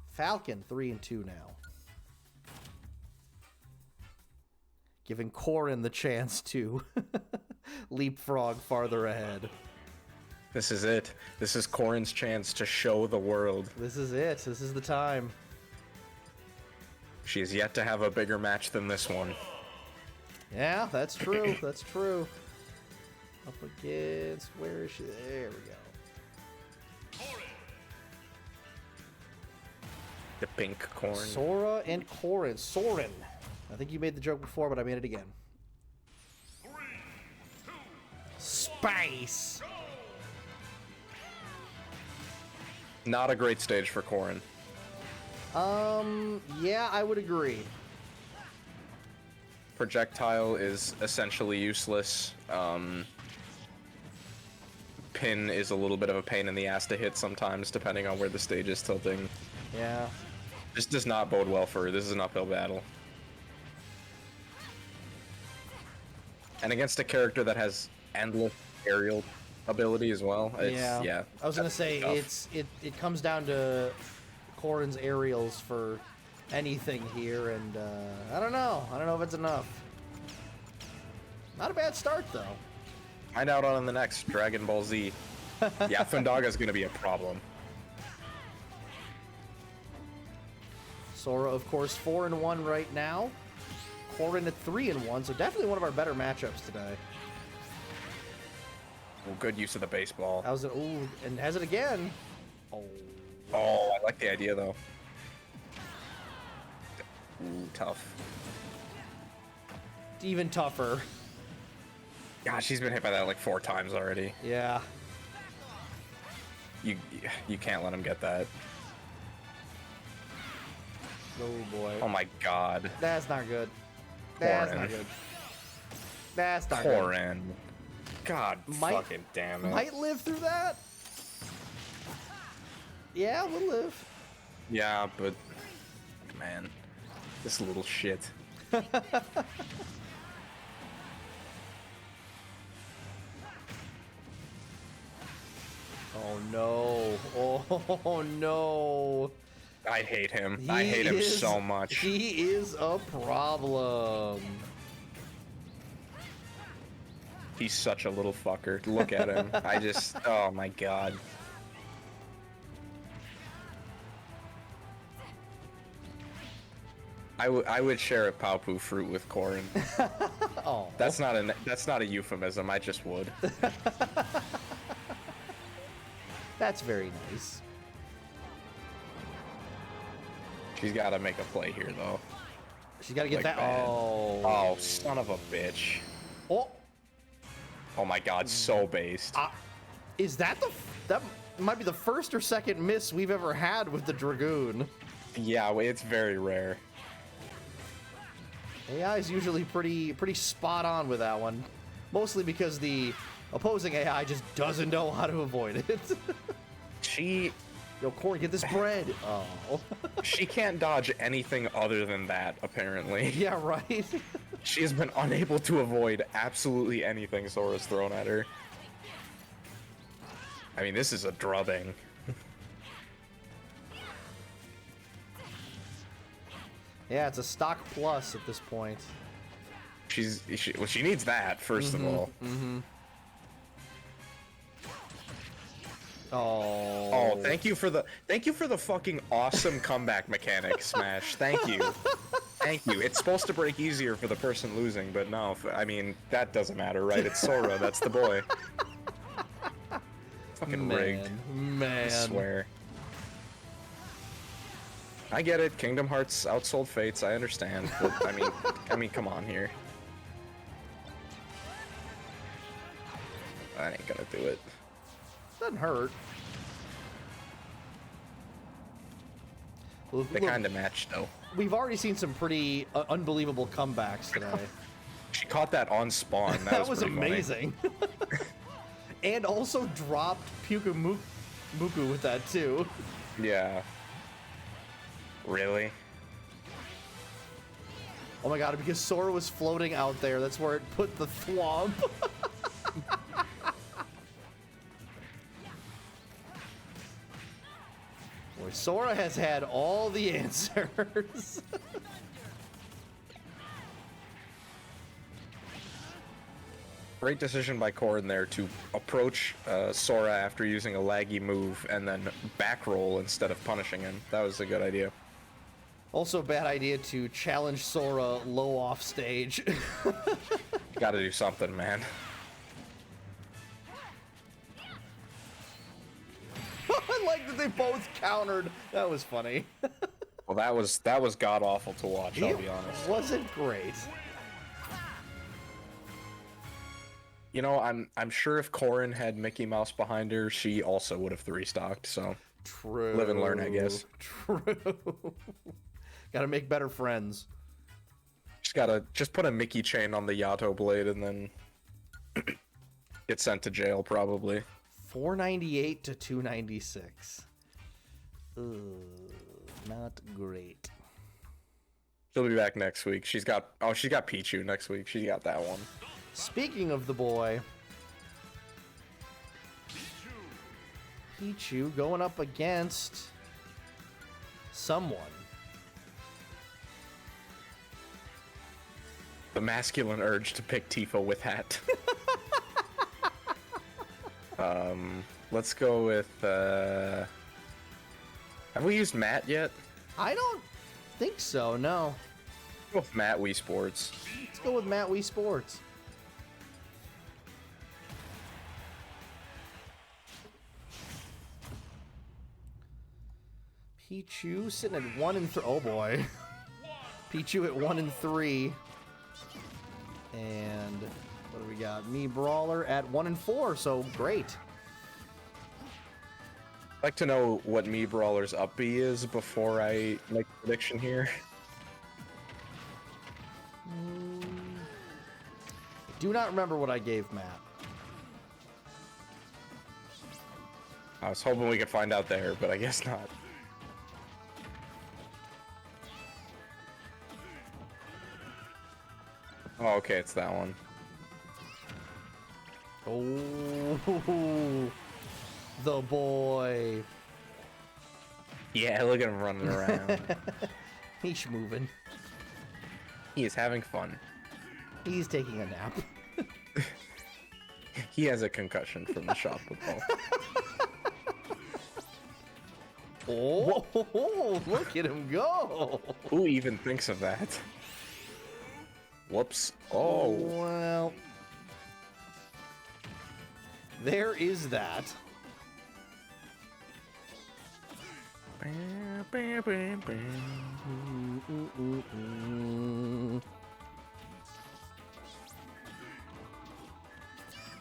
Falcon 3-2 now, giving Corrin the chance to leapfrog farther ahead. This is it. This is Corrin's chance to show the world. This is it. This is the time. She has yet to have a bigger match than this one. Yeah, that's true. That's true. Up against, where is she? There we go. The pink corn. Sora and Corrin. Sorin. I think you made the joke before, but I made it again. Space. Not a great stage for Corrin. Yeah, I would agree. Projectile is essentially useless. Pin is a little bit of a pain in the ass to hit sometimes, depending on where the stage is tilting. Yeah. This does not bode well for her. This is an uphill battle. And against a character that has endless aerial ability as well. Yeah. I was gonna say tough. it comes down to Corrin's aerials for anything here, and I don't know. I don't know if it's enough. Not a bad start though. Find out on the next Dragon Ball Z. Yeah, Thundaga's gonna be a problem. Sora, of course, 4-1 right now. Corrin at 3-1, so definitely one of our better matchups today. Well, good use of the baseball. How's it? Ooh, and has it again. Oh. Oh, I like the idea though. Ooh, tough. even tougher. God, she's been hit by that like 4 times already. Yeah. You can't let him get that. Oh boy. Oh my god. That's not good. That's Corrin. not good. That's not good. Corrin. God fucking damn it. Might live through that. Yeah, we'll live. Yeah, but man, this little shit. Oh no. Oh no. I hate him. I hate him so much. He is a problem. He's such a little fucker. Look at him. I just, oh my god. I would share a Paopu fruit with Corrin. Oh. That's not a euphemism. I just would. That's very nice. She's got to make a play here, though. She's got to get Like that. bad. Oh. Oh, son of a bitch. Oh. Oh my god, so based. Is that that might be the first or second miss we've ever had with the Dragoon? Yeah, it's very rare. AI is usually pretty spot on with that one, mostly because the opposing AI just doesn't know how to avoid it. Yo, Corrin, get this bread. Oh. She can't dodge anything other than that, apparently. Yeah, right. She has been unable to avoid absolutely anything Sora's thrown at her. I mean, this is a drubbing. Yeah, it's a stock plus at this point. She needs that first of all. Mm-hmm. Oh. Oh, thank you for the fucking awesome comeback mechanic, Smash. Thank you. Thank you. It's supposed to break easier for the person losing, but no, I mean, that doesn't matter, right? It's Sora, that's the boy. Fucking rigged. Man. I swear. I get it. Kingdom Hearts outsold Fates. I understand. But, I mean, come on here. I ain't gonna do it. Doesn't hurt. They kind of match, though. We've already seen some pretty unbelievable comebacks today. She caught that on spawn. That was pretty funny. amazing. And also dropped Muku with that too. Yeah. Really? Oh my god, because Sora was floating out there, that's where it put the thwomp. Boy, Sora has had all the answers. Great decision by Corrin there to approach Sora after using a laggy move and then back roll instead of punishing him. That was a good idea. Also a bad idea to challenge Sora low off stage. Gotta do something, man. I like that they both countered. That was funny. Well, that was god awful to watch, I'll be honest. It wasn't great. You know, I'm sure if Corrin had Mickey Mouse behind her, she also would have 3-stocked, so True. live and learn, I guess. True. Gotta make better friends. Just put a Mickey chain on the Yato blade and then get sent to jail, probably. 498 to 296. Ugh, not great. She'll be back next week. She's got Pichu next week. She got that one. Speaking of the boy, Pichu going up against someone. The masculine urge to pick Tifa with hat. Let's go with, have we used Matt yet? I don't think so, no. Let's go with Matt Wii Sports. Let's go with Matt Wii Sports. Pichu sitting at 1 and 3. Oh boy. Pichu at 1 and 3. And what do we got? Mii Brawler at 1 and 4, so great. I'd like to know what Mii Brawler's up B is before I make a prediction here. Do not remember what I gave Matt. I was hoping we could find out there, but I guess not. Oh, okay, it's that one. Oh, the boy. Yeah, look at him running around. He's moving. He is having fun. He's taking a nap. He has a concussion from the shot football. Oh, look at him go. Who even thinks of that? Whoops. Oh. Well, there is that.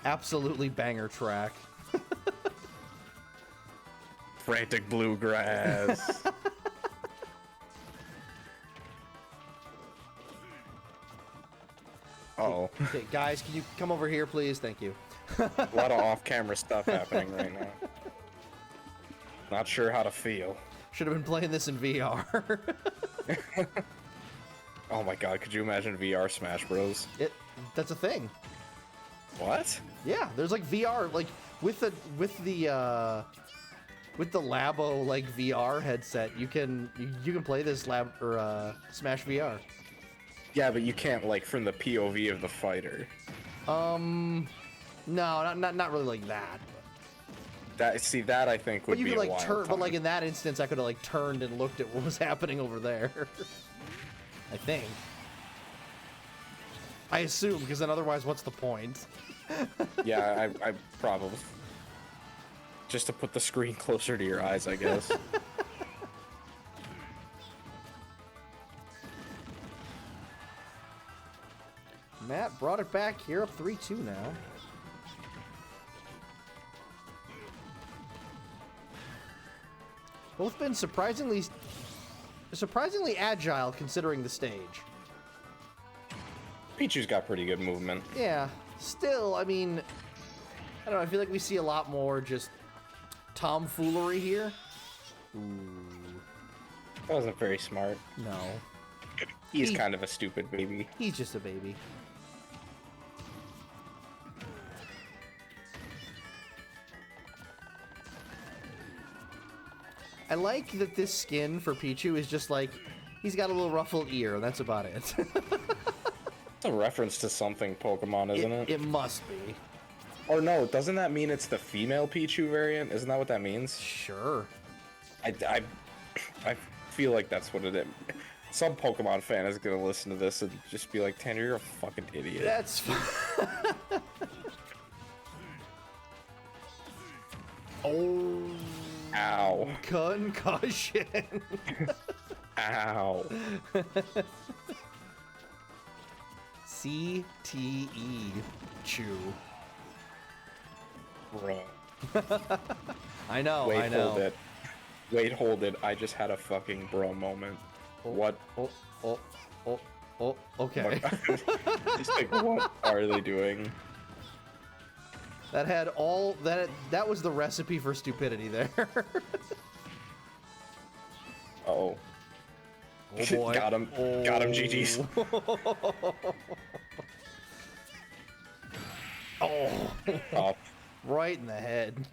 Absolutely banger track. Frantic bluegrass. Uh-oh. Okay, guys, can you come over here, please? Thank you. A lot of off-camera stuff happening right now. Not sure how to feel. Should have been playing this in VR. Oh my god, could you imagine VR Smash Bros? That's a thing. What? Yeah, there's like VR, like with the Labo like VR headset, you can play this Smash VR. Yeah, but you can't like from the POV of the fighter. No, not really like that. That I think would But you be could a like wild turn, time. but like in that instance, I could have like turned and looked at what was happening over there. I think. I assume, because then otherwise, what's the point? Yeah, I probably just to put the screen closer to your eyes, I guess. Matt brought it back here, up 3-2 now. Both been surprisingly agile considering the stage. Pichu's got pretty good movement. Yeah, still, I mean, I don't know, I feel like we see a lot more just tomfoolery here. Ooh. That wasn't very smart. No. He's kind of a stupid baby. He's just a baby. I like that this skin for Pichu is just like, he's got a little ruffled ear, and that's about it. It's a reference to something Pokemon, isn't it? It must be. Or no, doesn't that mean it's the female Pichu variant? Isn't that what that means? Sure. I feel like that's what it is. Some Pokemon fan is gonna listen to this and just be like, Tanner, you're a fucking idiot. That's Oh. Ow. Concussion. Ow. CTE. Chew. Bro. I know, Wait, I know. hold it. Wait, hold it. I just had a fucking bro moment. What? Okay. Just like, what are they doing? That had all that was the recipe for stupidity there. Uh-oh. Oh boy. Got him. Got him, GG's. Oh. Right in the head.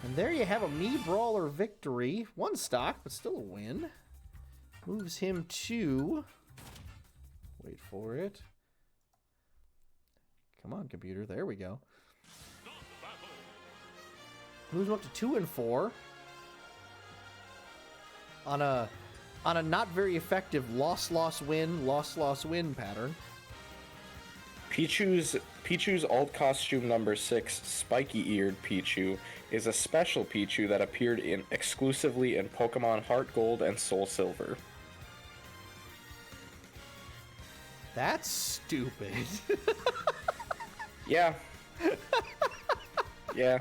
And there you have a Mii Brawler victory. One stock, but still a win. Moves him to... Wait for it. Come on, computer. There we go. Moves him up to 2 and 4. On a not very effective loss-loss-win pattern. Pichu's alt costume number 6, spiky-eared Pichu, is a special Pichu that appeared exclusively in Pokemon Heart Gold and Soul Silver. That's stupid. Yeah. Yeah.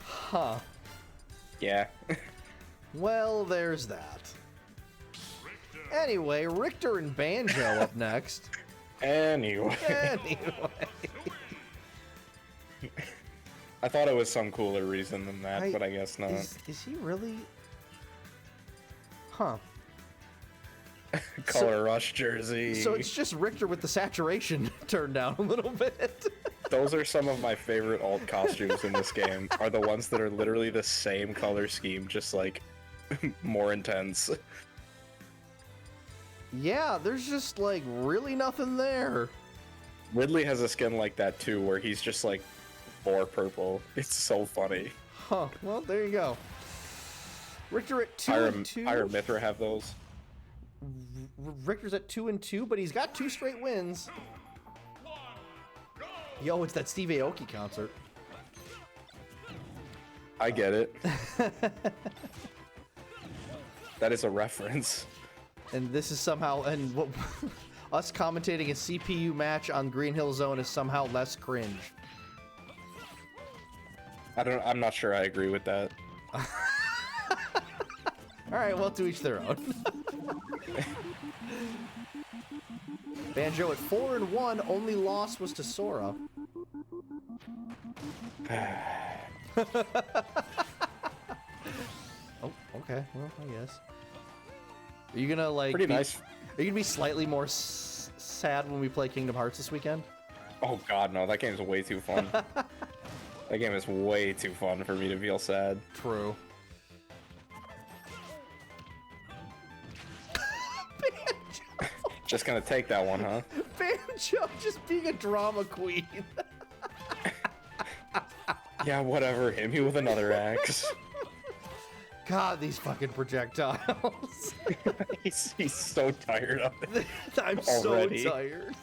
Huh. Yeah. Well, there's that. Anyway, Richter and Banjo up next. Anyway. I thought it was some cooler reason than that, but I guess not. Is he really? Huh. Color Rush jersey. So it's just Richter with the saturation turned down a little bit. Those are some of my favorite alt costumes in this game, are the ones that are literally the same color scheme, just like more intense. Yeah, there's just like really nothing there. Ridley has a skin like that too, where he's just like more purple. It's so funny. Huh, well, there you go. Richter at 2-2. Pyra Mithra have those. Richter's at 2-2, but he's got 2 straight wins. Yo, it's that Steve Aoki concert. I get it. That is a reference. And this is somehow, and what, us commentating a CPU match on Green Hill Zone is somehow less cringe. I'm not sure I agree with that. Alright, well, to each their own. Banjo at 4-1, only loss was to Sora. Oh, okay, well, I guess. Are you gonna, like, Pretty nice. Are you gonna be slightly more sad when we play Kingdom Hearts this weekend? Oh god, no, that game's way too fun. That game is way too fun for me to feel sad. True. Just gonna take that one, huh? Banjo just being a drama queen. Yeah, whatever. Hit me with another axe. God, these fucking projectiles. he's so tired of it. I'm already. so tired.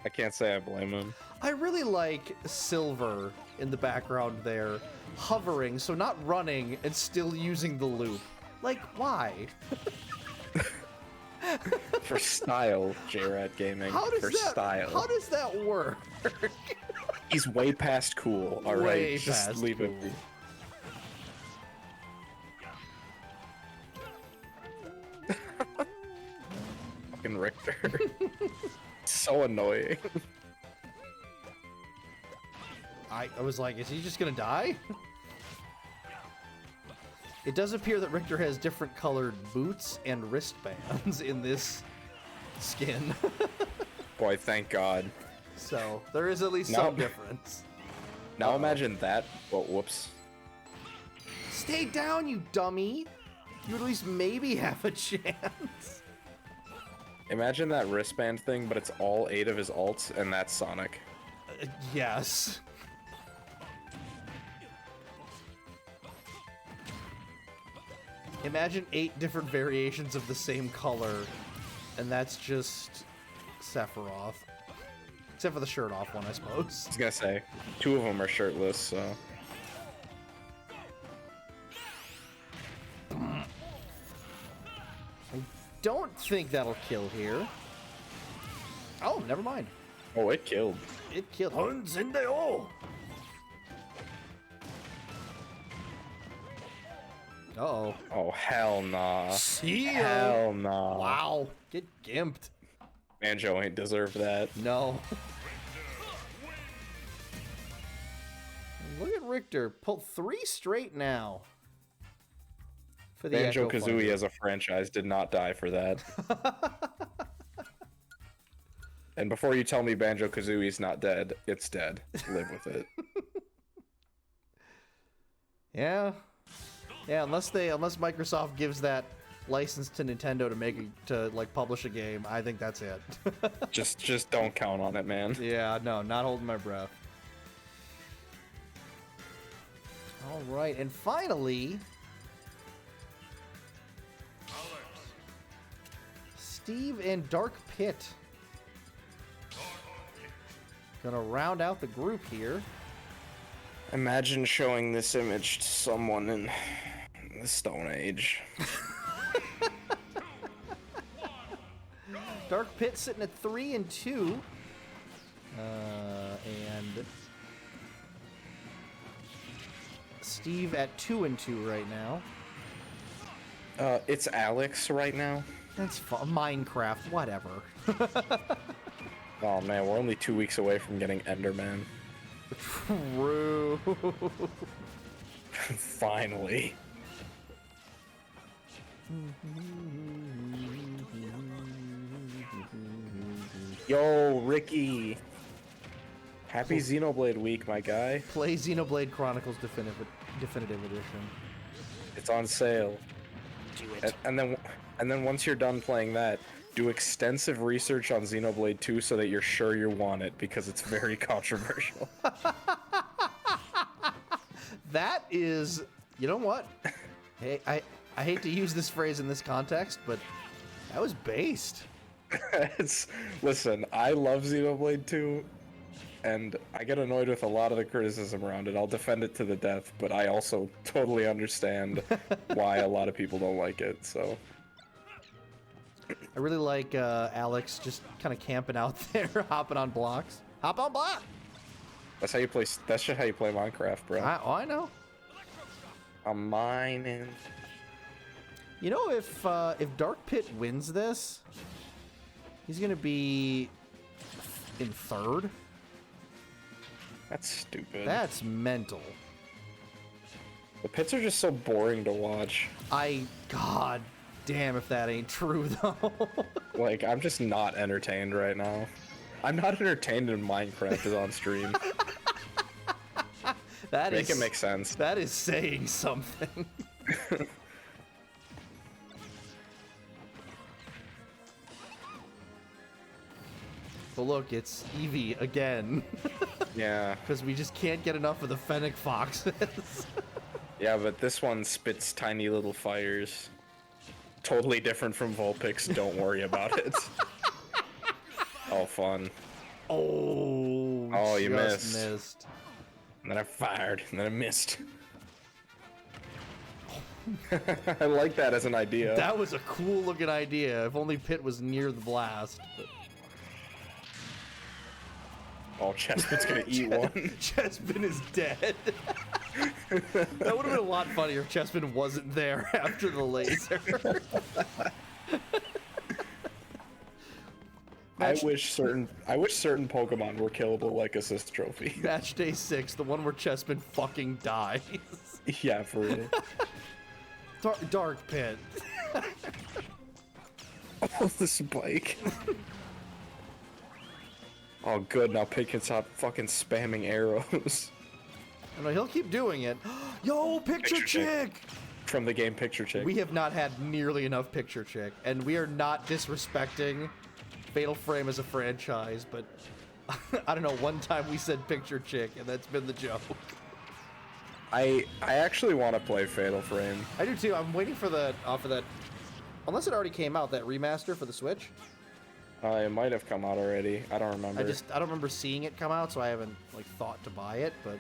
I can't say I blame him. I really like Silver in the background there, hovering, so not running and still using the loop. Like, why? For style, J-Rat Gaming. How does For that, style. How does that work? He's way past cool, alright? Way Just past leave it cool. be. Fucking Richter. So annoying. I was like, is he just gonna die? It does appear that Richter has different colored boots and wristbands in this skin. Boy, thank God. So, there is at least Now- some difference. Now imagine that, but whoops. Stay down, you dummy! You at least maybe have a chance. Imagine that wristband thing, but it's all 8 of his alts, and that's Sonic. Yes. Imagine 8 different variations of the same color, and that's just Sephiroth. Except for the shirt off one, I suppose. I was gonna say, 2 of them are shirtless, so... I don't think that'll kill here. Oh, never mind. Oh, it killed. It killed. Huns in the all. Uh-oh. Oh, hell nah. See ya. Hell nah. Wow. Get gimped. Banjo ain't deserved that. No. Look at Richter. Pull 3 straight now. For the Echo Banjo-Kazooie Fighter. as a franchise did not die for that. And before you tell me Banjo-Kazooie's not dead, it's dead. Live with it. Yeah. Yeah, unless Microsoft gives that license to Nintendo to like publish a game, I think that's it. just don't count on it, man. Yeah, no, not holding my breath. All right, and finally, Steve and Dark Pit. Gonna round out the group here. Imagine showing this image to someone in the Stone Age. Dark Pit sitting at 3 and 2. And Steve at 2 and 2 right now. It's Alex right now. That's fun. Minecraft, whatever. Oh man, we're only 2 weeks away from getting Enderman. True. Finally. Yo, Ricky. Happy Xenoblade Week, my guy. Play Xenoblade Chronicles Definitive Edition. It's on sale. Do it. And then once you're done playing that, do extensive research on Xenoblade 2 so that you're sure you want it, because it's very controversial. That is, you know what? Hey, I hate to use this phrase in this context, but that was based. Listen, I love Xenoblade 2, and I get annoyed with a lot of the criticism around it. I'll defend it to the death, but I also totally understand why a lot of people don't like it, so... I really like Alex just kind of camping out there, hopping on blocks. Hop on block! That's how you play. That's just how you play Minecraft, bro. I know. I'm mining. You know, if Dark Pit wins this, he's gonna be in 3rd. That's stupid. That's mental. The pits are just so boring to watch. God damn if that ain't true though. Like, I'm just not entertained right now. I'm not entertained in Minecraft is on stream. Make it make sense. That is saying something. But look, it's Eevee again. Yeah. Because we just can't get enough of the Fennec Foxes. Yeah, but this one spits tiny little fires. Totally different from Vulpix, don't worry about it. Oh, fun. Oh, you just missed. And then I fired, and then I missed. I like that as an idea. That was a cool looking idea. If only Pit was near the blast. But... Oh, Chespin's gonna eat one. Chespin is dead. That would have been a lot funnier if Chespin wasn't there after the laser. I wish certain Pokemon were killable like Assist Trophy. Matchday 6, the one where Chespin fucking dies. Yeah, for real. Dark Pit. Oh, the spike. Oh, good. Now Pit can stop fucking spamming arrows. No, he'll keep doing it. Yo, Picture Chick! From the game Picture Chick. We have not had nearly enough Picture Chick, and we are not disrespecting Fatal Frame as a franchise, but I don't know, one time we said Picture Chick, and that's been the joke. I actually want to play Fatal Frame. I do too. I'm waiting for that, unless it already came out, that remaster for the Switch. It might have come out already. I don't remember. I don't remember seeing it come out, so I haven't like thought to buy it, but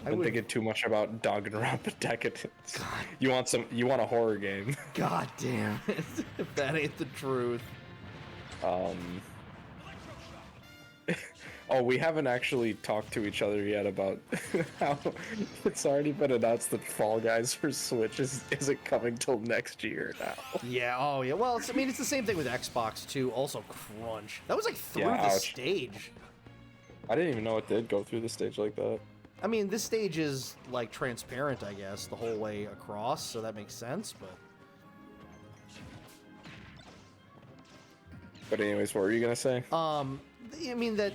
I've been thinking too much about Danganronpa Decadence. You want a horror game. God damn it. If that ain't the truth. Oh, we haven't actually talked to each other yet about how it's already been announced that Fall Guys for Switch isn't coming till next year now. Yeah, oh yeah. Well, it's the same thing with Xbox too. Also, crunch. That was like through the stage. I didn't even know it did go through the stage like that. I mean, this stage is like transparent, I guess, the whole way across, so that makes sense, but... But anyways, what were you gonna say? I mean, that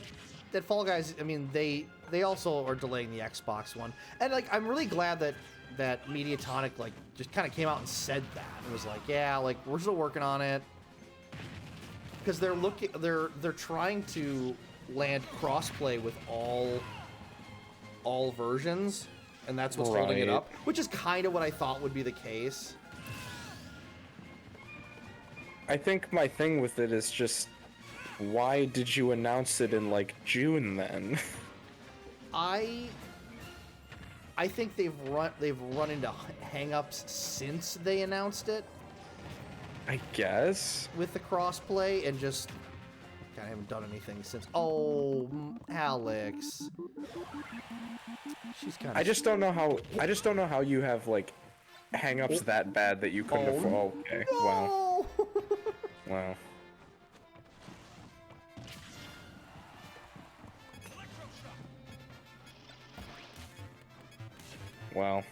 Fall Guys, I mean, they also are delaying the Xbox one. And, like, I'm really glad that Mediatonic, like, just kind of came out and said that. It was like, yeah, like, we're still working on it. Because they're trying to land crossplay with all versions, and that's what's holding it up, which is kind of what I thought would be the case. I think my thing with it is just, why did you announce it in like June then? I think they've run into hang-ups since they announced it I guess. with the crossplay and just kind of haven't done anything since. Oh, Alex. She's kind of I just don't know how you have like hang-ups that bad that you couldn't afford. Oh, okay. Wow. No! Wow. Wow.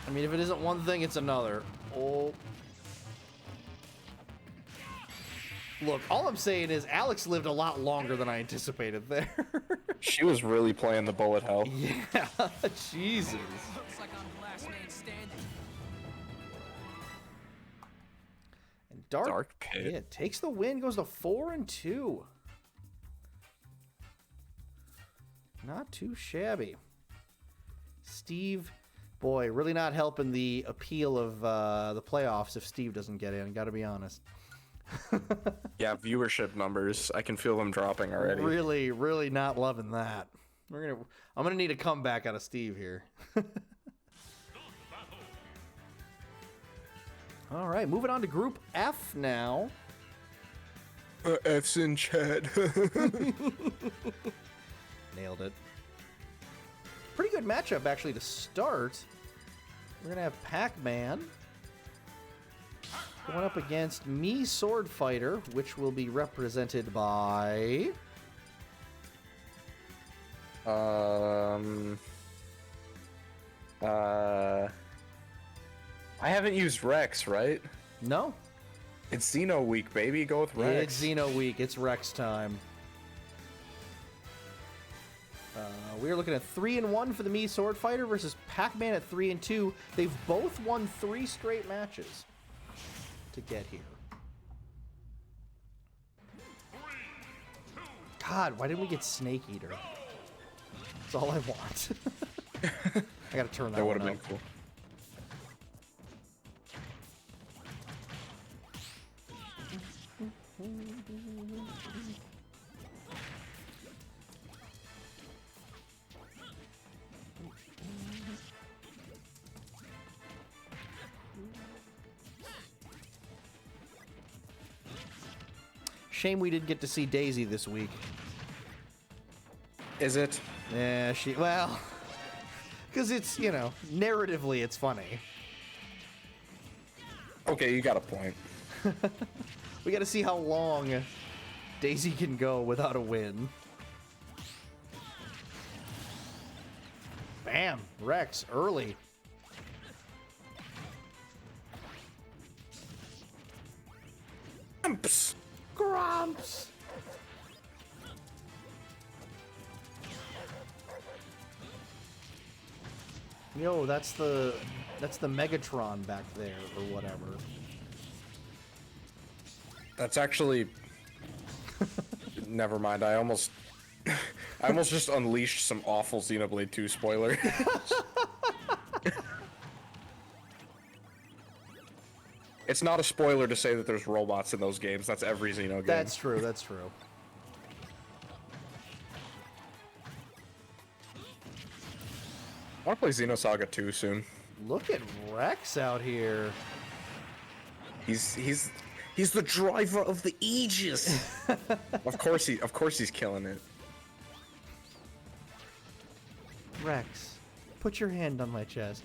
I mean, if it isn't one thing, it's another. Oh. Look, all I'm saying is Alex lived a lot longer than I anticipated there. She was really playing the bullet hell. Yeah, Jesus. Looks like I'm last man standing. And Dark Pit. Yeah, takes the win, goes to 4-2. Not too shabby. Steve, boy, really not helping the appeal of the playoffs if Steve doesn't get in, gotta be honest. Yeah, viewership numbers. I can feel them dropping already. Really, really not loving that. I'm gonna need a comeback out of Steve here. All right, moving on to Group F now. F's in chat. Nailed it. Pretty good matchup, actually, to start. We're gonna have Pac-Man going up against Mii Swordfighter, which will be represented by... I haven't used Rex, right? No, It's Xeno week, baby. Go with Rex. it's Xeno week. It's Rex time. We are looking at 3-1 for the Mii Swordfighter versus Pac-Man at 3-2. They've both won 3 straight matches to get here. God, why didn't we get Snake Eater? That's all I want. I gotta turn that That would one have up. been cool. Shame we didn't get to see Daisy this week. Is it? Yeah, well, because it's, you know, narratively it's funny. Okay, you got a point. We got to see how long Daisy can go without a win. Bam! Rex, early. Grumps. Grumps! Yo, that's the Megatron back there, or whatever. That's actually... Never mind, I almost just unleashed some awful Xenoblade 2 spoiler. It's not a spoiler to say that there's robots in those games. That's every Xeno game. That's true, that's true. I want to play Xenosaga 2 soon. Look at Rex out here. He's the driver of the Aegis. Of course he's killing it. Rex, put your hand on my chest.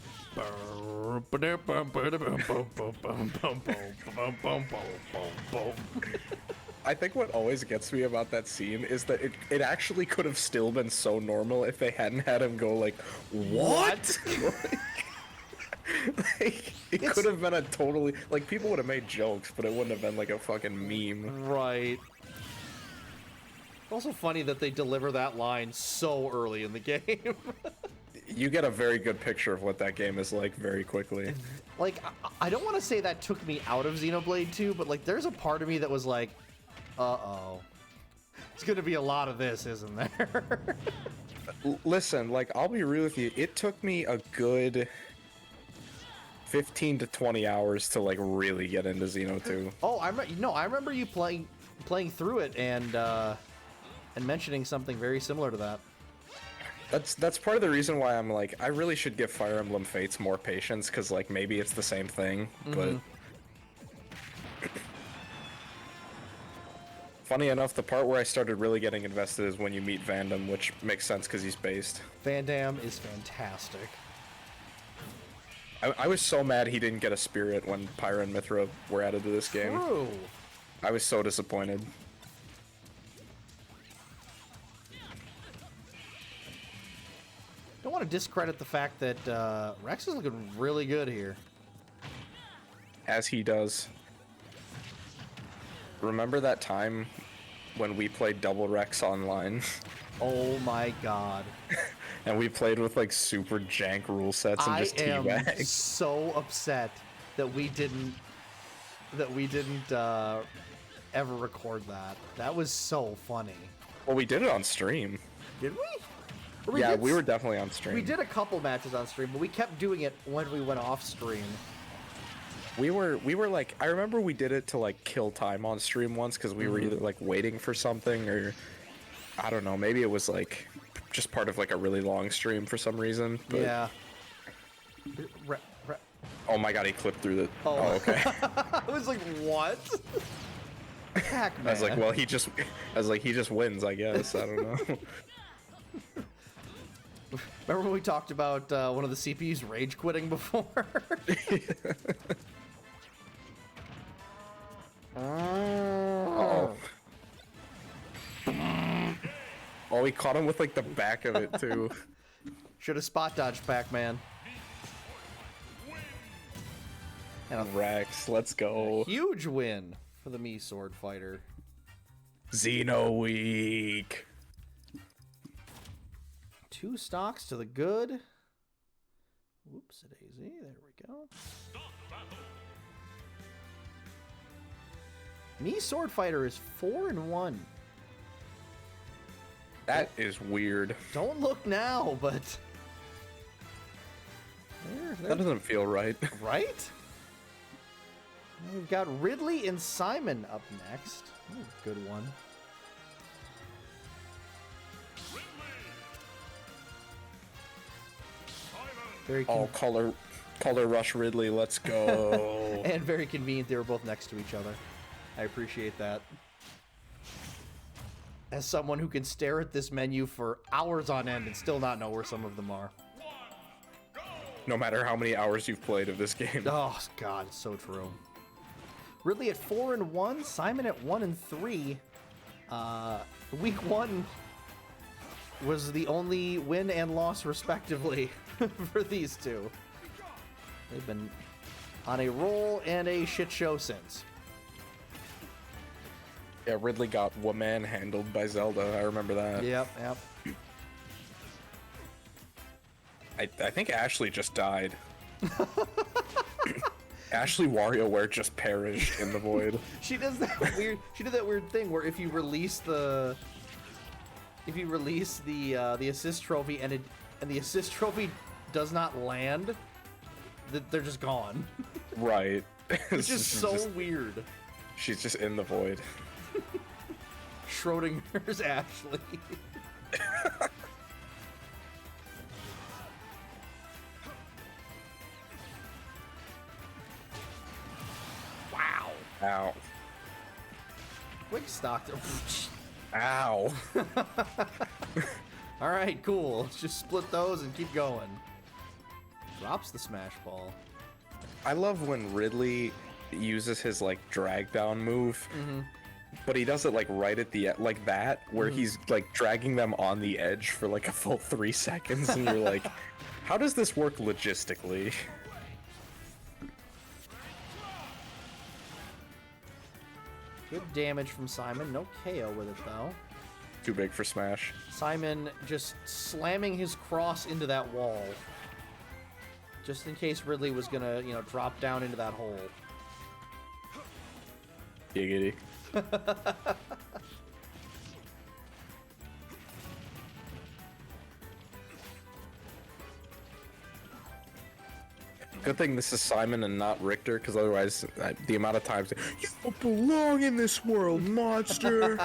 I think what always gets me about that scene is that it actually could have still been so normal if they hadn't had him go like, what? Like, it could have been a totally, like, people would have made jokes, but it wouldn't have been like a fucking meme. Right. Also funny that they deliver that line so early in the game. You get a very good picture of what that game is like very quickly. Like, I don't want to say that took me out of Xenoblade 2, but like, there's a part of me that was like, uh-oh. It's gonna be a lot of this, isn't there? Listen, like, I'll be real with you, it took me a good 15 to 20 hours to like really get into Xeno 2. Oh, I remember you playing through it and mentioning something very similar to that. That's part of the reason why I'm like, I really should give Fire Emblem Fates more patience, because like maybe it's the same thing, but funny enough, the part where I started really getting invested is when you meet Vandam, which makes sense because he's based. Vandam is fantastic. I was so mad he didn't get a spirit when Pyra and Mithra were added to this game. True. I was so disappointed. Don't want to discredit the fact that Rex is looking really good here. As he does. Remember that time when we played Double Rex online? Oh my god. And we played with like super jank rule sets and just I am teabagged. so upset that we didn't ever record that. That was so funny. Well, we did it on stream. Did we? Or Yeah, did we were definitely on stream. We did a couple matches on stream, but we kept doing it when we went off stream. We were like, I remember we did it to like kill time on stream once because we were either like waiting for something or I don't know, maybe it was like just part of like a really long stream for some reason. But... Yeah. Oh my god, he clipped through the. Oh. Oh, okay. I was like, what? PAC-MAN. I was like, well, he just wins, I guess. I don't know. Remember when we talked about one of the CPUs rage quitting before? Oh. Oh, we caught him with like the back of it too. Should have spot dodged PAC-MAN. And a Rex, let's go. huge win for the Mii Swordfighter. Xeno Week. 2 stocks to the good. Whoops, a daisy. There we go. Mii Swordfighter is 4-1. That is weird. Don't look now, but That doesn't feel right. right? We've got Ridley and Simon up next. Ooh, good one. Very Oh, color rush Ridley, let's go. and very convenient they were both next to each other. I appreciate that. As someone who can stare at this menu for hours on end and still not know where some of them are. No matter how many hours you've played of this game. Oh god, it's so true. Ridley at 4-1, Simon at 1-3. Week 1 was the only win and loss respectively for these two. They've been on a roll and a shit show since. Yeah, Ridley got woman handled by Zelda. I remember that. Yep. I think Ashley just died. Ashley WarioWare just perished in the void. She does that weird. She did that weird thing where if you release the assist trophy and the assist trophy does not land, they're just gone. Right. Which is so weird. She's just in the void. Schrodinger's Ashley. Wow. Ow. Quick stock. Ow. Alright, cool. Let's just split those and keep going. Drops the smash ball. I love when Ridley uses his like drag down move, but he does it like right at the like that, where he's like dragging them on the edge for like a full 3 seconds, and you're like, how does this work logistically? Good damage from Simon. No KO with it though. Too big for Smash. Simon just slamming his cross into that wall. Just in case Ridley was gonna, drop down into that hole. Giggity. Good thing this is Simon and not Richter, because otherwise, the amount of times you don't belong in this world, monster.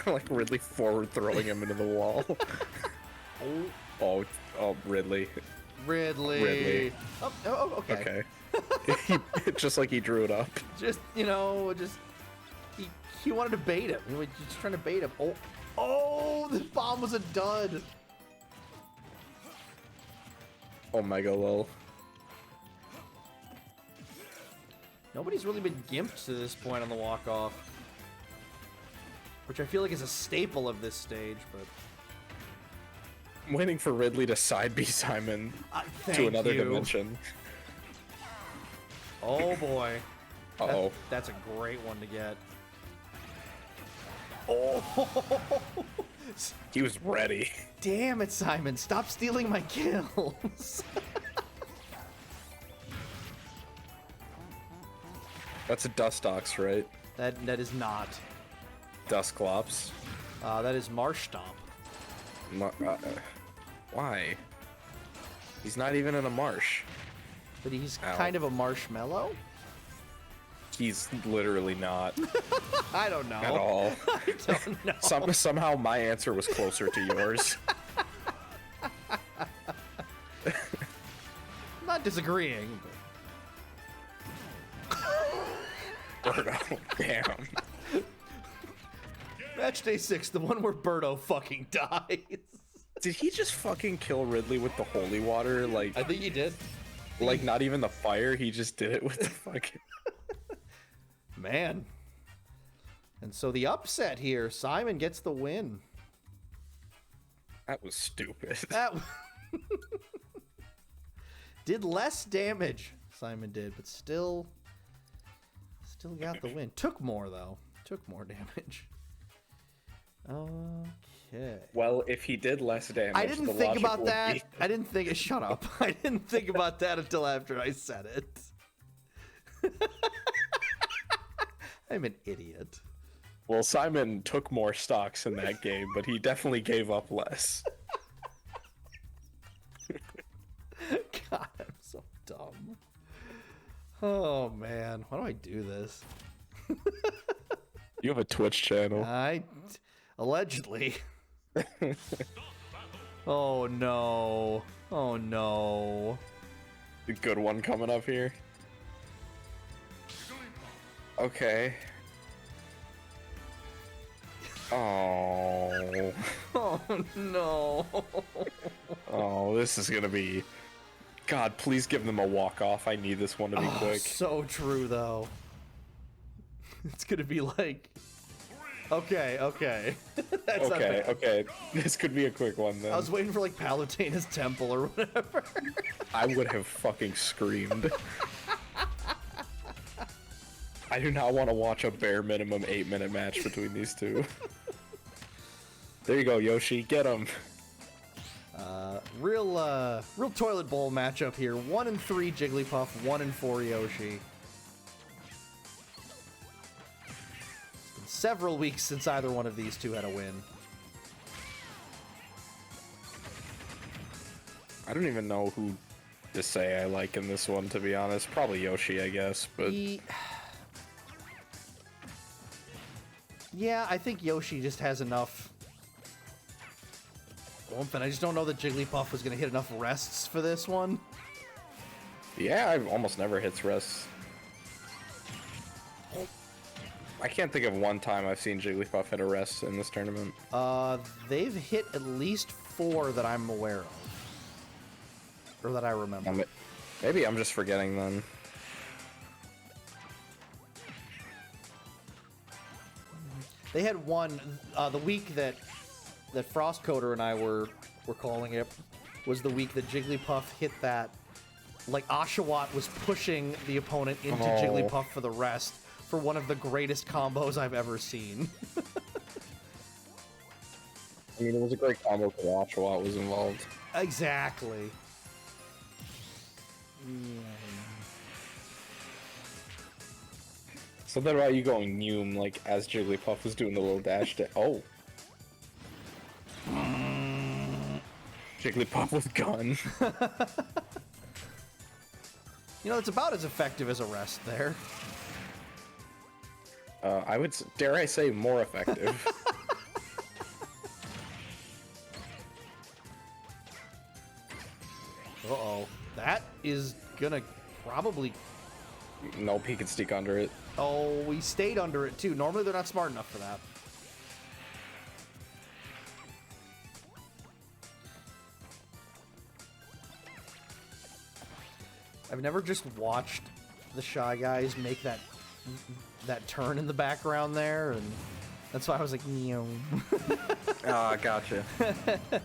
Like Ridley forward throwing him into the wall. Oh, Ridley. Ridley. Oh, okay. Just like he drew it up. Just, you know, he wanted to bait him. He was just trying to bait him. Oh, this bomb was a dud. Omega lol. Nobody's really been gimped to this point on the walk-off. Which I feel like is a staple of this stage, but... I'm waiting for Ridley to side B Simon to thank another you. dimension. Oh boy. Uh-oh. That's a great one to get. Oh! He was ready. Damn it, Simon. Stop stealing my kills. That's a Dustox, right? That is not. Dusclops. That is Marsh Stomp. Why? He's not even in a marsh. But he's Ow. kind of a marshmallow? He's literally not I don't know. at all. I don't know. Somehow my answer was closer to yours. I'm not disagreeing. Birdo, damn. Matchday 6, the one where Birdo fucking dies. Did he just fucking kill Ridley with the holy water? Like, I think he did. like not even the fire, he just did it with the fucking... Man. And so the upset here, Simon gets the win. That was stupid. That did less damage, Simon did, but still got the win. Took more, though. Took more damage. Okay. Well, if he did less damage, I didn't the think logic about would that. be- I didn't think. Shut up. I didn't think about that until after I said it. I'm an idiot. Well, Simon took more stocks in that game, but he definitely gave up less. God, I'm so dumb. Oh man, why do I do this? You have a Twitch channel. Allegedly. Oh no. Oh no. A good one coming up here. Okay. Oh. Oh no. Oh, this is gonna be... God, please give them a walk-off. I need this one to be quick. So true though. It's gonna be like... Okay. That's not Okay, bad. okay. This could be a quick one then. I was waiting for like Palutena's temple or whatever. I would have fucking screamed. I do not want to watch a bare minimum 8-minute match between these two. There you go, Yoshi. Get him. Real toilet bowl matchup here. 1-3 Jigglypuff, 1-4 Yoshi. It's been several weeks since either one of these two had a win. I don't even know who to say I like in this one, to be honest. Probably Yoshi, I guess, but... Yeah, I think Yoshi just has enough oomph, and I just don't know that Jigglypuff was going to hit enough rests for this one. Yeah, I've almost never hits rests. I can't think of one time I've seen Jigglypuff hit a rest in this tournament. They've hit at least 4 that I'm aware of. Or that I remember. Maybe I'm just forgetting then. They had one, the week that Frostcoder and I were calling it, was the week that Jigglypuff hit that, like Oshawott was pushing the opponent into Jigglypuff for the rest, for one of the greatest combos I've ever seen. I mean, it was a great combo because Oshawott was involved. Exactly. Something about you going Noom, like, as Jigglypuff was doing the little dash. Oh. Jigglypuff with gun. You know, it's about as effective as a rest there. I would, dare I say, more effective. Uh-oh. That is gonna probably... Nope, he can sneak under it. Oh, we stayed under it, too. Normally, they're not smart enough for that. I've never just watched the Shy Guys make that turn in the background there, and that's why I was like, "Meow." Ah, gotcha. Here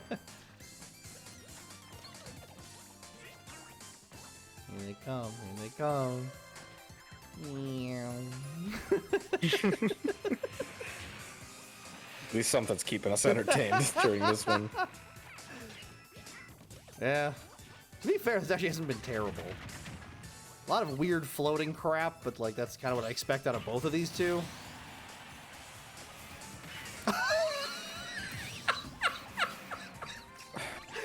they come, here they come. Meow. At least something's keeping us entertained during this one. Yeah. To be fair, this actually hasn't been terrible. A lot of weird floating crap, but like that's kind of what I expect out of both of these two.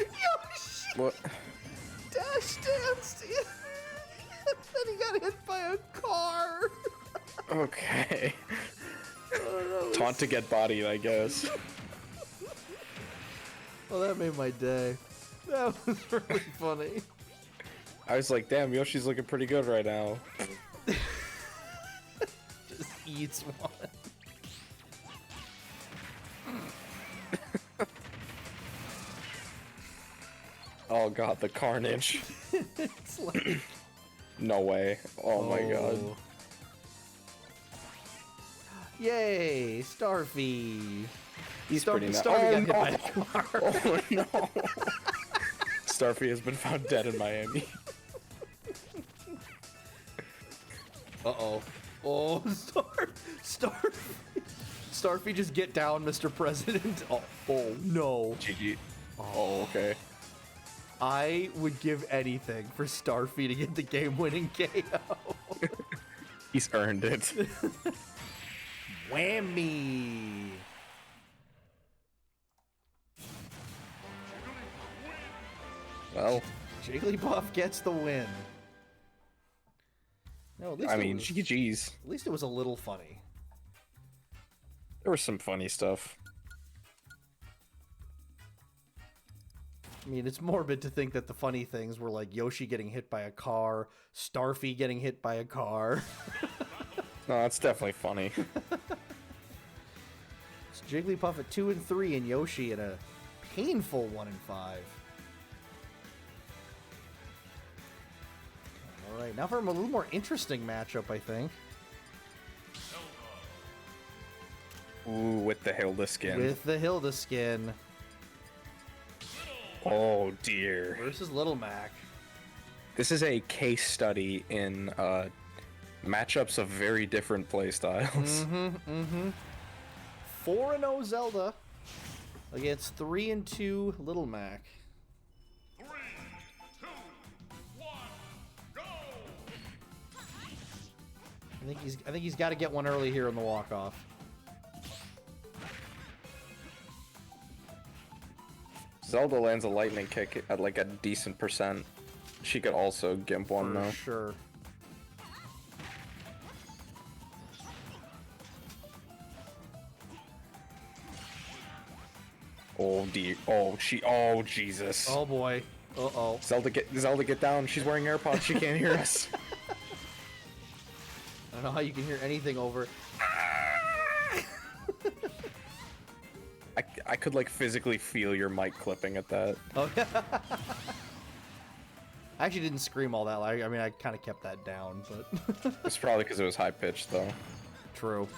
Yoshi! What? Dash dance! Then he got hit by a car! Okay. Taunt to get bodied, I guess. Oh, that made my day. That was really funny. I was like, damn, Yoshi's looking pretty good right now. Just eats one. Oh god, the carnage. It's like... No way. Oh my god. Yay, Starfy. He's pretty nice. Starfy Oh, got hit by a car. Oh no. Starfy has been found dead in Miami. Uh-oh. Oh, Starfy, just get down, Mr. President. Oh no. GG. Oh, okay. I would give anything for Starfy to get the game-winning KO. He's earned it. Whammy. Well, Jigglypuff gets the win. No, at least I it mean, was, GG's. at least it was a little funny. There was some funny stuff. I mean, it's morbid to think that the funny things were like Yoshi getting hit by a car, Starfy getting hit by a car. No, that's definitely funny. It's Jigglypuff at 2 and 3, and Yoshi at a painful 1 and 5. All right, now for a little more interesting matchup, I think. Ooh, with the Hilda skin. With the Hilda skin Oh dear. versus Little Mac. This is a case study in matchups of very different playstyles. 4-0 Zelda against 3-2 Little Mac. 3, 2, 1, go! I think he's got to get one early here in the walk-off. Zelda lands a lightning kick at like a decent percent. She could also gimp one For though. sure. Oh dear. Oh oh Jesus. Oh boy. Uh-oh. Zelda get down. She's wearing AirPods. She can't hear us. I don't know how you can hear anything over. I could like physically feel your mic clipping at that. Oh, yeah. I actually didn't scream all that loud. I mean, I kind of kept that down, but... It's probably because it was high pitched though. True.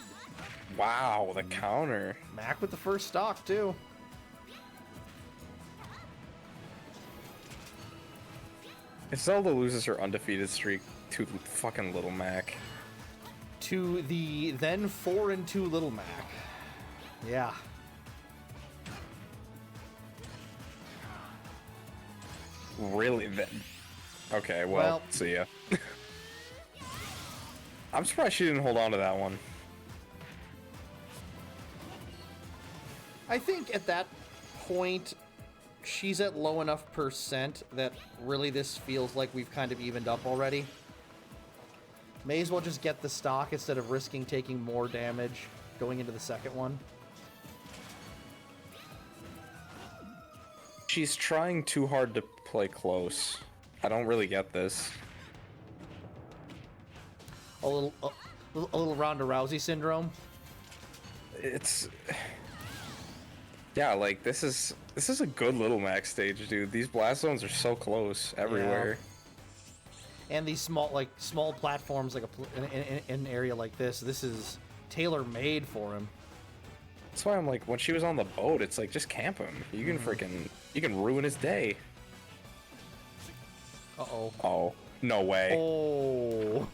Wow, the counter. Mac with the first stock, too. If Zelda loses her undefeated streak to fucking Little Mac. To the then 4-2 Little Mac. Yeah. Really? Okay, well, see ya. I'm surprised she didn't hold on to that one. I think at that point, she's at low enough percent that really this feels like we've kind of evened up already. May as well just get the stock instead of risking taking more damage going into the second one. She's trying too hard to play close. I don't really get this. A little Ronda Rousey syndrome. It's... Yeah, like, this is a good little max stage, dude. These blast zones are so close everywhere. Yeah. And these small platforms, like in an area like this is tailor-made for him. That's why I'm like, when she was on the boat, it's like, just camp him. You can you can ruin his day. Uh-oh. Oh, no way. Oh.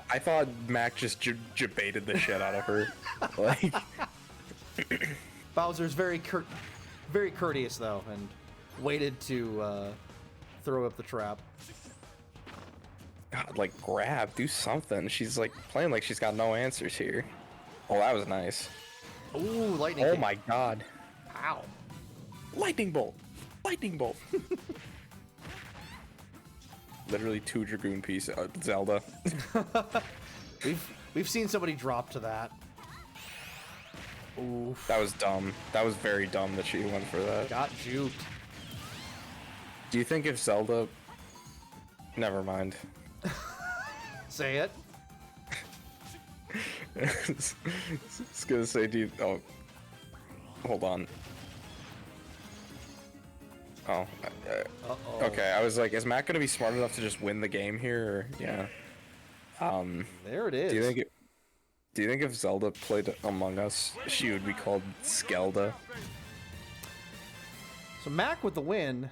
I thought Mac just baited the shit out of her. Like... Bowser's very courteous, though, and waited to throw up the trap. God, like, grab, do something. She's, like, playing like she's got no answers here. Oh, that was nice. Ooh, lightning. Oh kick. my god. Ow. Lightning bolt! Lightning bolt! Literally 2 Dragoon piece, Zelda. We've seen somebody drop to that. Oof. That was dumb. That was very dumb that she went for that. Got juked. Do you think if Zelda... Never mind. Say it. I was gonna say, dude... Oh. Hold on. Oh. Uh-oh. Okay, I was like, is Matt gonna be smart enough to just win the game here? Or... Yeah. There it is. Do you think if Zelda played Among Us, she would be called Skelda? So Mac with the win.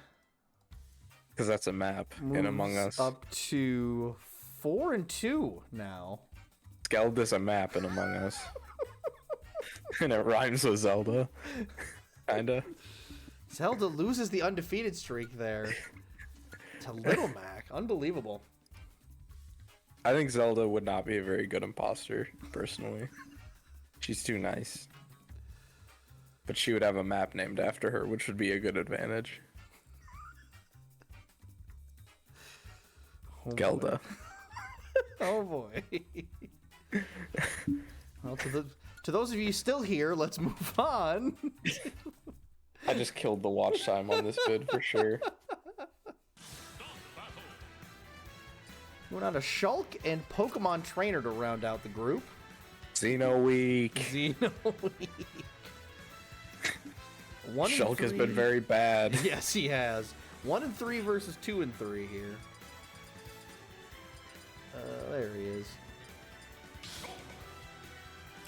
Because that's a map in Among Us. Up to 4-2 now. Skelda's a map in Among Us. And it rhymes with Zelda. Kinda. Zelda loses the undefeated streak there to Little Mac. Unbelievable. I think Zelda would not be a very good imposter, personally. She's too nice. But she would have a map named after her, which would be a good advantage. Oh, Gelda. Oh boy. Well, to those of you still here, let's move on. I just killed the watch time on this vid for sure. Moving on to Shulk and Pokemon Trainer to round out the group. Xeno Week. Xeno Week. Shulk has been very bad. Yes, he has. 1-3 versus 2-3 here. There he is.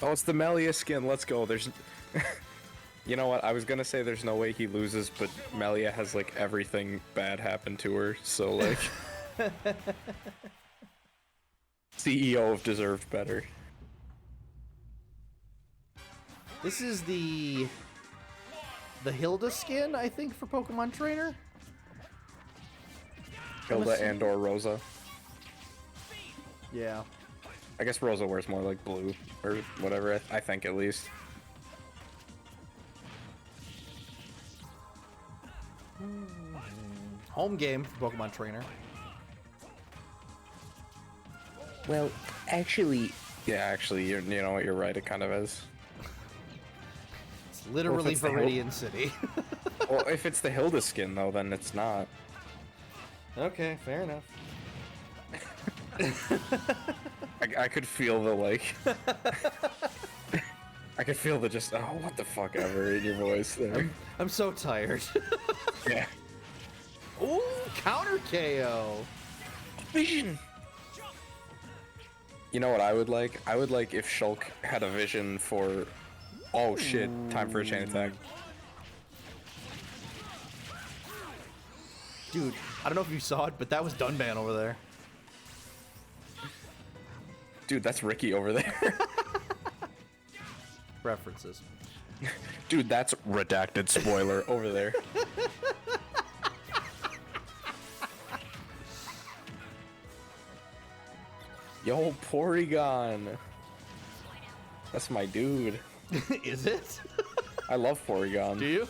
Oh, it's the Melia skin. Let's go. There's... You know what? I was gonna say there's no way he loses, but Melia has, like, everything bad happen to her, so, like... CEO of Deserved Better. This is the Hilda skin, I think, for Pokemon Trainer. Hilda and or Rosa. Yeah. I guess Rosa wears more like blue, or whatever, I think at least. Home game for Pokemon Trainer. Well, actually... Yeah, actually, you know what, you're right, it kind of is. It's literally Viridian City. Well, if it's the Hilda skin, though, then it's not. Okay, fair enough. I could feel the, like... I could feel the just, oh, what the fuck ever in your voice there. I'm so tired. Yeah. Ooh, counter KO. Vision! You know what I would like? I would like if Shulk had a vision for... Oh shit, time for a chain attack. Dude, I don't know if you saw it, but that was Dunban over there. Dude, that's Ricky over there. References. Dude, that's redacted spoiler over there. Yo, Porygon. That's my dude. Is it? I love Porygon. Do you?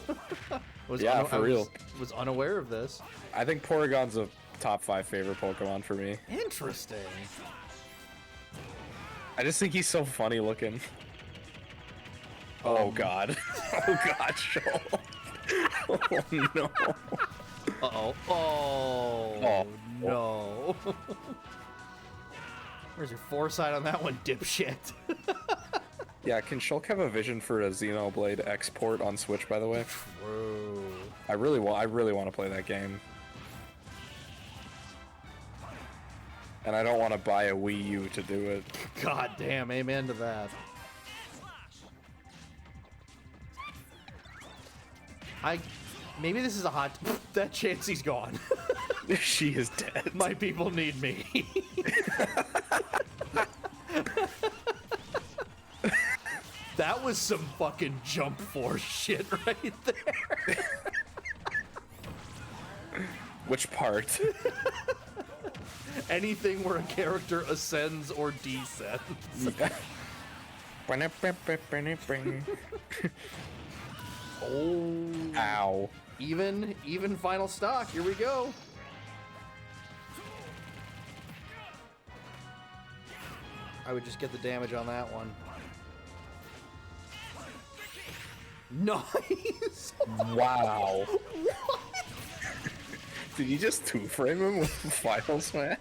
Yeah, for real. Was unaware of this. I think Porygon's a top 5 favorite Pokemon for me. Interesting. I just think he's so funny looking. Oh god. Oh god, Shoal. Oh no. Uh-oh. Oh, no. Where's your foresight on that one, dipshit? Yeah, can Shulk have a vision for a Xenoblade export on Switch, by the way? Whoa. I really want to play that game. And I don't want to buy a Wii U to do it. God damn, amen to that. Maybe this is a hot... That Chansey's gone. She is dead. My people need me. That was some fucking Jump Force shit right there. Which part? Anything where a character ascends or descends. Oh. Ow. Even final stock. Here we go. I would just get the damage on that one. Nice. Wow. Did you just two-frame him with Final Smash?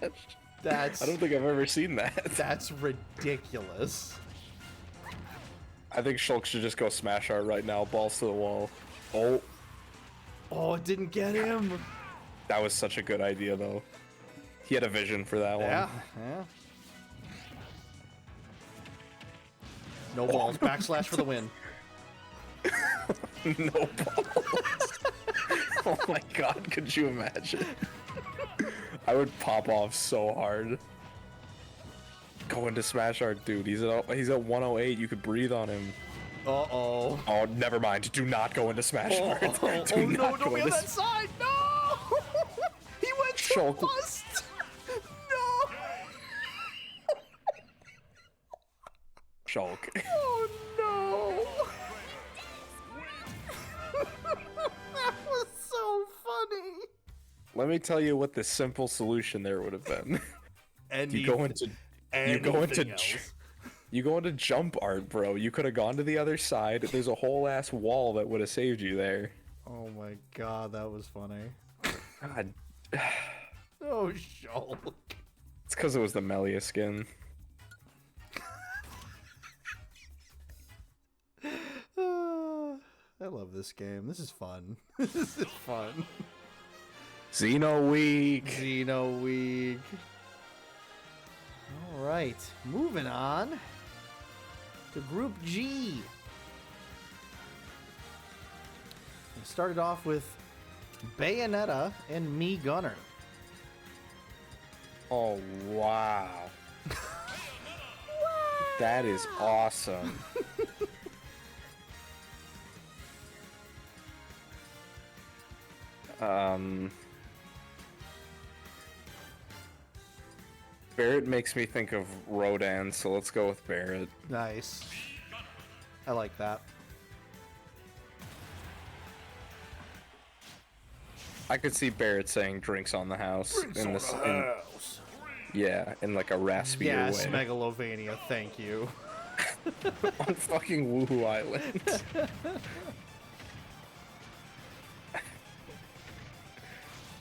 I don't think I've ever seen that. That's ridiculous. I think Shulk should just go Smash Art right now, balls to the wall. Oh. Oh, it didn't get him. That was such a good idea, though. He had a vision for that one. Yeah. No balls. Backslash for the win. No balls. Oh my god, could you imagine? I would pop off so hard. Go into Smash Art, dude. He's at 108. You could breathe on him. Uh-oh. Oh, never mind. Do not go into Smash Art. Oh no, don't be on that side. No! He went to Shulk. bust. No! Shulk. Oh no! That was so funny. Let me tell you what the simple solution there would have been. You go into Jump Art, bro. You could have gone to the other side. There's a whole ass wall that would have saved you there. Oh my god, that was funny. God. Oh, Shulk. It's because it was the Melia skin. I love this game. This is fun. This is fun. Xeno Week. Xeno Week. All right, moving on to Group G. We started off with Bayonetta and Mii Gunner. Oh, wow. That is awesome. Barrett makes me think of Rodan, so let's go with Barrett. Nice. I like that. I could see Barrett saying "drinks on the house" yeah, in like a raspier Yes, way. Megalovania, thank you. On fucking Woohoo Island.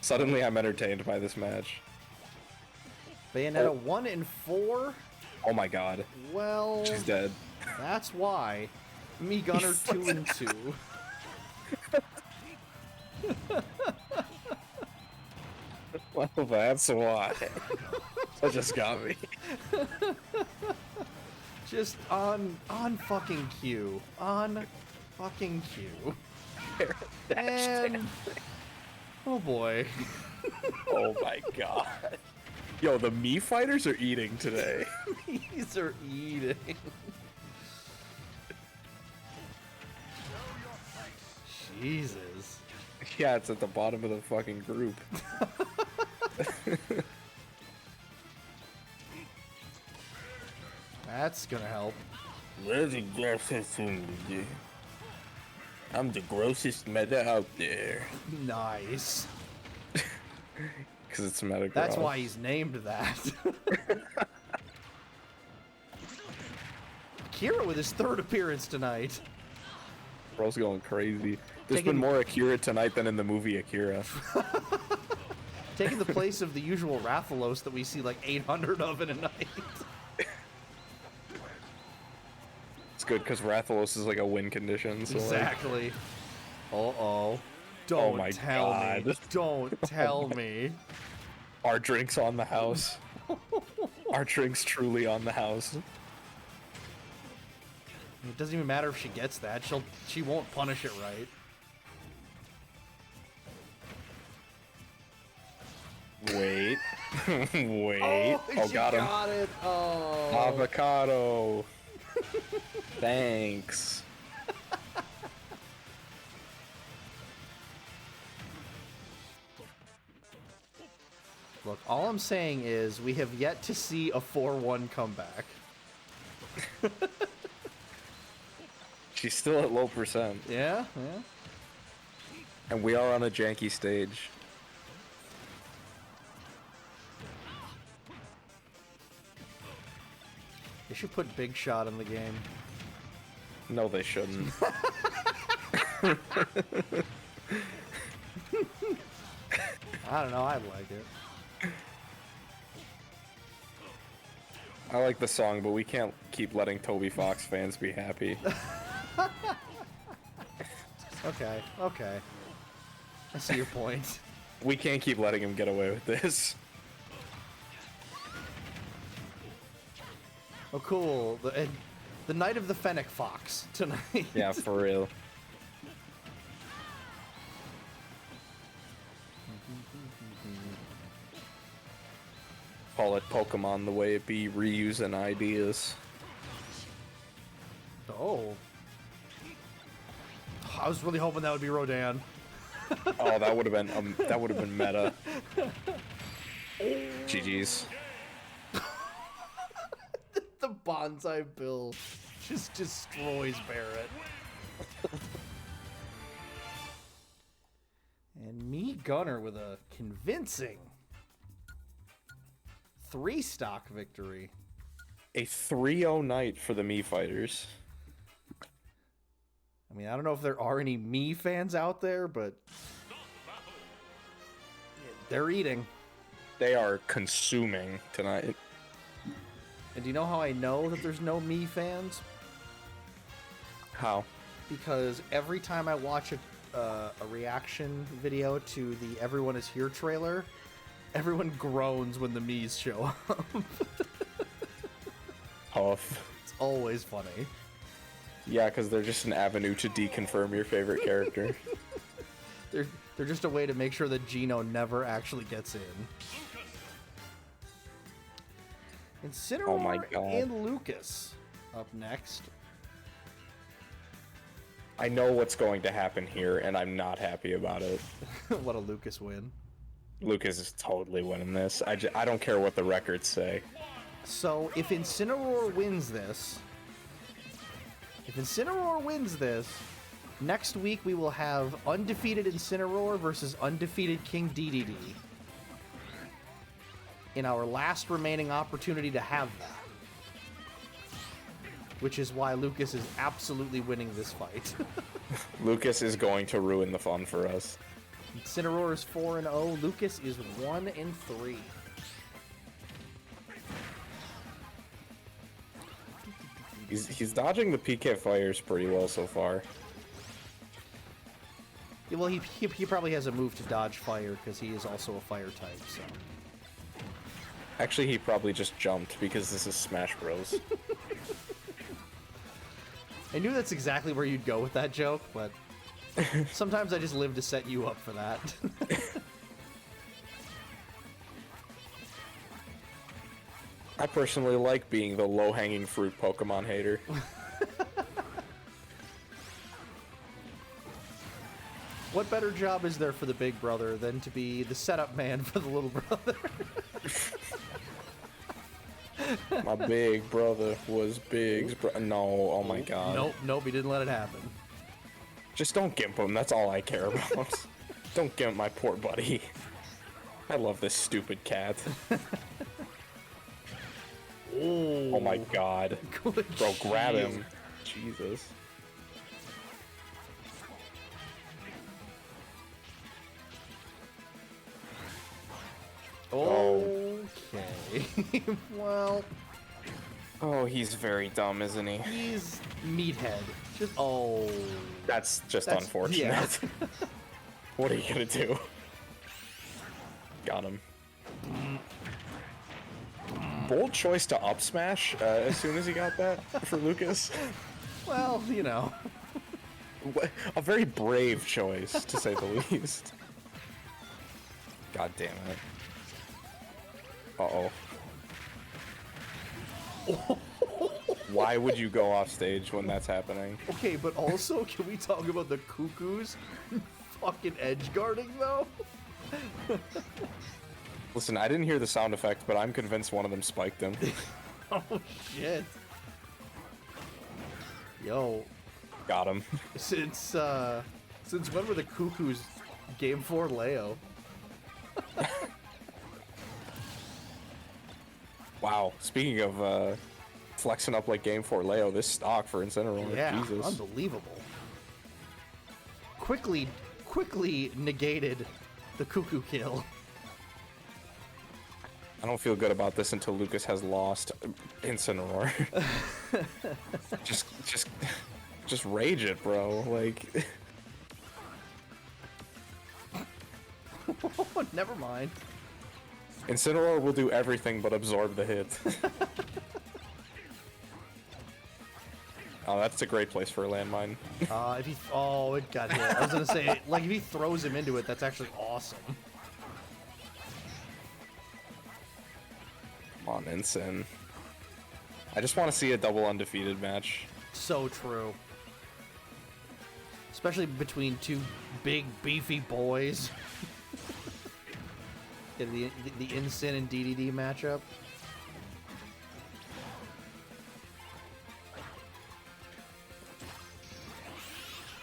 Suddenly, I'm entertained by this match. Bayonetta 1 and 4. Oh my god. Well, She's dead. That's why. Mii Gunner 2 and 2. Well, that's why. That just got me. Just on fucking cue. On fucking cue. And oh boy. Oh my god. Yo, the Mii fighters are eating today. These are eating. Jesus. Yeah, it's at the bottom of the fucking group. That's gonna help. I'm the grossest meta out there. Nice. Because it's meta. That's why he's named that. Akira with his third appearance tonight. Bro's going crazy. There's Taking- been more Akira tonight than in the movie Akira. Taking the place of the usual Rathalos that we see like 800 of in a night. It's good because Rathalos is like a win condition. So Exactly. Uh-oh. Don't my tell me. God. Don't tell me. Our drink's on the house. Our drink's truly on the house. It doesn't even matter if she gets that. She won't punish it right. Wait. Wait. Oh, got him. Got it. Oh. Avocado. Thanks. Look, all I'm saying is we have yet to see a 4-1 comeback. She's still at low percent. Yeah, yeah. And we are on a janky stage. They should put Big Shot in the game. No, they shouldn't. I don't know, I like it. I like the song, but we can't keep letting Toby Fox fans be happy. Okay, okay. I see your point. We can't keep letting him get away with this. Oh, cool. The Night of the Fennec Fox tonight. Yeah, for real. Call it Pokemon the way it be, reusing ideas. Oh. I was really hoping that would be Rodan. Oh, that would have been meta. GG's. The Bonsai Bill just destroys Barrett. And Mii Gunner with a convincing 3-stock victory. A 3-0 night for the Mii fighters. I mean, I don't know if there are any Mii fans out there, but they're eating. They are consuming tonight. And do you know how I know that there's no Mii fans? How? Because every time I watch a reaction video to the Everyone Is Here trailer, everyone groans when the Miis show up. Tough. It's always funny. Yeah, because they're just an avenue to deconfirm your favorite character. They're just a way to make sure that Gino never actually gets in. Incineroar Oh my God. and Lucas up next. I know what's going to happen here, and I'm not happy about it. What a Lucas win. Lucas is totally winning this. I don't care what the records say. So if Incineroar wins this, next week we will have undefeated Incineroar versus undefeated King Dedede in our last remaining opportunity to have that. Which is why Lucas is absolutely winning this fight. Lucas is going to ruin the fun for us. Incineroar is 4-0, Lucas is 1-3. He's dodging the PK fires pretty well so far. Yeah, well, he probably has a move to dodge fire because he is also a fire type, so. Actually, he probably just jumped because this is Smash Bros. I knew that's exactly where you'd go with that joke, but sometimes I just live to set you up for that. I personally like being the low-hanging fruit Pokemon hater. What better job is there for the big brother than to be the setup man for the little brother? My big brother was Big's bro. No, oh my god. Nope, he didn't let it happen. Just don't gimp him, that's all I care about. Don't gimp my poor buddy. I love this stupid cat. Oh my god. Good Bro, grab shit. him. Jesus. Okay. Well, Oh, he's very dumb, isn't he? he's meathead. Just oh. That's just That's- unfortunate. yeah. What are you gonna do? Got him. Bold choice to up smash as soon as he got that for Lucas. Well, you know. A very brave choice, to say the least. God damn it. Uh-oh. Why would you go off stage when that's happening? Okay, but also, can we talk about the cuckoos fucking edge guarding though? Listen, I didn't hear the sound effect, but I'm convinced one of them spiked him. Oh shit. Yo, Got him. since when were the cuckoos Game 4 Leo? Wow. Speaking of flexing up like Game 4 Leo, this stock for Incineroar. Yeah, Jesus. unbelievable. Quickly negated the cuckoo kill. I don't feel good about this until Lucas has lost Incineroar. just rage it, bro. Like, Never mind. Incineroar will do everything but absorb the hit. Oh, that's a great place for a landmine. If he it got hit. I was gonna say, like, if he throws him into it, that's actually awesome. Come on, Incin. I just want to see a double undefeated match. So true. Especially between two big, beefy boys. Yeah, the Incin and DDD matchup.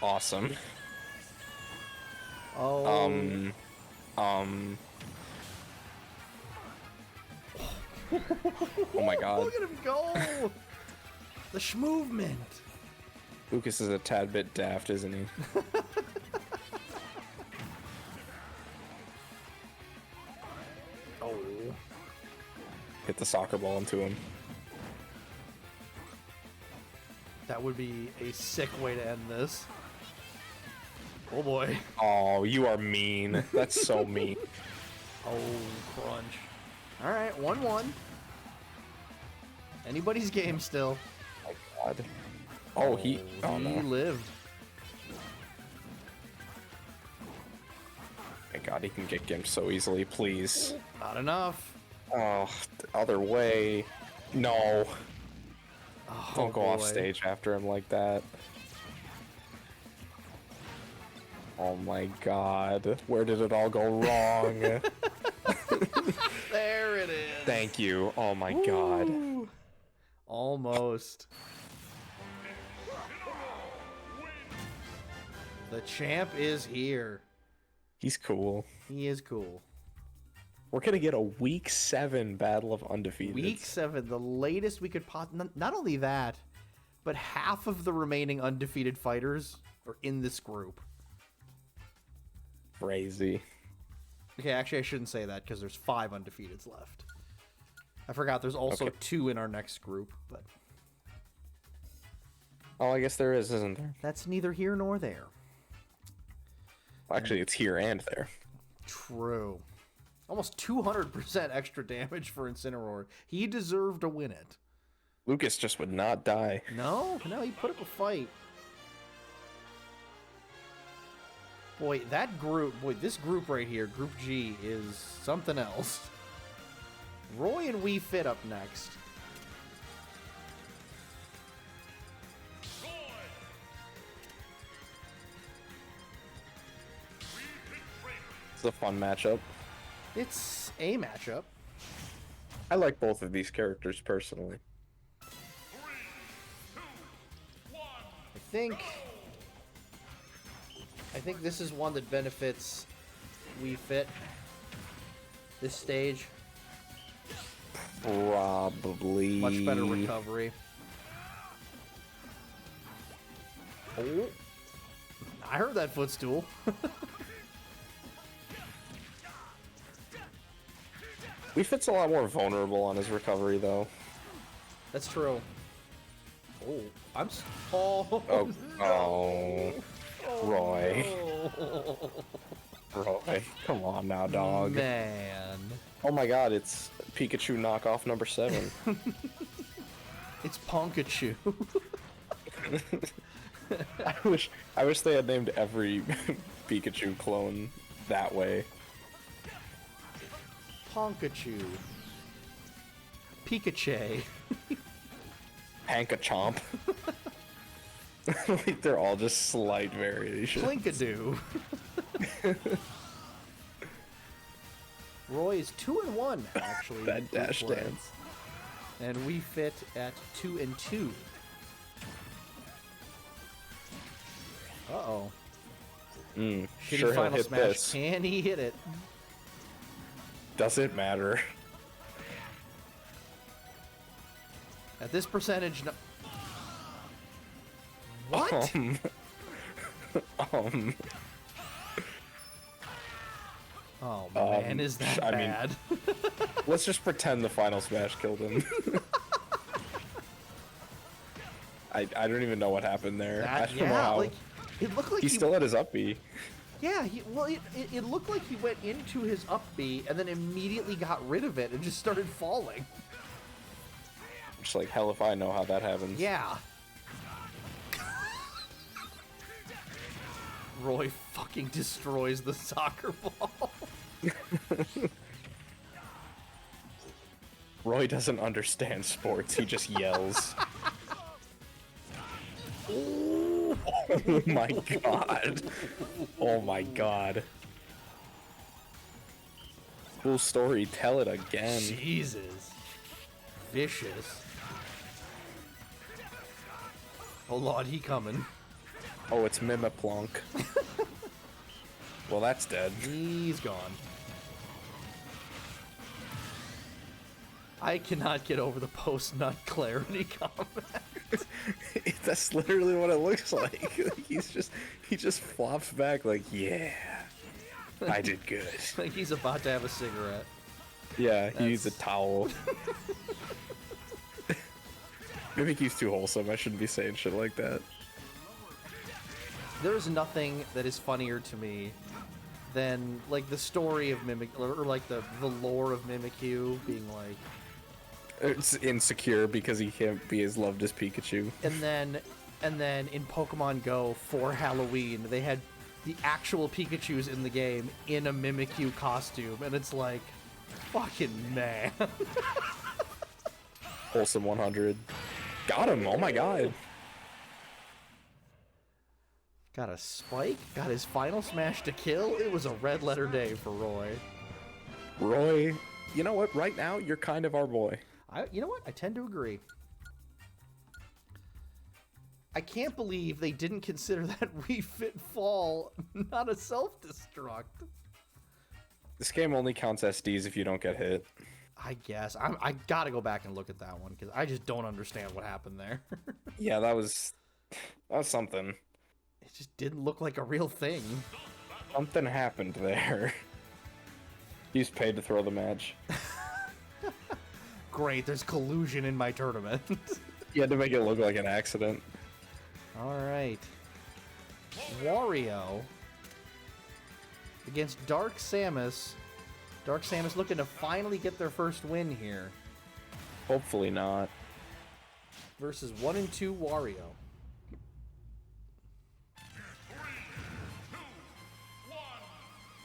Awesome. Oh. Oh my god. Look at him go! The schmovement. Lucas is a tad bit daft, isn't he? Oh. Hit the soccer ball into him. That would be a sick way to end this. Oh boy. Oh, you are mean. That's so mean. Oh, crunch. Alright, 1-1. Anybody's game still. Oh my god. Oh, he. Oh he no. lived. My god, he can get gimped so easily, please. Not enough. Oh, the other way. No. Oh, Don't go off boy. stage after him like that. Oh my god. Where did it all go wrong? There it is. Thank you. Oh my god. Ooh. Almost. The champ is here. He's cool. He is cool. We're gonna get a week 7 battle of undefeated. Week 7, the latest we could not only that, but half of the remaining undefeated fighters are in this group. Crazy. Okay, actually I shouldn't say that because there's 5 undefeateds left. I forgot there's also Okay. 2 in our next group, but Oh, I guess there is, isn't there? that's neither here nor there. Actually, it's here and there. True. Almost 200% extra damage for Incineroar. He deserved to win it. Lucas just would not die. No, he put up a fight. Boy, this group right here, Group G, is something else. Roy and Wii Fit up next. It's a fun matchup. It's a matchup. I like both of these characters personally. I think I think this is one that benefits Wii Fit. This stage. Probably. Much better recovery. Oh. I heard that footstool. Wii Fit's a lot more vulnerable on his recovery, though. That's true. Oh, oh. Oh, oh. Roy. Oh. Roy, come on now, dog. Man. Oh my god, it's Pikachu knockoff number 7. It's Ponkachu. I wish they had named every Pikachu clone that way. Ponkachu. Pikachu. Pankachomp. Like they're all just slight variations. Plinkadoo. Roy is 2-1 actually. That dash play. dance. And we fit at 2-2. Uh-oh. Shitty Sure he'll final hit smash. this. Can he hit it? Does it matter? At this percentage, no. What? Oh man, is that bad? Let's just pretend the final smash killed him. I don't even know what happened there. I don't know how. Like, it looked like he still had his up B. Yeah, it looked like he went into his up B and then immediately got rid of it and just started falling. Just like, hell if I know how that happens. Yeah. Roy fucking destroys the soccer ball. Roy doesn't understand sports, he just yells. Oh my god. Oh my god. Cool story, tell it again. Jesus. Vicious. Oh lord, he coming. Oh, it's Mimiplonk. Well, that's dead. He's gone. I cannot get over the post-nut clarity combat. That's literally what it looks like. He just flops back like, yeah, I did good. Like he's about to have a cigarette. Yeah, he used a towel. Maybe he's too wholesome. I shouldn't be saying shit like that. There is nothing that is funnier to me than like the story of Mimic, or like the lore of Mimikyu being like, it's insecure because he can't be as loved as Pikachu. and then in Pokemon Go for Halloween they had the actual Pikachus in the game in a Mimikyu costume, and it's like, fucking man. Wholesome 100. Got him! Oh my god. Got a spike, got his final smash to kill. It was a red letter day for Roy. Roy, you know what? Right now, you're kind of our boy. You know what? I tend to agree. I can't believe they didn't consider that Wii Fit fall not a self-destruct. This game only counts SDs if you don't get hit. I guess. I gotta go back and look at that one, because I just don't understand what happened there. Yeah, that was something. It just didn't look like a real thing. Something happened there. He's paid to throw the match. Great, there's collusion in my tournament. He had to make it look like an accident. Alright. Wario against Dark Samus. Dark Samus looking to finally get their first win here. Hopefully not. Versus 1 and 2 Wario. 3, 2, 1,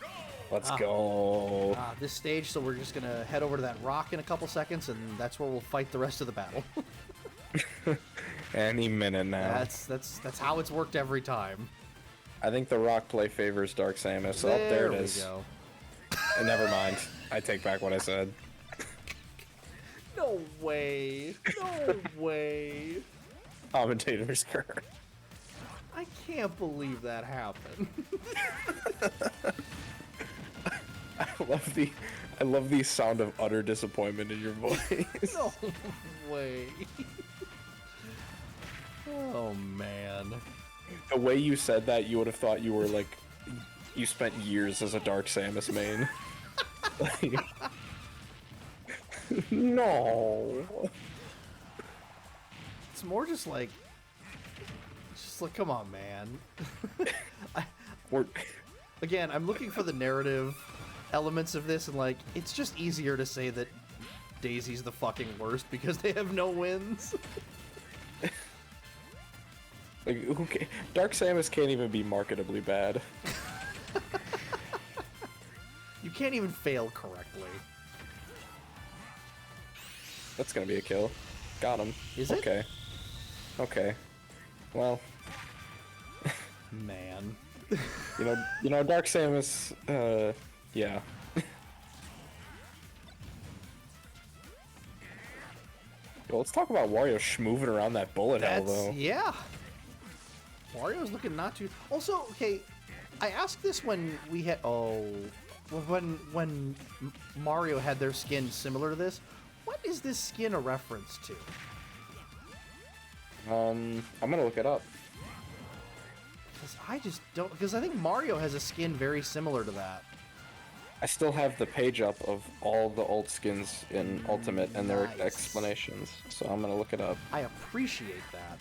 go! Let's go. This stage, so we're just gonna head over to that rock in a couple seconds, and that's where we'll fight the rest of the battle. Any minute now. That's how it's worked every time. I think the rock play favors Dark Samus. Oh, there it is. We go. Never mind. I take back what I said. No way. No way. Commentator's curse. I can't believe that happened. I love the sound of utter disappointment in your voice. No way. Oh man. The way you said that, you would have thought you were like, you spent years as a Dark Samus main. Like, no. It's more just like, come on, man. Again, I'm looking for the narrative elements of this, and like, it's just easier to say that Daisy's the fucking worst because they have no wins. Like, Dark Samus can't even be marketably bad. You can't even fail correctly. That's gonna be a kill. Got him. Is it? Okay. Okay. Well. Man. You know, Dark Samus, yeah. Yo, let's talk about Wario schmooving around that bullet hell, though. Yeah. Wario's looking not too... Also, okay, I asked this when we had... Oh... When Mario had their skin similar to this, what is this skin a reference to? I'm gonna look it up. Because I just don't... Because I think Mario has a skin very similar to that. I still have the page up of all the old skins in Ultimate and their Nice. explanations, so I'm gonna look it up. I appreciate that.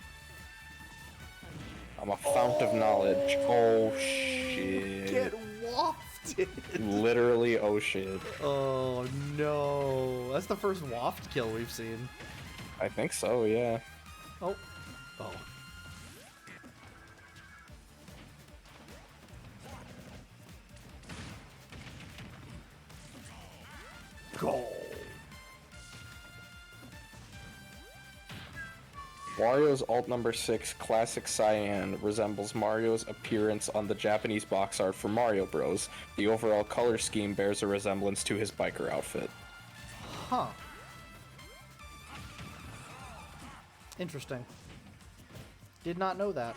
I'm a fount of knowledge. Oh shit. Get wafted! Literally, oh shit. Oh no. That's the first waft kill we've seen. I think so, yeah. Oh. Oh. Go. Wario's alt number 6, Classic Cyan, resembles Mario's appearance on the Japanese box art for Mario Bros. The overall color scheme bears a resemblance to his biker outfit. Huh. Interesting. Did not know that.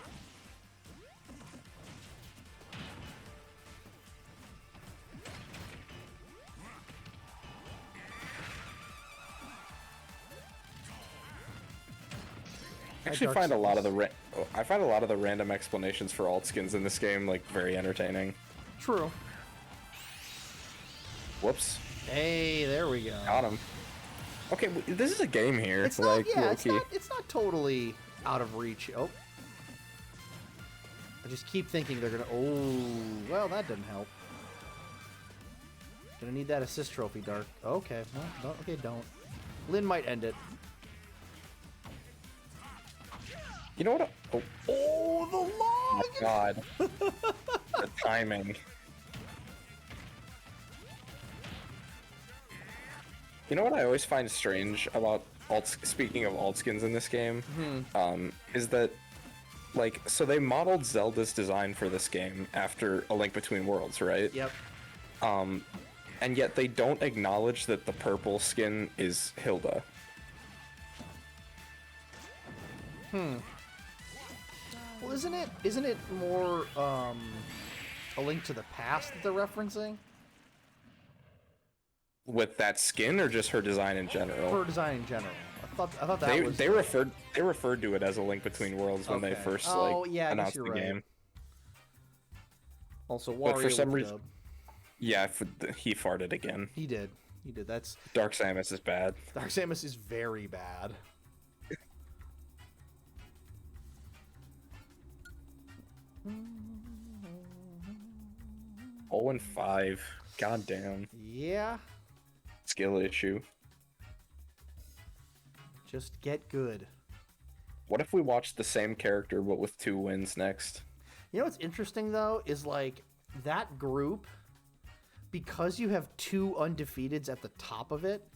I actually find a lot of the I find a lot of the random explanations for alt skins in this game like very entertaining. True. Whoops. Hey, there we go. Got him. Okay, this is a game here. It's not, like, yeah, low-key. it's not totally out of reach. Oh. I just keep thinking they're gonna, oh, well, that didn't help. Gonna need that assist trophy, Dark. Okay, well, don't, okay, don't. Lynn might end it. You know what? Oh, the Oh log! my god. The timing. You know what I always find strange about speaking of alt skins in this game, is that, like, so they modeled Zelda's design for this game after A Link Between Worlds, right? Yep. And yet they don't acknowledge that the purple skin is Hilda. Well, isn't it more, A Link to the Past that they're referencing? With that skin, or just her design in general? Her design in general. I thought that was... They referred to it as A Link Between Worlds when they Okay. first Oh, yeah, I guess announced you're the right. game. Also, Wario But for some with reason, dub. yeah, he farted again. He did. He did. That's... Dark Samus is bad. Dark Samus is very bad. Oh and 5. God damn. Yeah. Skill issue. Just get good. What if we watched the same character but with 2 wins next? You know what's interesting, though, is, like, that group, because you have 2 undefeateds at the top of it,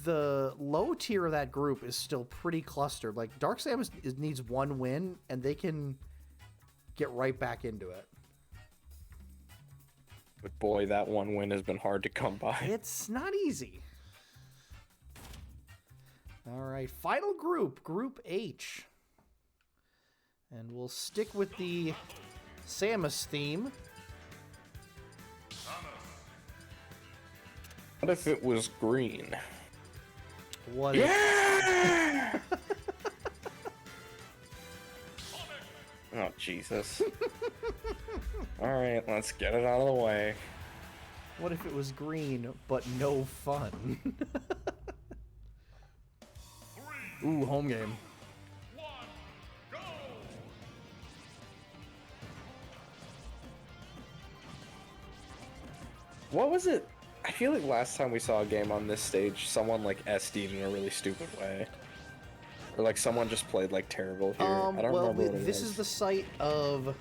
the low tier of that group is still pretty clustered. Like, Dark Samus needs 1 win, and they can get right back into it. But boy, that 1 win has been hard to come by. It's not easy. All right, final group, Group H. And we'll stick with the Samus theme. What if it was green? What? Yeah! Oh, Jesus. Alright, let's get it out of the way. What if it was green, but no fun? Ooh, home game. What was it? I feel like last time we saw a game on this stage, someone like SD'd in a really stupid way. Or like someone just played like terrible here. I don't Well, remember what it this was. is the site of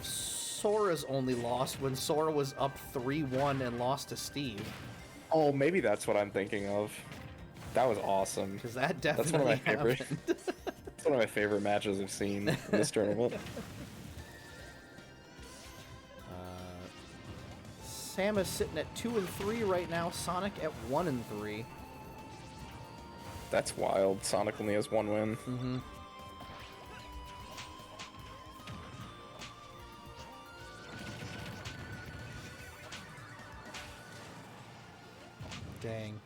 Sora's only loss when Sora was up 3-1 and lost to Steve. Oh, maybe that's what I'm thinking of. That was awesome. Because that That's one of definitely my favorite. happened. It's one of my favorite matches I've seen in this tournament. Samus sitting at 2 and 3 right now. Sonic at 1 and 3. That's wild. Sonic only has one win. Mm-hmm. Dang.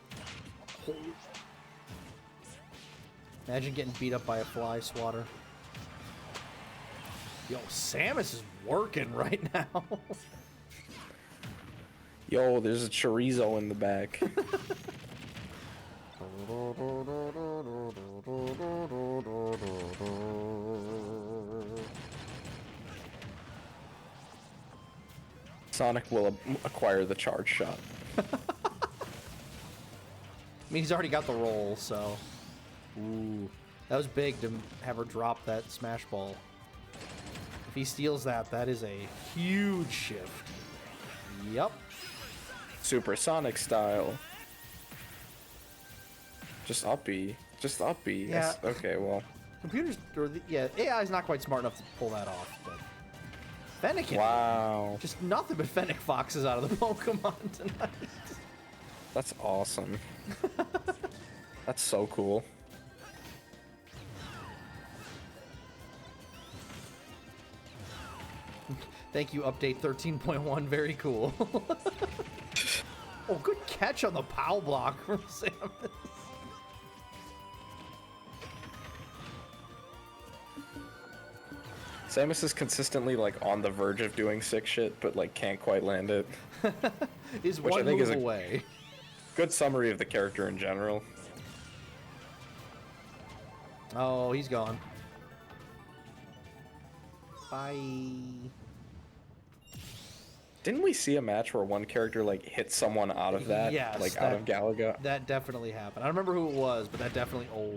Imagine getting beat up by a fly swatter. Yo, Samus is working right now. Yo, there's a chorizo in the back. Sonic will acquire the charge shot. I mean, he's already got the roll, so... Ooh. That was big to have her drop that Smash Ball. If he steals that, that is a huge shift. Yup. Supersonic style. Just up B. Just up B. Yeah. Yes. Okay, well. Computers, or yeah, AI is not quite smart enough to pull that off, but... Fennec, Wow. just nothing but Fennec Foxes out of the Pokemon tonight. That's awesome. That's so cool. Thank you, update 13.1. Very cool. Oh, good catch on the POW block from Samus. Samus is consistently like on the verge of doing sick shit, but like can't quite land it. Is Which I one think move is a- away. Good summary of the character in general. Oh, he's gone. Bye. Didn't we see a match where one character like hit someone out of that? Yes, like out of Galaga That definitely happened. I don't remember who it was, but that definitely... Oh.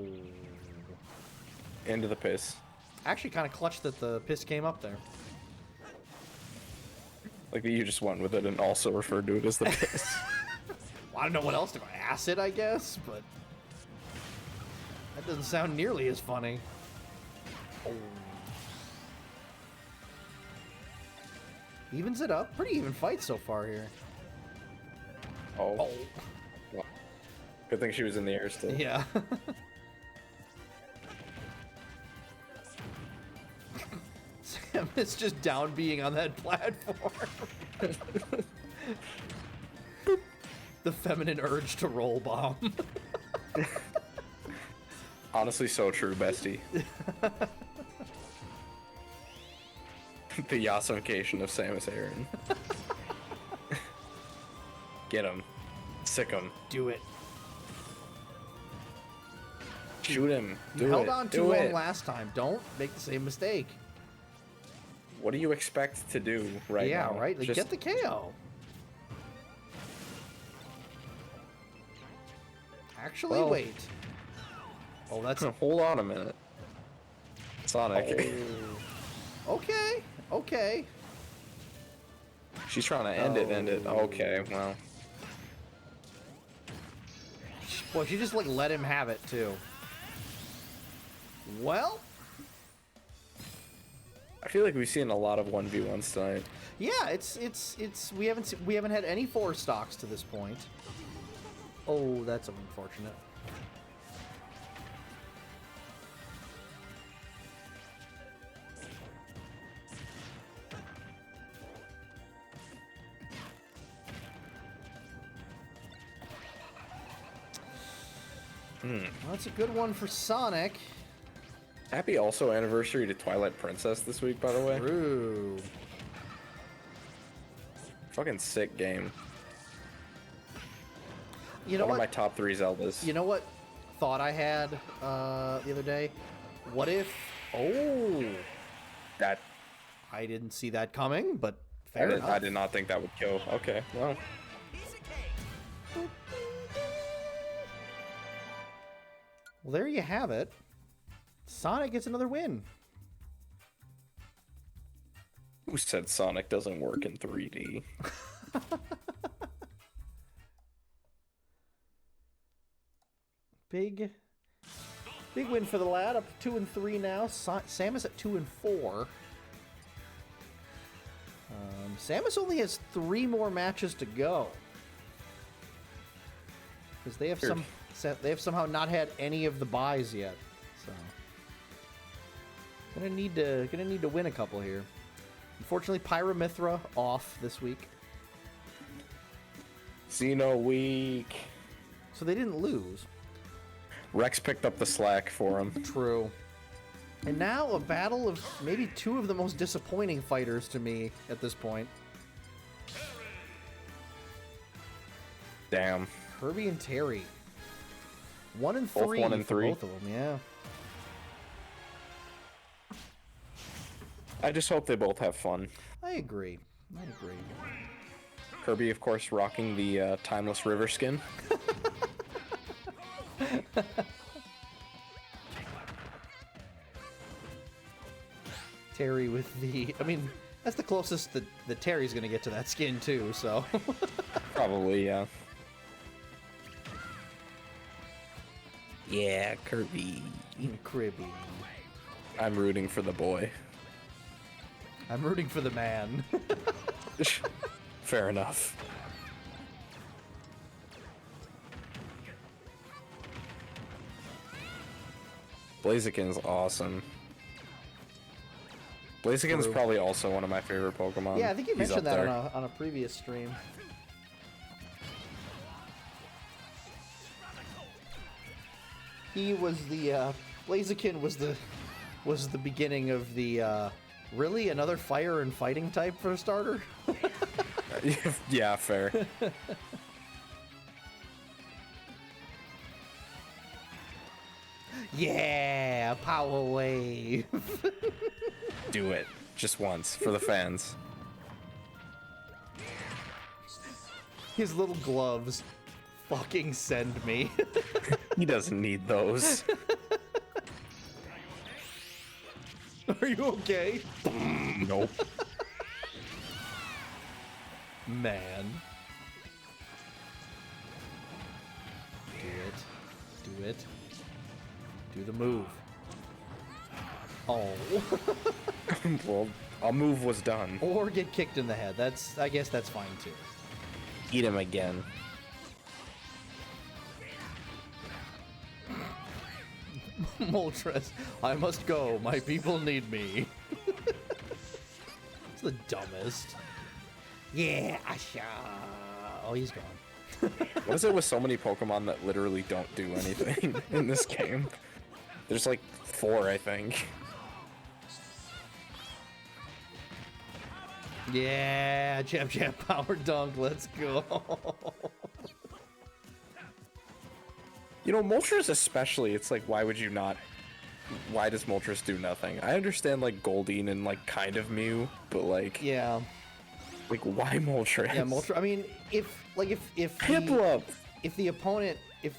into the piss. Actually kind of clutched that the piss came up there. Like you just went with it and also referred to it as the piss. Well, I don't know what else to go. Acid, I guess, but... That doesn't sound nearly as funny. Oh. Evens it up. Pretty even fight so far here. Oh. Oh. Well, good thing she was in the air still. Yeah. Sam is just down being on that platform. The feminine urge to roll bomb. Honestly, so true, bestie. The yassification of Samus Aran. Get him. Sick him. Do it. Shoot him. You Do held it. on Do too long it. last time. Don't make the same mistake. What do you expect to do right now? Yeah, right? Like, Just get the KO. Actually, Well- wait. Oh, that's... hold on a minute. Sonic. Okay, okay. She's trying to end it. Okay, well. Well, she just, like, let him have it, too. Well... I feel like we've seen a lot of 1v1s tonight. Yeah, we haven't had any 4 stocks to this point. Oh, that's unfortunate. Well, that's a good one for Sonic. Happy also anniversary to Twilight Princess this week, by the way. True. Fucking sick game. You know One what? of my top 3 Zeldas. You know what thought I had the other day? What if... Oh! That I didn't see that coming, but fair enough. I did not think that would kill. Okay, well. Well, there you have it. Sonic gets another win. Who said Sonic doesn't work in 3D? Big win for the lad. Up to 2 and 3 now. Samus at 2 and 4. Samus only has 3 more matches to go because they have somehow not had any of the buys yet. So gonna need to win a couple here. Unfortunately, Pyramithra off this week, Xeno week. so they didn't lose. Rex picked up the slack for him. True. And now a battle of maybe 2 of the most disappointing fighters to me at this point. Damn. Kirby and Terry. 1 and 3 Both 1 and for 3. both of them, yeah. I just hope they both have fun. I agree. Kirby, of course, rocking the Timeless River skin. Terry with the... I mean, that's the closest that Terry's going to get to that skin, too, so... Probably, yeah. Yeah, Kirby. Kirby. I'm rooting for the boy. I'm rooting for the man. Fair enough. Blaziken's awesome. Blaziken's True. probably also one of my favorite Pokemon. Yeah, I think you He's mentioned up that there. on a previous stream. He was the Blaziken was the beginning of the really another fire and fighting type for a starter. Yeah, fair. Yeah, power wave. Do it. Just once, for the fans. His little gloves fucking send me. He doesn't need those. Are you okay? Nope. Man. Do it. Do the move. Oh. Well, a move was done. Or get kicked in the head. I guess that's fine too. Eat him again. Moltres, I must go. My people need me. It's the dumbest. Yeah, Asha. Oh, he's gone. What is it with so many Pokemon that literally don't do anything in this game? There's like 4, I think. Yeah, jab, power dunk. Let's go. You know, Moltres especially, it's like, why would you not... Why does Moltres do nothing? I understand, like, Goldeen and, like, kind of Mew, but, like... Yeah. Like, why Moltres? Yeah, Moltres. I mean, if Piplup! if the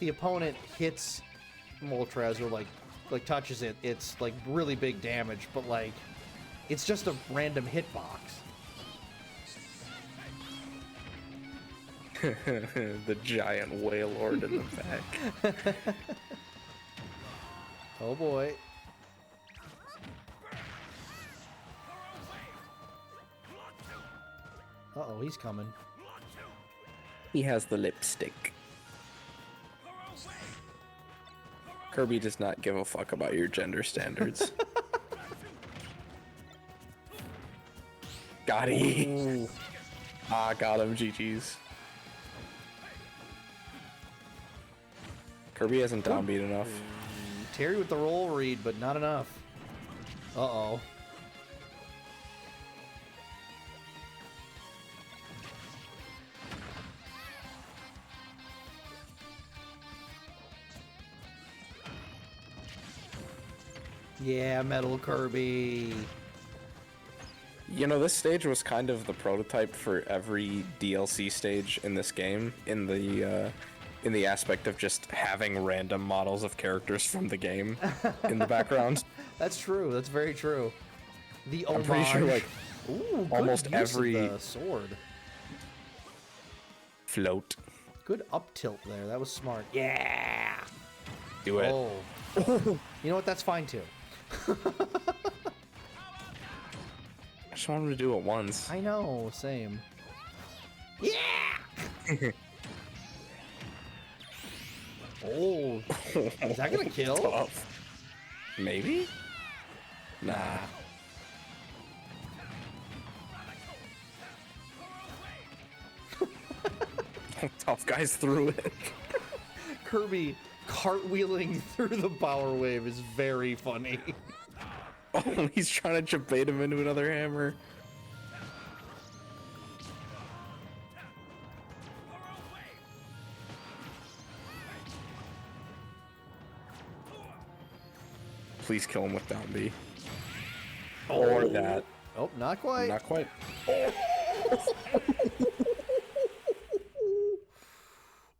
opponent hits Moltres or like touches it, it's like really big damage, but like it's just a random hitbox. The giant Wailord in the back. Oh boy. Uh-oh, he's coming. He has the lipstick. Kirby does not give a fuck about your gender standards. Got him. Ah, got him. GG's. Kirby hasn't downbeat enough. Terry with the roll read, but not enough. Uh-oh. Yeah, Metal Kirby. You know, this stage was kind of the prototype for every DLC stage in this game, in the aspect of just having random models of characters from the game in the background. That's true. That's very true. The I'm pretty sure, like, Ooh, almost good use of every the sword. float. Good up tilt there. That was smart. Yeah. Do it. Oh. You know what? That's fine too. I just wanted to do it once. I know. Same. Yeah. Oh. Is that gonna kill? Tough. Maybe? Nah. Tough guys through it. Kirby cartwheeling through the power wave is very funny. Oh, he's trying to bait him into another hammer. Please kill him with down B. Or that. Oh, not quite. Not quite.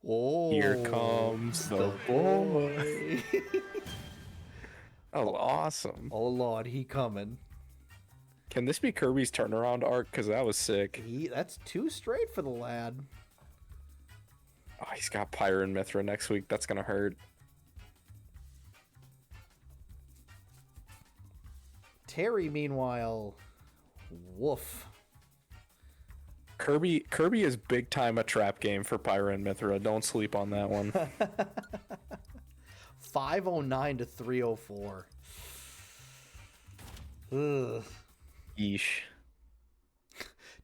Oh, Here comes the boy. Oh, awesome. Oh Lord, he coming. Can this be Kirby's turnaround arc? Because that was sick. That's too straight for the lad. Oh, he's got Pyre and Mithra next week. That's gonna hurt. Terry, meanwhile, woof. Kirby is big time a trap game for Pyra and Mithra. Don't sleep on that one. 509 to 304. Ugh. Yeesh.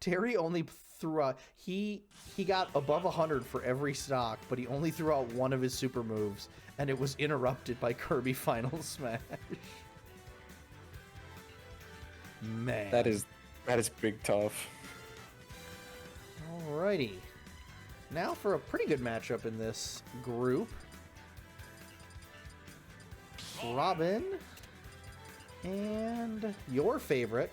Terry only threw out he got above 100 for every stock, but he only threw out one of his super moves, and it was interrupted by Kirby Final Smash. Man. That is big tough. Alrighty. Now for a pretty good matchup in this group. Robin and your favorite.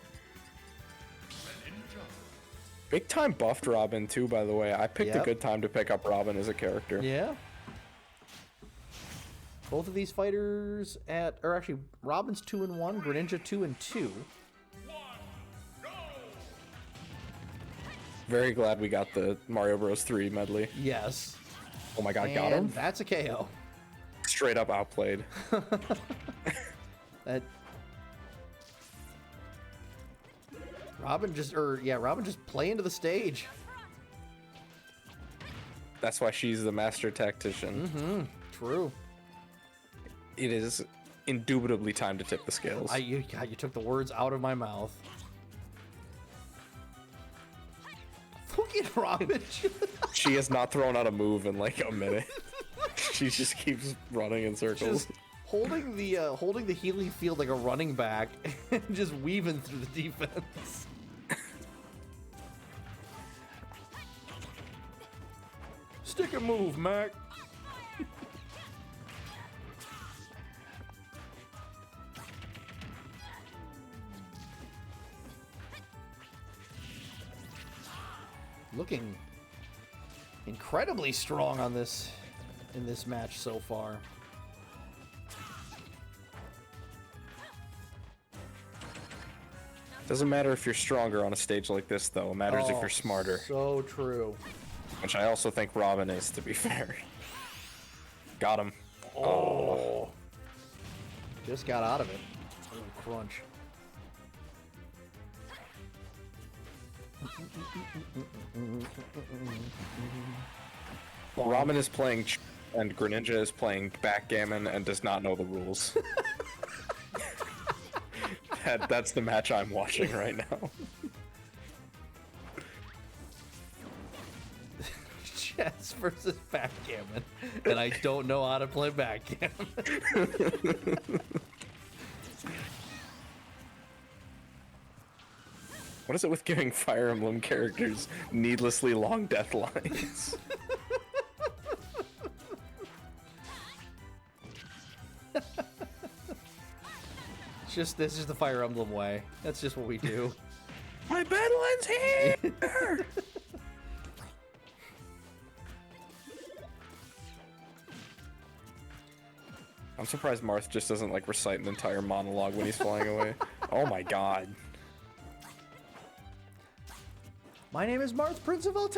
Big time buffed Robin too, by the way. I picked a good time to pick up Robin as a character. Yeah. Both of these fighters or actually, Robin's 2-1, Greninja 2-2. Very glad we got the Mario Bros. 3 medley. Yes. Oh my god, And got him? that's a KO. Straight up outplayed. That Robin just play into the stage. That's why she's the master tactician. Mm-hmm. True. It is indubitably time to tip the scales. You took the words out of my mouth. Look at Robin. She has not thrown out a move in like a minute. She just keeps running in circles. Just holding the healing field like a running back and just weaving through the defense. Stick and move, Mac. Looking incredibly strong on this in this match so far. Doesn't matter if you're stronger on a stage like this, though. It matters if you're smarter. So true. Which I also think Robin is, to be fair. Got him. Oh. Just got out of it. A little crunch. Robin is playing and Greninja is playing backgammon and does not know the rules. That's the match I'm watching right now. chess versus backgammon, and I don't know how to play backgammon. What is it with giving Fire Emblem characters needlessly long death lines? It's just, this is the Fire Emblem way. That's just what we do. My bedlin's here! I'm surprised Marth just doesn't like recite an entire monologue when he's flying away. Oh my god. My name is Marth, Prince of Altea!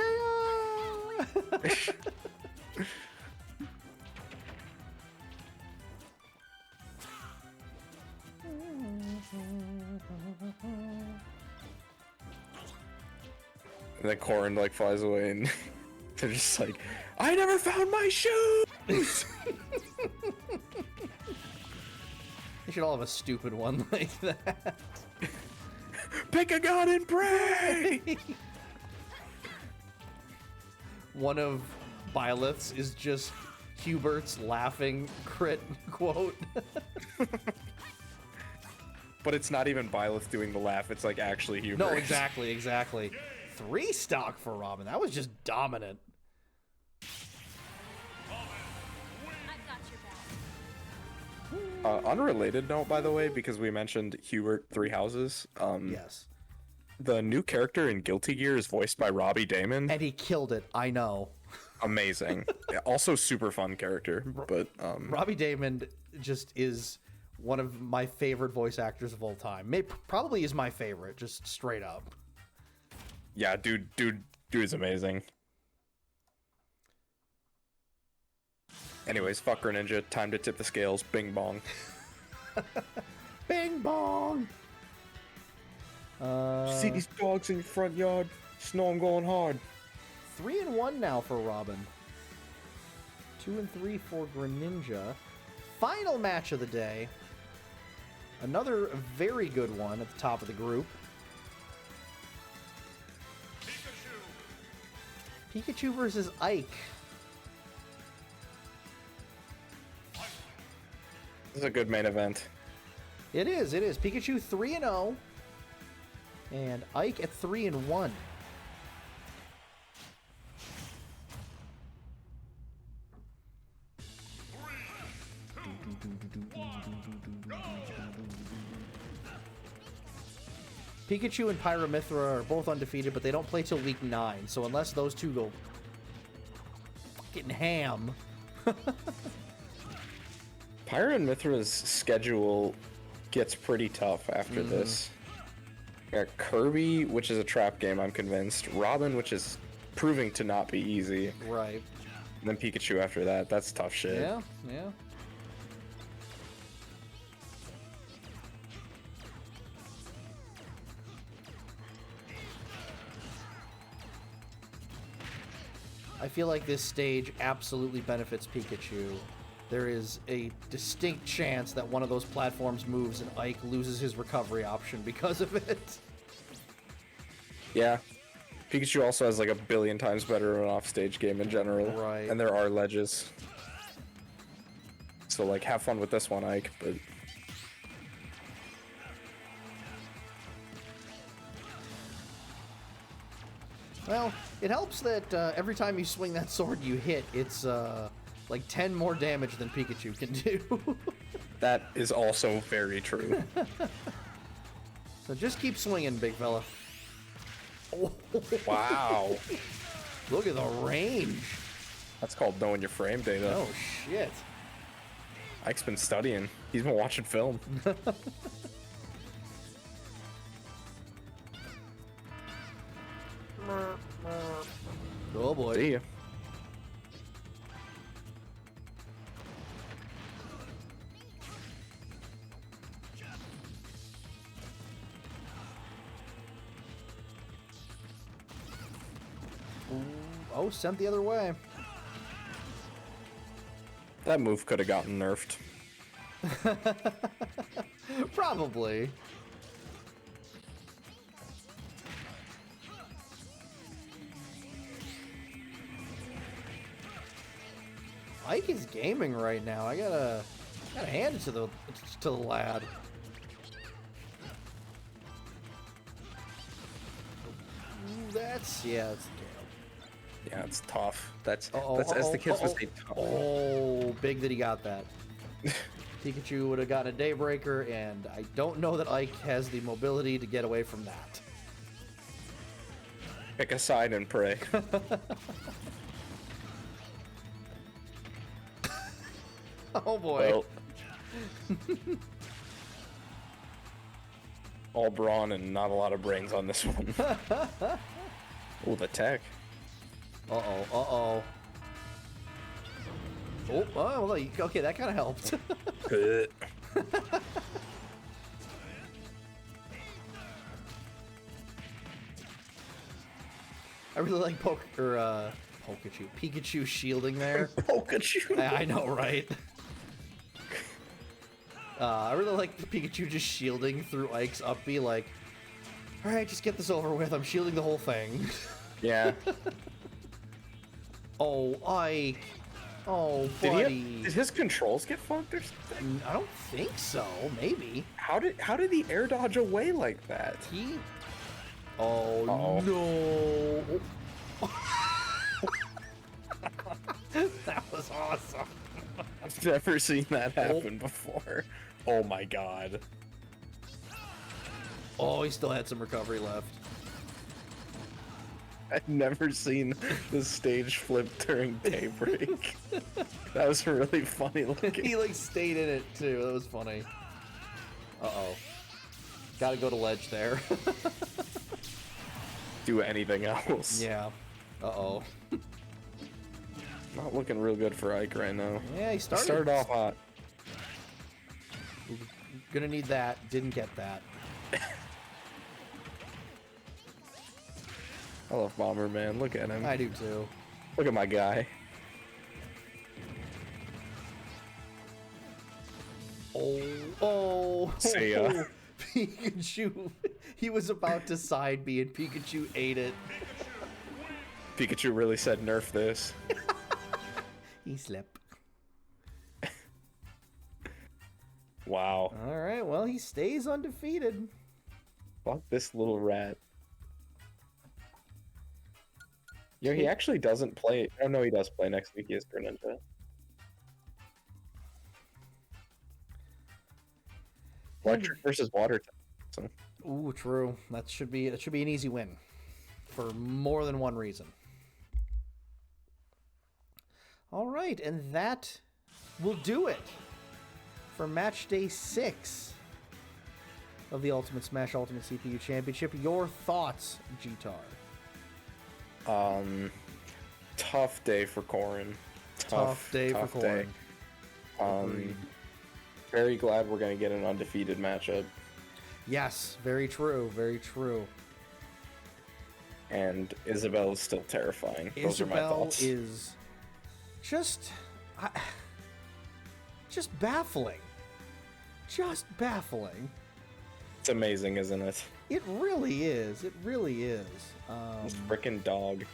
And then Corrin like flies away and they're just like, I never found my shoes! They should all have a stupid one like that. Pick a gun and pray! One of Byleth's is just Hubert's laughing crit quote. But it's not even Byleth doing the laugh, it's like actually Hubert. No, exactly. 3 stock for Robin. That was just dominant. Unrelated note, by the way, because we mentioned Hubert Three Houses. Yes. The new character in Guilty Gear is voiced by Robbie Daymond. And he killed it, I know. Amazing. Also super fun character, but Robbie Daymond just is one of my favorite voice actors of all time. Probably is my favorite, just straight up. yeah, dude is amazing. Anyways, fuck Greninja, time to tip the scales. Bing bong. Bing bong! See these dogs in your front yard? Snow I'm going hard. 3-1 now for Robin. 2-3 for Greninja. Final match of the day. Another very good one at the top of the group. Pikachu versus Ike. This is a good main event. It is. Pikachu 3-0. And Ike at 3-1. Pikachu and Pyramithra are both undefeated, but they don't play till week 9. So unless those two go fucking ham. Pyramithra's schedule gets pretty tough after this. Got Kirby, which is a trap game, I'm convinced. Robin, which is proving to not be easy. Right. And then Pikachu after that. That's tough shit. Yeah. I feel like this stage absolutely benefits Pikachu. There is a distinct chance that one of those platforms moves and Ike loses his recovery option because of it. Yeah. Pikachu also has like a billion times better of an offstage game in general. Right. And there are ledges. So like have fun with this one, Ike, but Well, it helps that every time you swing that sword you hit, it's like 10 more damage than Pikachu can do. that is also very true. So just keep swinging, big fella. Wow. Look at the range. That's called knowing your frame data. Oh, shit. Ike's been studying. He's been watching film. Oh, boy. See ya. Oh, sent the other way. That move could have gotten nerfed. Probably. Ike is gaming right now. I gotta hand it to the lad. Ooh, that's yeah. Yeah, it's tough. That's Uh-oh, as the kids would say. Tough. Oh, big that he got that. Pikachu would have gotten a Daybreaker, and I don't know that Ike has the mobility to get away from that. Pick a side and pray. Oh boy. Well, all brawn and not a lot of brains on this one. Oh, the tech. Uh-oh, uh-oh. Oh, well, okay, that kind of helped. I really like Pikachu shielding there. Pikachu. I know, right? I really like the Pikachu just shielding through Ike's up B, like, alright, just get this over with, I'm shielding the whole thing. Yeah. Oh, Ike. Oh, buddy. Did his controls get fucked or something? I don't think so. Maybe. How did he air dodge away like that? He... Oh, Uh-oh. no. That was awesome. I've never seen that happen before. Oh my god. Oh, he still had some recovery left. I've never seen the stage flip during daybreak. That was really funny looking. He like stayed in it too. That was funny. Uh-oh. Gotta go to ledge there. Do anything else. Yeah. Uh-oh. Not looking real good for Ike right now. Yeah, he Started off hot. Gonna need that. Didn't get that. I love Bomberman. Look at him. I do too. Look at my guy. Oh. See ya. Pikachu. He was about to side B and Pikachu ate it. Pikachu really said nerf this. He slept. Wow. Alright, well, he stays undefeated. Fuck this little rat. You know, he actually doesn't play. Oh, no, he does play next week. He is Greninja. Electric versus water type. So. Ooh, true. That should be an easy win. For more than one reason. Alright, and that will do it for match day 6 of the Ultimate Smash Ultimate CPU Championship. Your thoughts, G-Tar? Tough day for Corrin. Tough day for Corrin. Agreed. Very glad we're going to get an undefeated matchup. Yes, very true, very true. And Isabelle is still terrifying. Those are my Isabelle thoughts. is just baffling. Just baffling. It's amazing, isn't it? It really is. It really is. This frickin' dog.